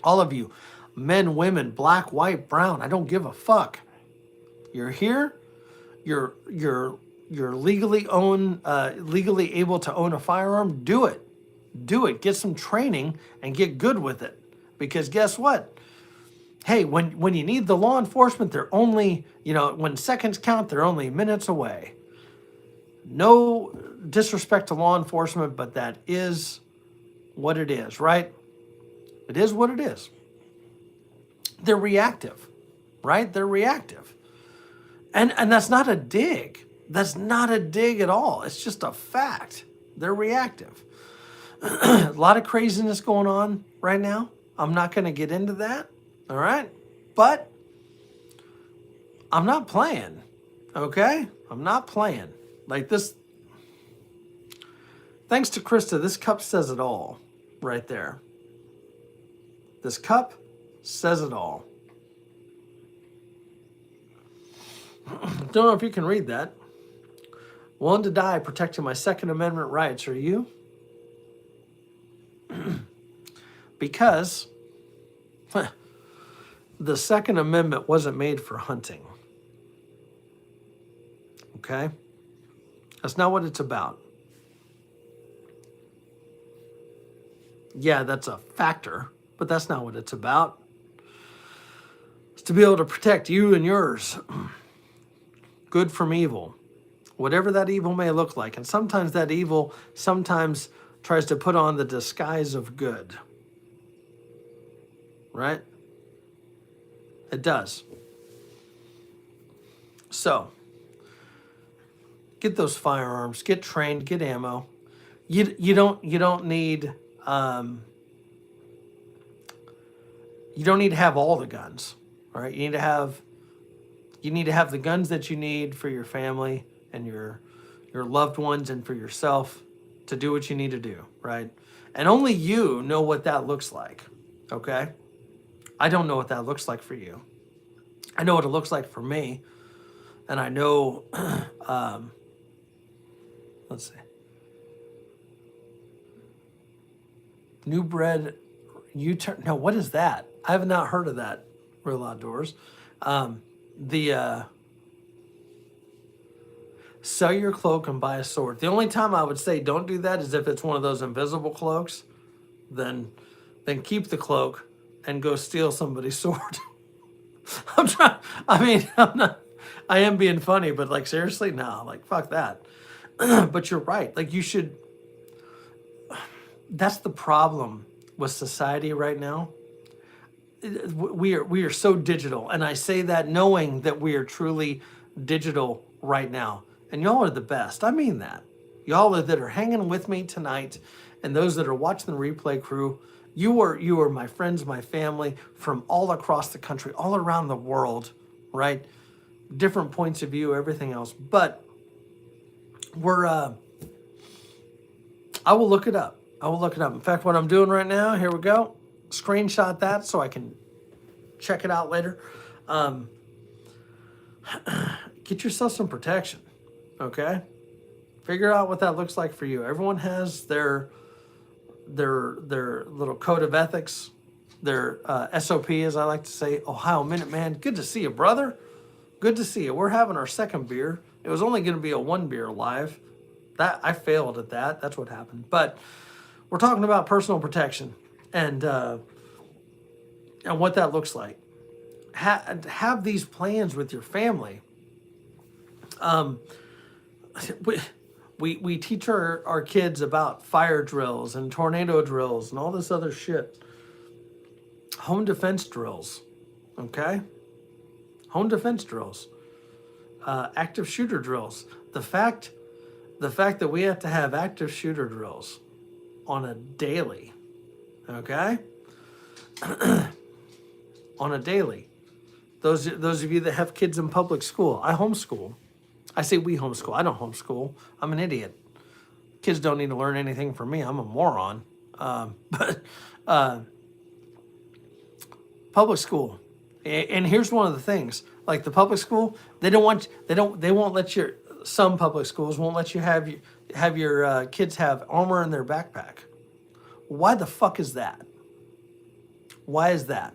All of you. Men, women, black, white, brown. I don't give a fuck. You're here. You're legally able to own a firearm. Do it. Do it. Get some training and get good with it. Because guess what? Hey, when you need the law enforcement, they're only, when seconds count, they're only minutes away. No disrespect to law enforcement, but that is what it is, right? It is what it is. They're reactive, right? They're reactive. And that's not a dig. That's not a dig at all. It's just a fact. They're reactive. A lot of craziness going on right now. I'm not going to get into that, all right? But I'm not playing, okay? I'm not playing. Like this, thanks to Krista, this cup says it all right there. This cup says it all. Don't know if you can read that. Willing to die protecting my Second Amendment rights. Are you? Because the Second Amendment wasn't made for hunting. Okay? That's not what it's about. Yeah, that's a factor, but that's not what it's about. It's to be able to protect you and yours. Good from evil. Whatever that evil may look like. And sometimes that evil tries to put on the disguise of good. Right? It does. So, get those firearms, get trained, get ammo. You don't need you don't need to have all the guns. All right? You need to have the guns that you need for your family and your loved ones and for yourself to do what you need to do, right? And only you know what that looks like. Okay? I don't know what that looks like for you. I know what it looks like for me. And I know, let's see. New bread, U-turn. No, what is that? I have not heard of that, Real Outdoors. Sell your cloak and buy a sword. The only time I would say don't do that is if it's one of those invisible cloaks. Then keep the cloak and go steal somebody's sword. I am being funny, but like seriously, no, like fuck that. But you're right. Like you should, that's the problem with society right now. We are so digital. And I say that knowing that we are truly digital right now. And y'all are the best. I mean that. Y'all that are hanging with me tonight and those that are watching the replay crew, you are my friends, my family from all across the country, all around the world, right? Different points of view, everything else. But I will look it up. In fact, what I'm doing right now, here we go. Screenshot that so I can check it out later. Um, get yourself some protection, okay? Figure out what that looks like for you. Everyone has their little code of ethics, their SOP, as I like to say. Ohio Minute Man, good to see you, brother. Good to see you. We're having our second beer. It was only going to be a 1 beer live. That I failed at that. That's what happened. But we're talking about personal protection and what that looks like. Have these plans with your family. We teach our kids about fire drills and tornado drills and all this other shit. Home defense drills, okay? Home defense drills, active shooter drills. The fact that we have to have active shooter drills on a daily, okay? On a daily. Those of you that have kids in public school, I homeschool. I say we homeschool. I don't homeschool. I'm an idiot. Kids don't need to learn anything from me. I'm a moron. But public school, and here's one of the things: like the public school, they won't let your, some public schools won't let you have your kids have armor in their backpack. Why the fuck is that? Why is that?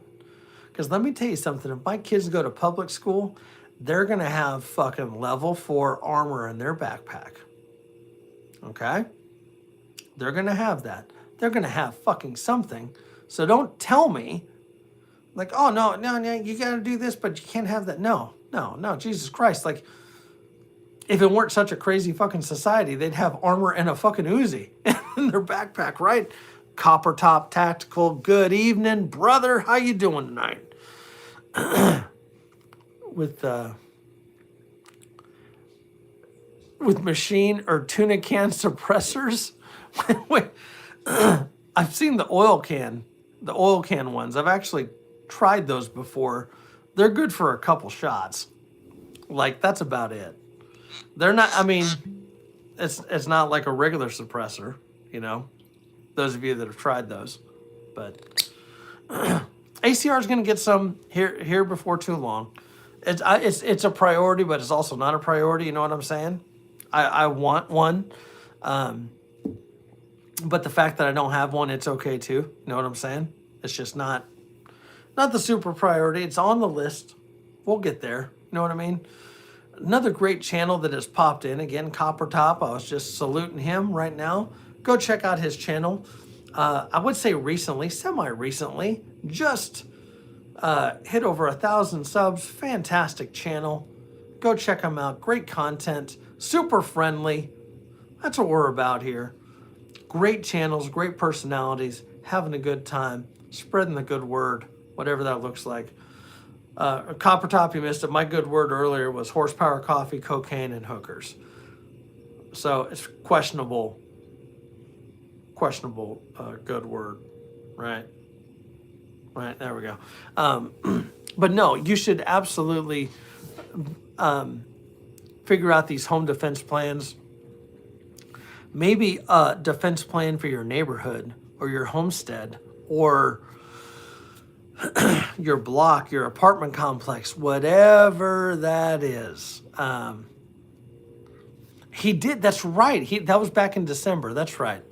Because let me tell you something. If my kids go to public school, they're going to have fucking level 4 armor in their backpack. Okay? They're going to have that. They're going to have fucking something. So don't tell me, like, oh, no, you got to do this, but you can't have that. No, Jesus Christ. Like, if it weren't such a crazy fucking society, they'd have armor and a fucking Uzi in their backpack, right? Copper top tactical. Good evening, brother. How you doing tonight? With machine or tuna can suppressors. Wait, I've seen the oil can ones. I've actually tried those before. They're good for a couple shots. Like, that's about it. They're not, I mean, it's not like a regular suppressor, you know, those of you that have tried those. But ACR is going to get some here before too long. It's a priority, but it's also not a priority. You know what I'm saying? I want one, but the fact that I don't have one, it's okay too. You know what I'm saying? It's just not the super priority. It's on the list. We'll get there. You know what I mean? Another great channel that has popped in again, Copper Top. I was just saluting him right now. Go check out his channel. I would say recently, semi-recently, just hit over 1,000 subs. Fantastic channel. Go check him out. Great content. Super friendly. That's what we're about here. Great channels, great personalities, having a good time, spreading the good word, whatever that looks like. Copper Top, you missed it. My good word earlier was horsepower coffee, cocaine, and hookers. So it's questionable good word, right? Right, there we go. But no, you should absolutely figure out these home defense plans. Maybe a defense plan for your neighborhood or your homestead or your block, your apartment complex, whatever that is. He did, that's right. That was back in December, that's right.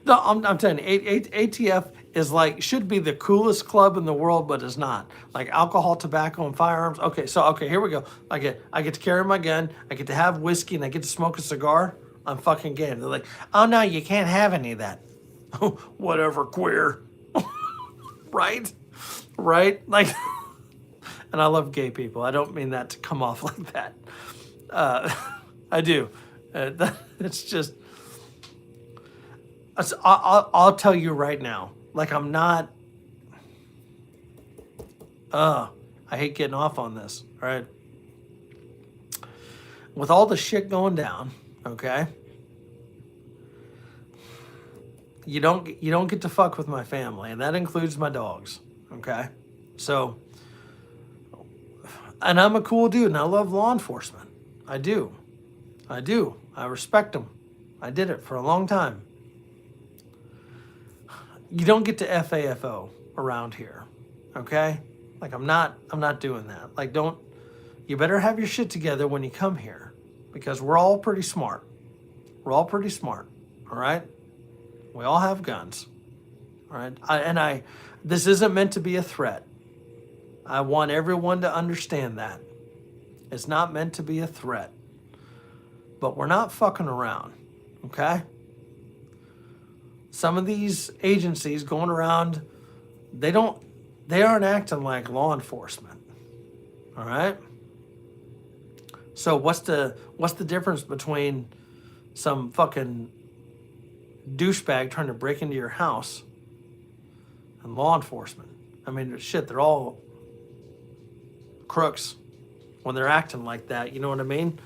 No, I'm telling you, ATF is like, should be the coolest club in the world, but is not. Like alcohol, tobacco, and firearms. Okay, here we go. I get to carry my gun, I get to have whiskey, and I get to smoke a cigar. I'm fucking game. They're like, oh no, you can't have any of that. Whatever, queer. Right? Like, and I love gay people. I don't mean that to come off like that. I do. It's just, I'll tell you right now, like I'm not, I hate getting off on this, all right? With all the shit going down, okay? You don't get to fuck with my family, and that includes my dogs, okay? So, and I'm a cool dude, and I love law enforcement. I do. I respect them. I did it for a long time. You don't get to FAFO around here, okay? Like I'm not doing that. Like don't. You better have your shit together when you come here, because we're all pretty smart. We're all pretty smart, all right? We all have guns, all right? This isn't meant to be a threat. I want everyone to understand that. It's not meant to be a threat. But we're not fucking around, okay? Some of these agencies going around, they aren't acting like law enforcement, all right? So what's the difference between some fucking douchebag trying to break into your house and law enforcement? I mean, shit, they're all crooks when they're acting like that. You know what I mean?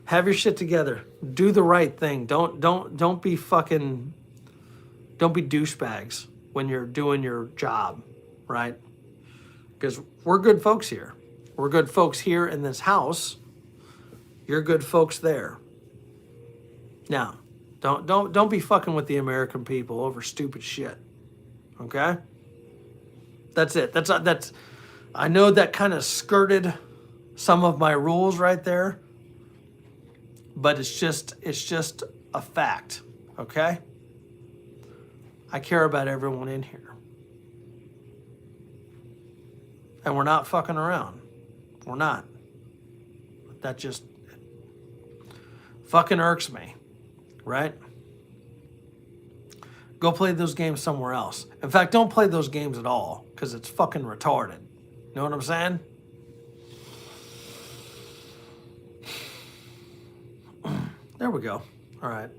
Have your shit together. Do the right thing. Don't be douchebags when you're doing your job, right? Because we're good folks here. We're good folks here in this house. You're good folks there. Now, don't be fucking with the American people over stupid shit. Okay? That's it. That's I know that kind of skirted some of my rules right there, but it's just a fact, okay? I care about everyone in here. And we're not fucking around. We're not. That just fucking irks me, right? Go play those games somewhere else. In fact, don't play those games at all, because it's fucking retarded. You know what I'm saying? There we go. All right.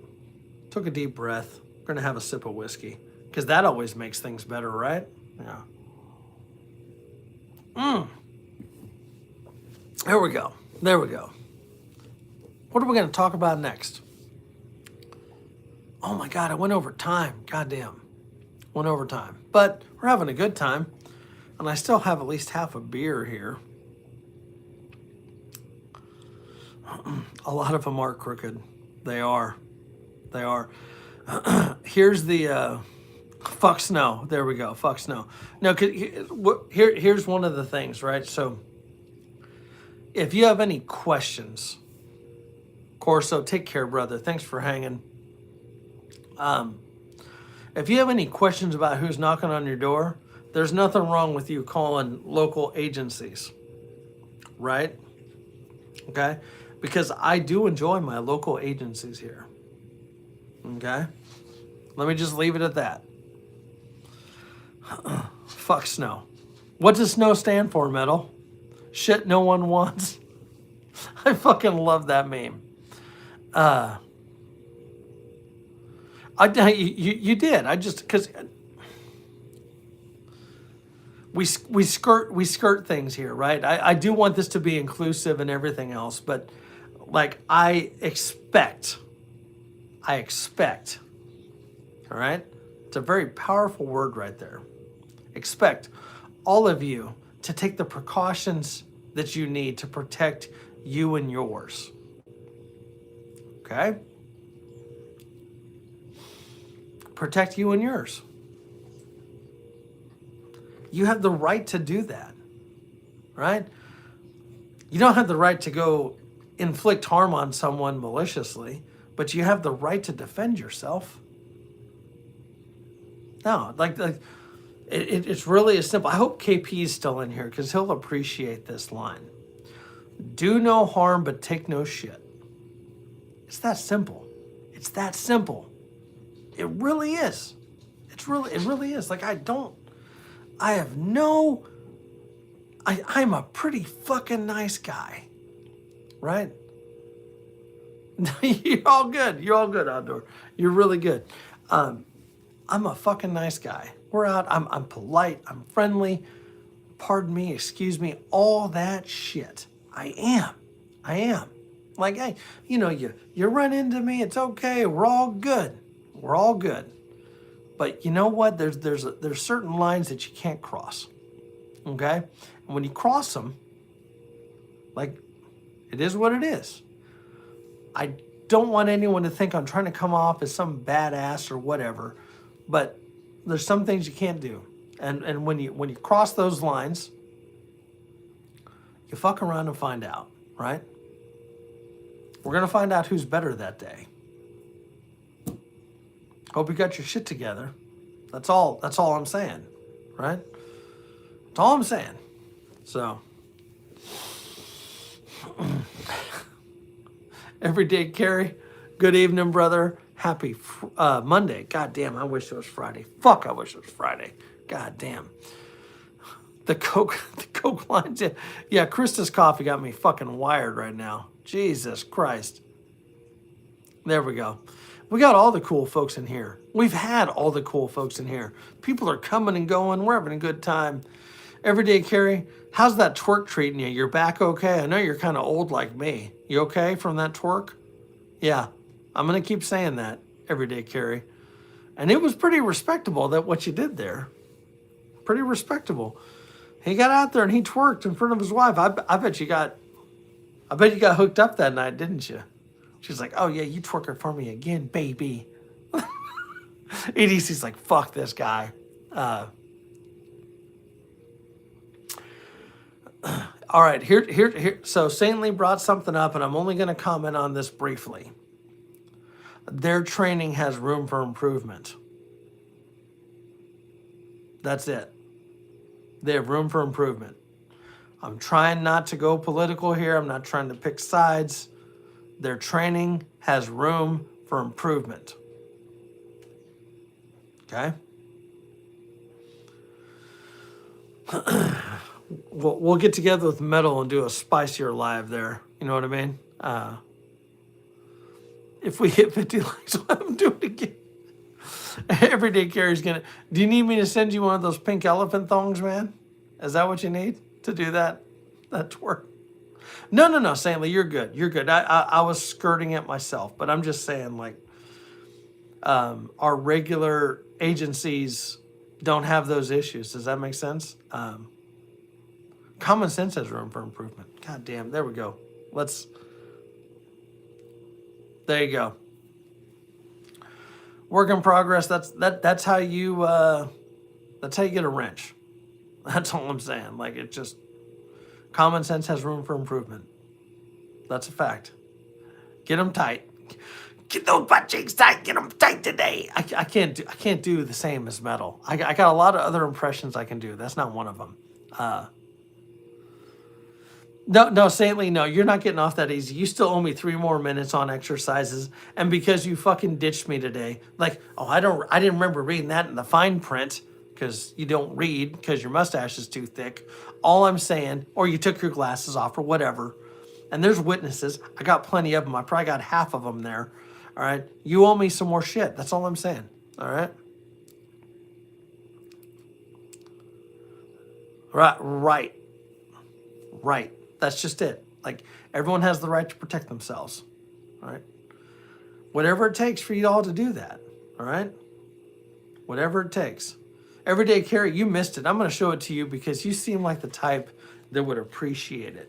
Took a deep breath. Gonna have a sip of whiskey, because that always makes things better, right? Yeah. There we go. There we go. What are we gonna talk about next? Oh my God, I went over time. Goddamn. Went over time. But we're having a good time. And I still have at least half a beer here. A lot of them are crooked. They are. They are. Here's the fuck snow. There we go. Fuck snow. No, here's one of the things, right? So if you have any questions, Corso, take care, brother. Thanks for hanging. If you have any questions about who's knocking on your door, there's nothing wrong with you calling local agencies, right? Okay? Because I do enjoy my local agencies here. Okay? Let me just leave it at that. Fuck snow. What does snow stand for, Metal? Shit no one wants. I fucking love that meme. You did. I just, because we skirt things here, right? I do want this to be inclusive and everything else, but like I expect, all right? It's a very powerful word right there. Expect all of you to take the precautions that you need to protect you and yours. Okay? Protect you and yours. You have the right to do that, right? You don't have the right to go inflict harm on someone maliciously, but you have the right to defend yourself. No, it's really as simple. I hope KP is still in here because he'll appreciate this line. Do no harm, but take no shit. It's that simple. It's that simple. It really is. It really is. Like I'm a pretty fucking nice guy, right? You're all good. You're all good, Outdoor. You're really good. I'm a fucking nice guy. We're out. I'm polite. I'm friendly. Pardon me. Excuse me. All that shit. I am. Like, hey, you run into me. It's okay. We're all good. We're all good. But you know what? There's certain lines that you can't cross. Okay? And when you cross them, like, it is what it is. I don't want anyone to think I'm trying to come off as some badass or whatever, but There's some things you can't do. And when you cross those lines, you fuck around and find out, right? We're going to find out who's better that day. Hope you got your shit together. That's all I'm saying, right? That's all I'm saying. So, everyday Carrie, good evening, brother. Happy Monday. God damn, I wish it was Friday. Fuck, I wish it was Friday. God damn. The Coke lines. Yeah, Krista's coffee got me fucking wired right now. Jesus Christ. There we go. We got all the cool folks in here. We've had all the cool folks in here. People are coming and going. We're having a good time. Everyday Carrie, how's that twerk treating you? Your back okay? I know you're kind of old like me. You okay from that twerk? Yeah, I'm going to keep saying that, Everyday Carrie. And it was pretty respectable that what you did there. Pretty respectable. He got out there and he twerked in front of his wife. I bet you got hooked up that night, didn't you? She's like, oh yeah, you twerking for me again, baby. EDC's like, fuck this guy. All right, here. So Saintly brought something up, and I'm only going to comment on this briefly. Their training has room for improvement. That's it. They have room for improvement. I'm trying not to go political here. I'm not trying to pick sides. Their training has room for improvement. Okay? We'll get together with Metal and do a spicier live there. You know what I mean? If we hit 50 likes, we'll have them do it again. Everyday Carrie's gonna. Do you need me to send you one of those pink elephant thongs, man? Is that what you need to do that? That twerk? No, Saintly, you're good. You're good. I was skirting it myself, but I'm just saying, like, our regular agencies don't have those issues. Does that make sense? Common sense has room for improvement. God damn, there we go. There you go. Work in progress. That's how you get a wrench. That's all I'm saying. Like, it just, common sense has room for improvement. That's a fact. Get them tight. Get those butt cheeks tight. Get them tight today. I can't do the same as Metal. I got a lot of other impressions I can do. That's not one of them. No, Saintly, no, you're not getting off that easy. You still owe me 3 more minutes on exercises, and because you fucking ditched me today, like, oh, I didn't remember reading that in the fine print, because you don't read because your mustache is too thick. All I'm saying, or you took your glasses off or whatever, and there's witnesses. I got plenty of them. I probably got half of them there. All right, you owe me some more shit. That's all I'm saying. All right. Right. That's just it. Like, everyone has the right to protect themselves. All right. Whatever it takes for you all to do that. All right. Whatever it takes. Everyday Carrie, you missed it. I'm going to show it to you because you seem like the type that would appreciate it.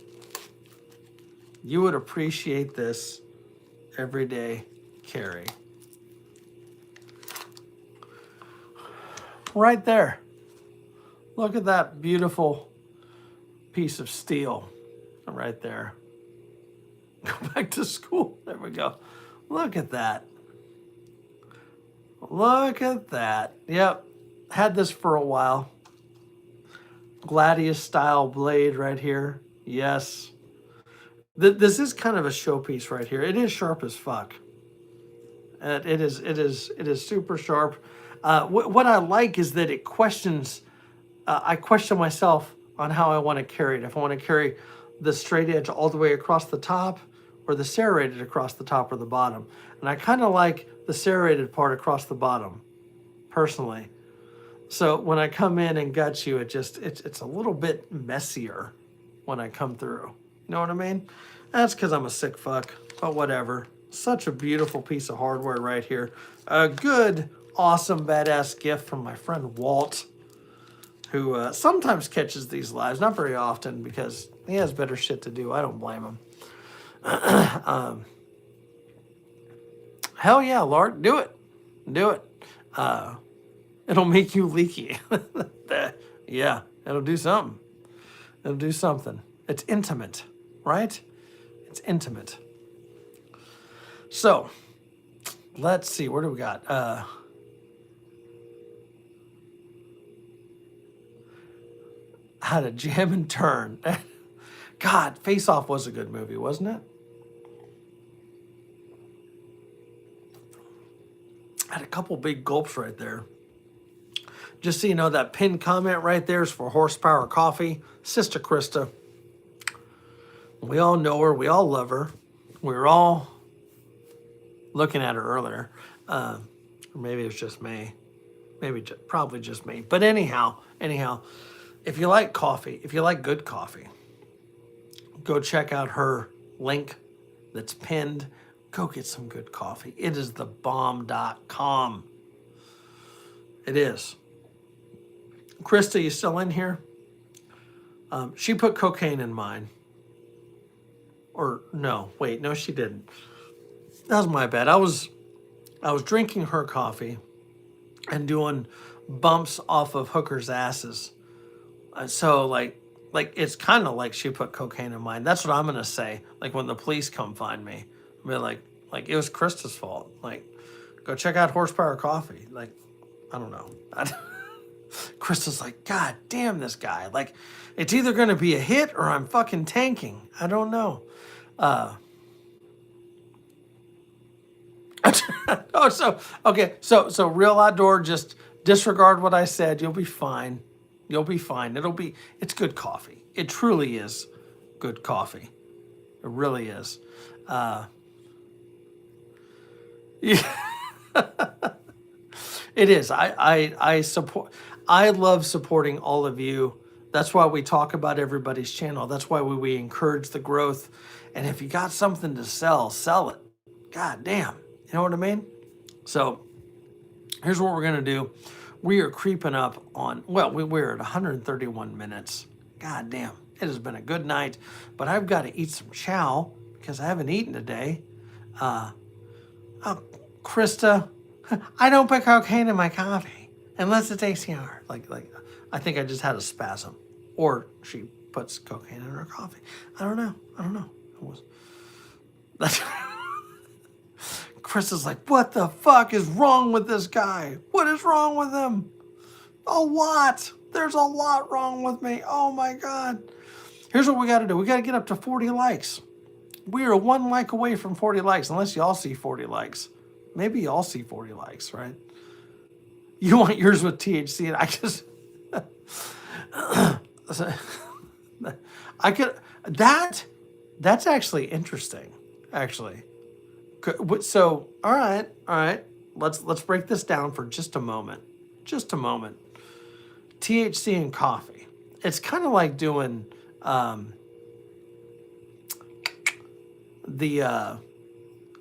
You would appreciate this, Everyday Carrie. Right there. Look at that beautiful piece of steel right there. Go back to school. There we go. Look at that. Look at that. Yep. Had this for a while. Gladius style blade right here. Yes. This is kind of a showpiece right here. It is sharp as fuck. And it is super sharp. What I like is that it questions. I question myself on how I want to carry it. If I want to carry the straight edge all the way across the top, or the serrated across the top or the bottom. And I kind of like the serrated part across the bottom, personally. So when I come in and gut you, it's a little bit messier when I come through. You know what I mean? That's because I'm a sick fuck, but whatever. Such a beautiful piece of hardware right here. A good, awesome, badass gift from my friend Walt, who sometimes catches these lives, not very often because he has better shit to do. I don't blame him. Hell yeah, Lord, do it. It'll make you leaky. Yeah, it'll do something. It'll do something. It's intimate, right? It's intimate. So let's see. Where do we got? How to Jam and Turn. God, Face Off was a good movie, wasn't it? Had a couple big gulps right there. Just so you know, that pinned comment right there is for Horsepower Coffee. Sister Krista. We all know her. We all love her. We were all looking at her earlier. Or maybe it was just me. Probably just me. But anyhow, if you like coffee, if you like good coffee, go check out her link that's pinned. Go get some good coffee. It is thebomb.com. It is. Krista, you still in here? She put cocaine in mine. Or no, wait, no, she didn't. That was my bad. I was drinking her coffee and doing bumps off of hookers' asses. So like it's kind of like she put cocaine in mine. That's what I'm gonna say. Like when the police come find me, I'll be like it was Krista's fault. Like, go check out Horsepower Coffee. Like, I don't know. Krista's like, God damn this guy. Like, it's either gonna be a hit or I'm fucking tanking. I don't know. So Real Outdoor, just disregard what I said. You'll be fine. You'll be fine. It's good coffee. It truly is good coffee. It really is. Yeah. It is. I love supporting all of you. That's why we talk about everybody's channel. That's why we encourage the growth. And if you got something to sell it. God damn. You know what I mean? So here's what we're going to do. We are creeping up on, we're at 131 minutes. God damn. It has been a good night, but I've got to eat some chow because I haven't eaten today. Krista, I don't put cocaine in my coffee unless it's ACR. Like, I think I just had a spasm. Or she puts cocaine in her coffee. I don't know. Chris is like, what the fuck is wrong with this guy? What is wrong with him? A lot. There's a lot wrong with me. Oh my God. Here's what we got to do. We got to get up to 40 likes. We are 1 like away from 40 likes, unless y'all see 40 likes. Maybe y'all see 40 likes, right? You want yours with THC, and I just... That's actually interesting, actually. So, all right. Let's break this down for just a moment. THC and coffee. It's kind of like doing the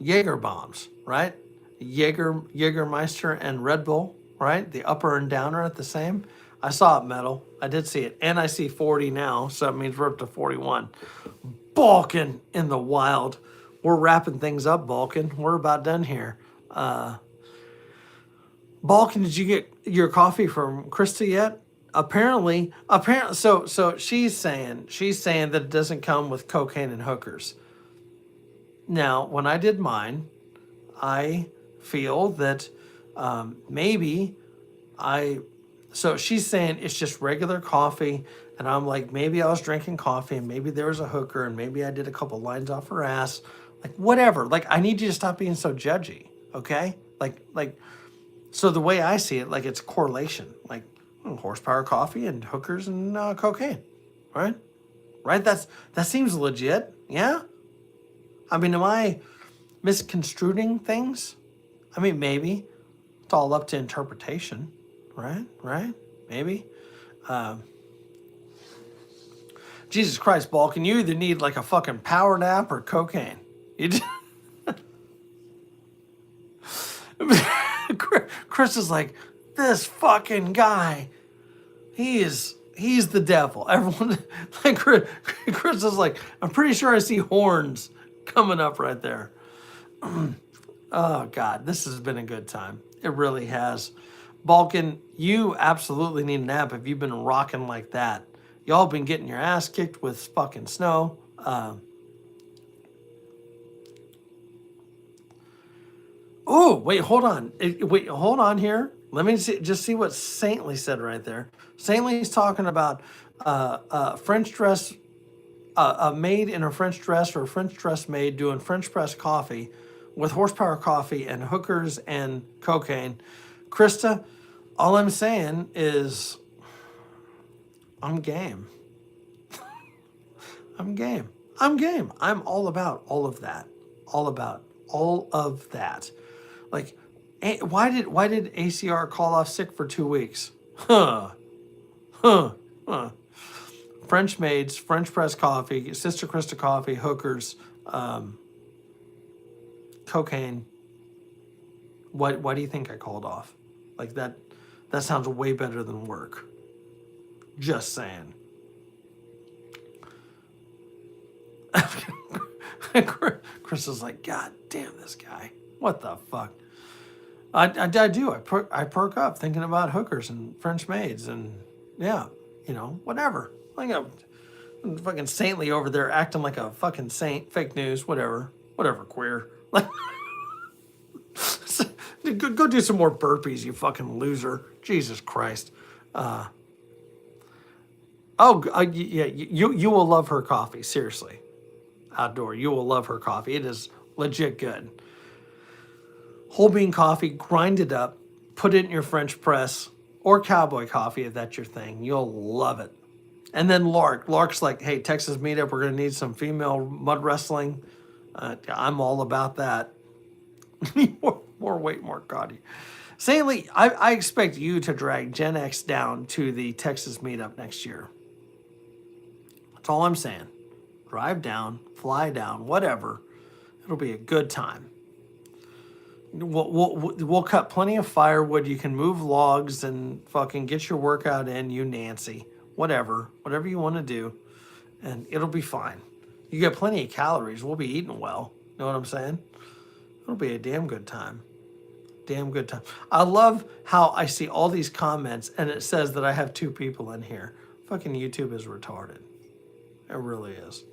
Jaeger bombs, right? Jägermeister and Red Bull, right? The upper and downer at the same. I saw it, Metal. I did see it. And I see 40 now, so that means we're up to 41. Balkan in the wild. We're wrapping things up, Balkan. We're about done here. Balkan, did you get your coffee from Krista yet? Apparently, so she's saying that it doesn't come with cocaine and hookers. Now, when I did mine, I feel that so she's saying it's just regular coffee, and I'm like, maybe I was drinking coffee, and maybe there was a hooker, and maybe I did a couple lines off her ass. Like, whatever. Like, I need you to stop being so judgy, okay? Like, so the way I see it, like, it's correlation. Like, Horsepower Coffee and hookers and cocaine, right? Right? That seems legit, yeah? I mean, am I misconstruing things? I mean, maybe. It's all up to interpretation, right? Maybe. Jesus Christ, Balkan, you either need like a fucking power nap or cocaine. You just... Chris is like, this fucking guy, he's the devil. Everyone, like Chris is like, I'm pretty sure I see horns coming up right there. Oh God, this has been a good time. It really has. Balkan, you absolutely need a nap if you've been rocking like that. Y'all been getting your ass kicked with fucking snow. Oh, wait, hold on. Wait, hold on here. Let me see what Saintly said right there. Saintly's talking about French dress, a maid in a French dress or a French dress maid doing French press coffee with horsepower coffee and hookers and cocaine. Krista, all I'm saying is I'm game. I'm game. I'm game. I'm all about all of that. All about all of that. Like, why did ACR call off sick for 2 weeks? Huh. Huh. Huh. French maids, French press coffee, Sister Krista coffee, hookers, cocaine. Why do you think I called off? Like that sounds way better than work. Just saying. Chris is like, God damn this guy. What the fuck? I do. I perk up thinking about hookers and French maids and yeah, whatever. Like I'm fucking saintly over there acting like a fucking saint. Fake news, whatever, queer. Like, go do some more burpees, you fucking loser. Jesus Christ. Yeah, you will love her coffee. Seriously, outdoor, you will love her coffee. It is legit good. Whole bean coffee, grind it up, put it in your French press or cowboy coffee if that's your thing. You'll love it. And then Lark's like, hey, Texas meetup, we're going to need some female mud wrestling. I'm all about that. more weight, more gaudy. Saintly, I expect you to drag Gen X down to the Texas meetup next year. That's all I'm saying. Drive down, fly down, whatever. It'll be a good time. We'll cut plenty of firewood. You can move logs and fucking get your workout in, you Nancy. Whatever you want to do. And it'll be fine. You get plenty of calories. We'll be eating well. Know what I'm saying? It'll be a damn good time. Damn good time. I love how I see all these comments and it says that I have 2 people in here. Fucking YouTube is retarded. It really is.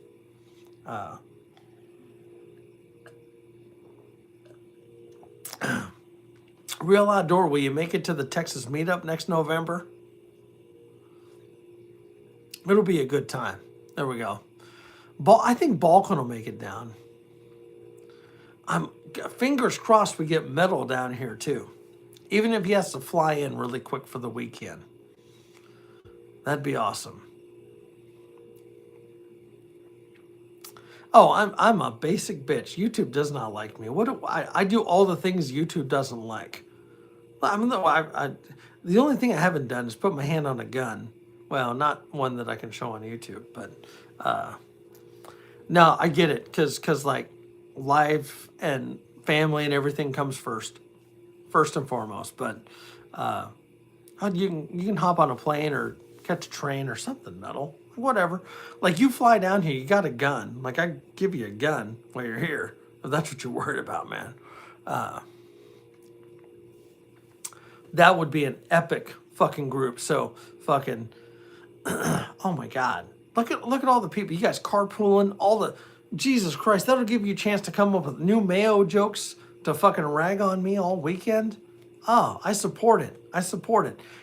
Real Outdoor, will you make it to the Texas meetup next November? It'll be a good time. There we go. I think Balkan will make it down. I'm fingers crossed we get Metal down here too. Even if he has to fly in really quick for the weekend. That'd be awesome. Oh, I'm a basic bitch. YouTube does not like me. I do all the things YouTube doesn't like. I mean, the only thing I haven't done is put my hand on a gun. Well, not one that I can show on YouTube, but no, I get it, cause like life and family and everything comes first and foremost. But you can hop on a plane or catch a train or something, Metal, whatever. Like you fly down here, you got a gun. Like I give you a gun while you're here, if that's what you're worried about, man. That would be an epic fucking group. So fucking, oh my God. Look at all the people. You guys carpooling, Jesus Christ, that'll give you a chance to come up with new Mayo jokes to fucking rag on me all weekend. Oh, I support it.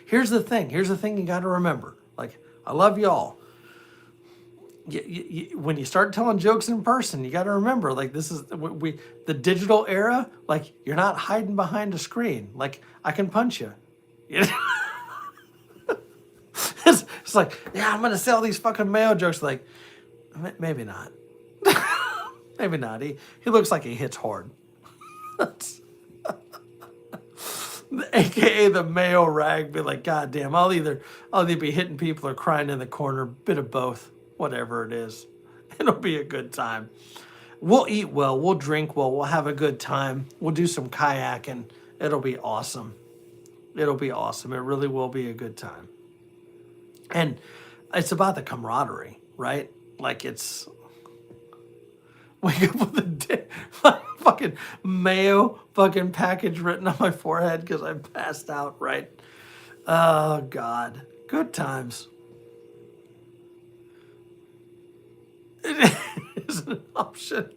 Here's the thing you got to remember. Like, I love y'all. When you start telling jokes in person, you got to remember, like, this is the digital era. Like, you're not hiding behind a screen. Like, I can punch you. It's like, yeah, I'm gonna sell these fucking Mayo jokes. Like, maybe not. Maybe not. He looks like he hits hard. AKA the Mayo rag. Be like, God damn, I'll either be hitting people or crying in the corner. Bit of both. Whatever it is, it'll be a good time. We'll eat well, we'll drink well, we'll have a good time. We'll do some kayaking. It'll be awesome. It really will be a good time. And it's about the camaraderie, right? Like it's wake up with a fucking mayo fucking package written on my forehead because I passed out, right? Oh, God. Good times. It is an option.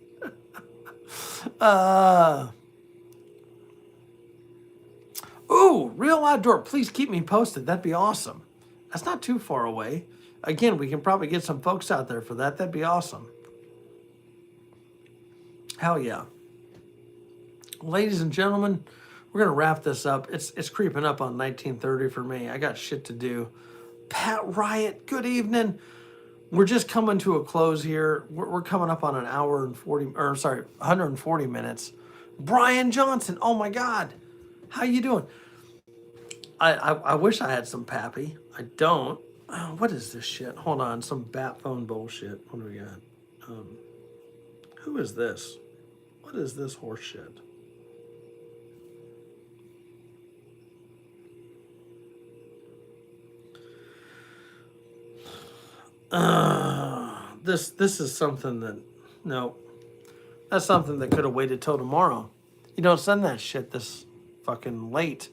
Ooh, Real Outdoor. Please keep me posted. That'd be awesome. That's not too far away. Again, we can probably get some folks out there for that. That'd be awesome. Hell yeah. Ladies and gentlemen, we're gonna wrap this up. It's creeping up on 19:30 for me. I got shit to do. Pat Riot, good evening. We're just coming to a close here. We're coming up on an hour and 40, or sorry, 140 minutes. Brian Johnson, oh my God, how you doing? I wish I had some Pappy. I don't. Oh, what is this shit? Hold on, some bat phone bullshit. What do we got? Who is this? What is this horse shit? This is something that, no, that's something that could have waited till tomorrow. You don't send that shit this fucking late.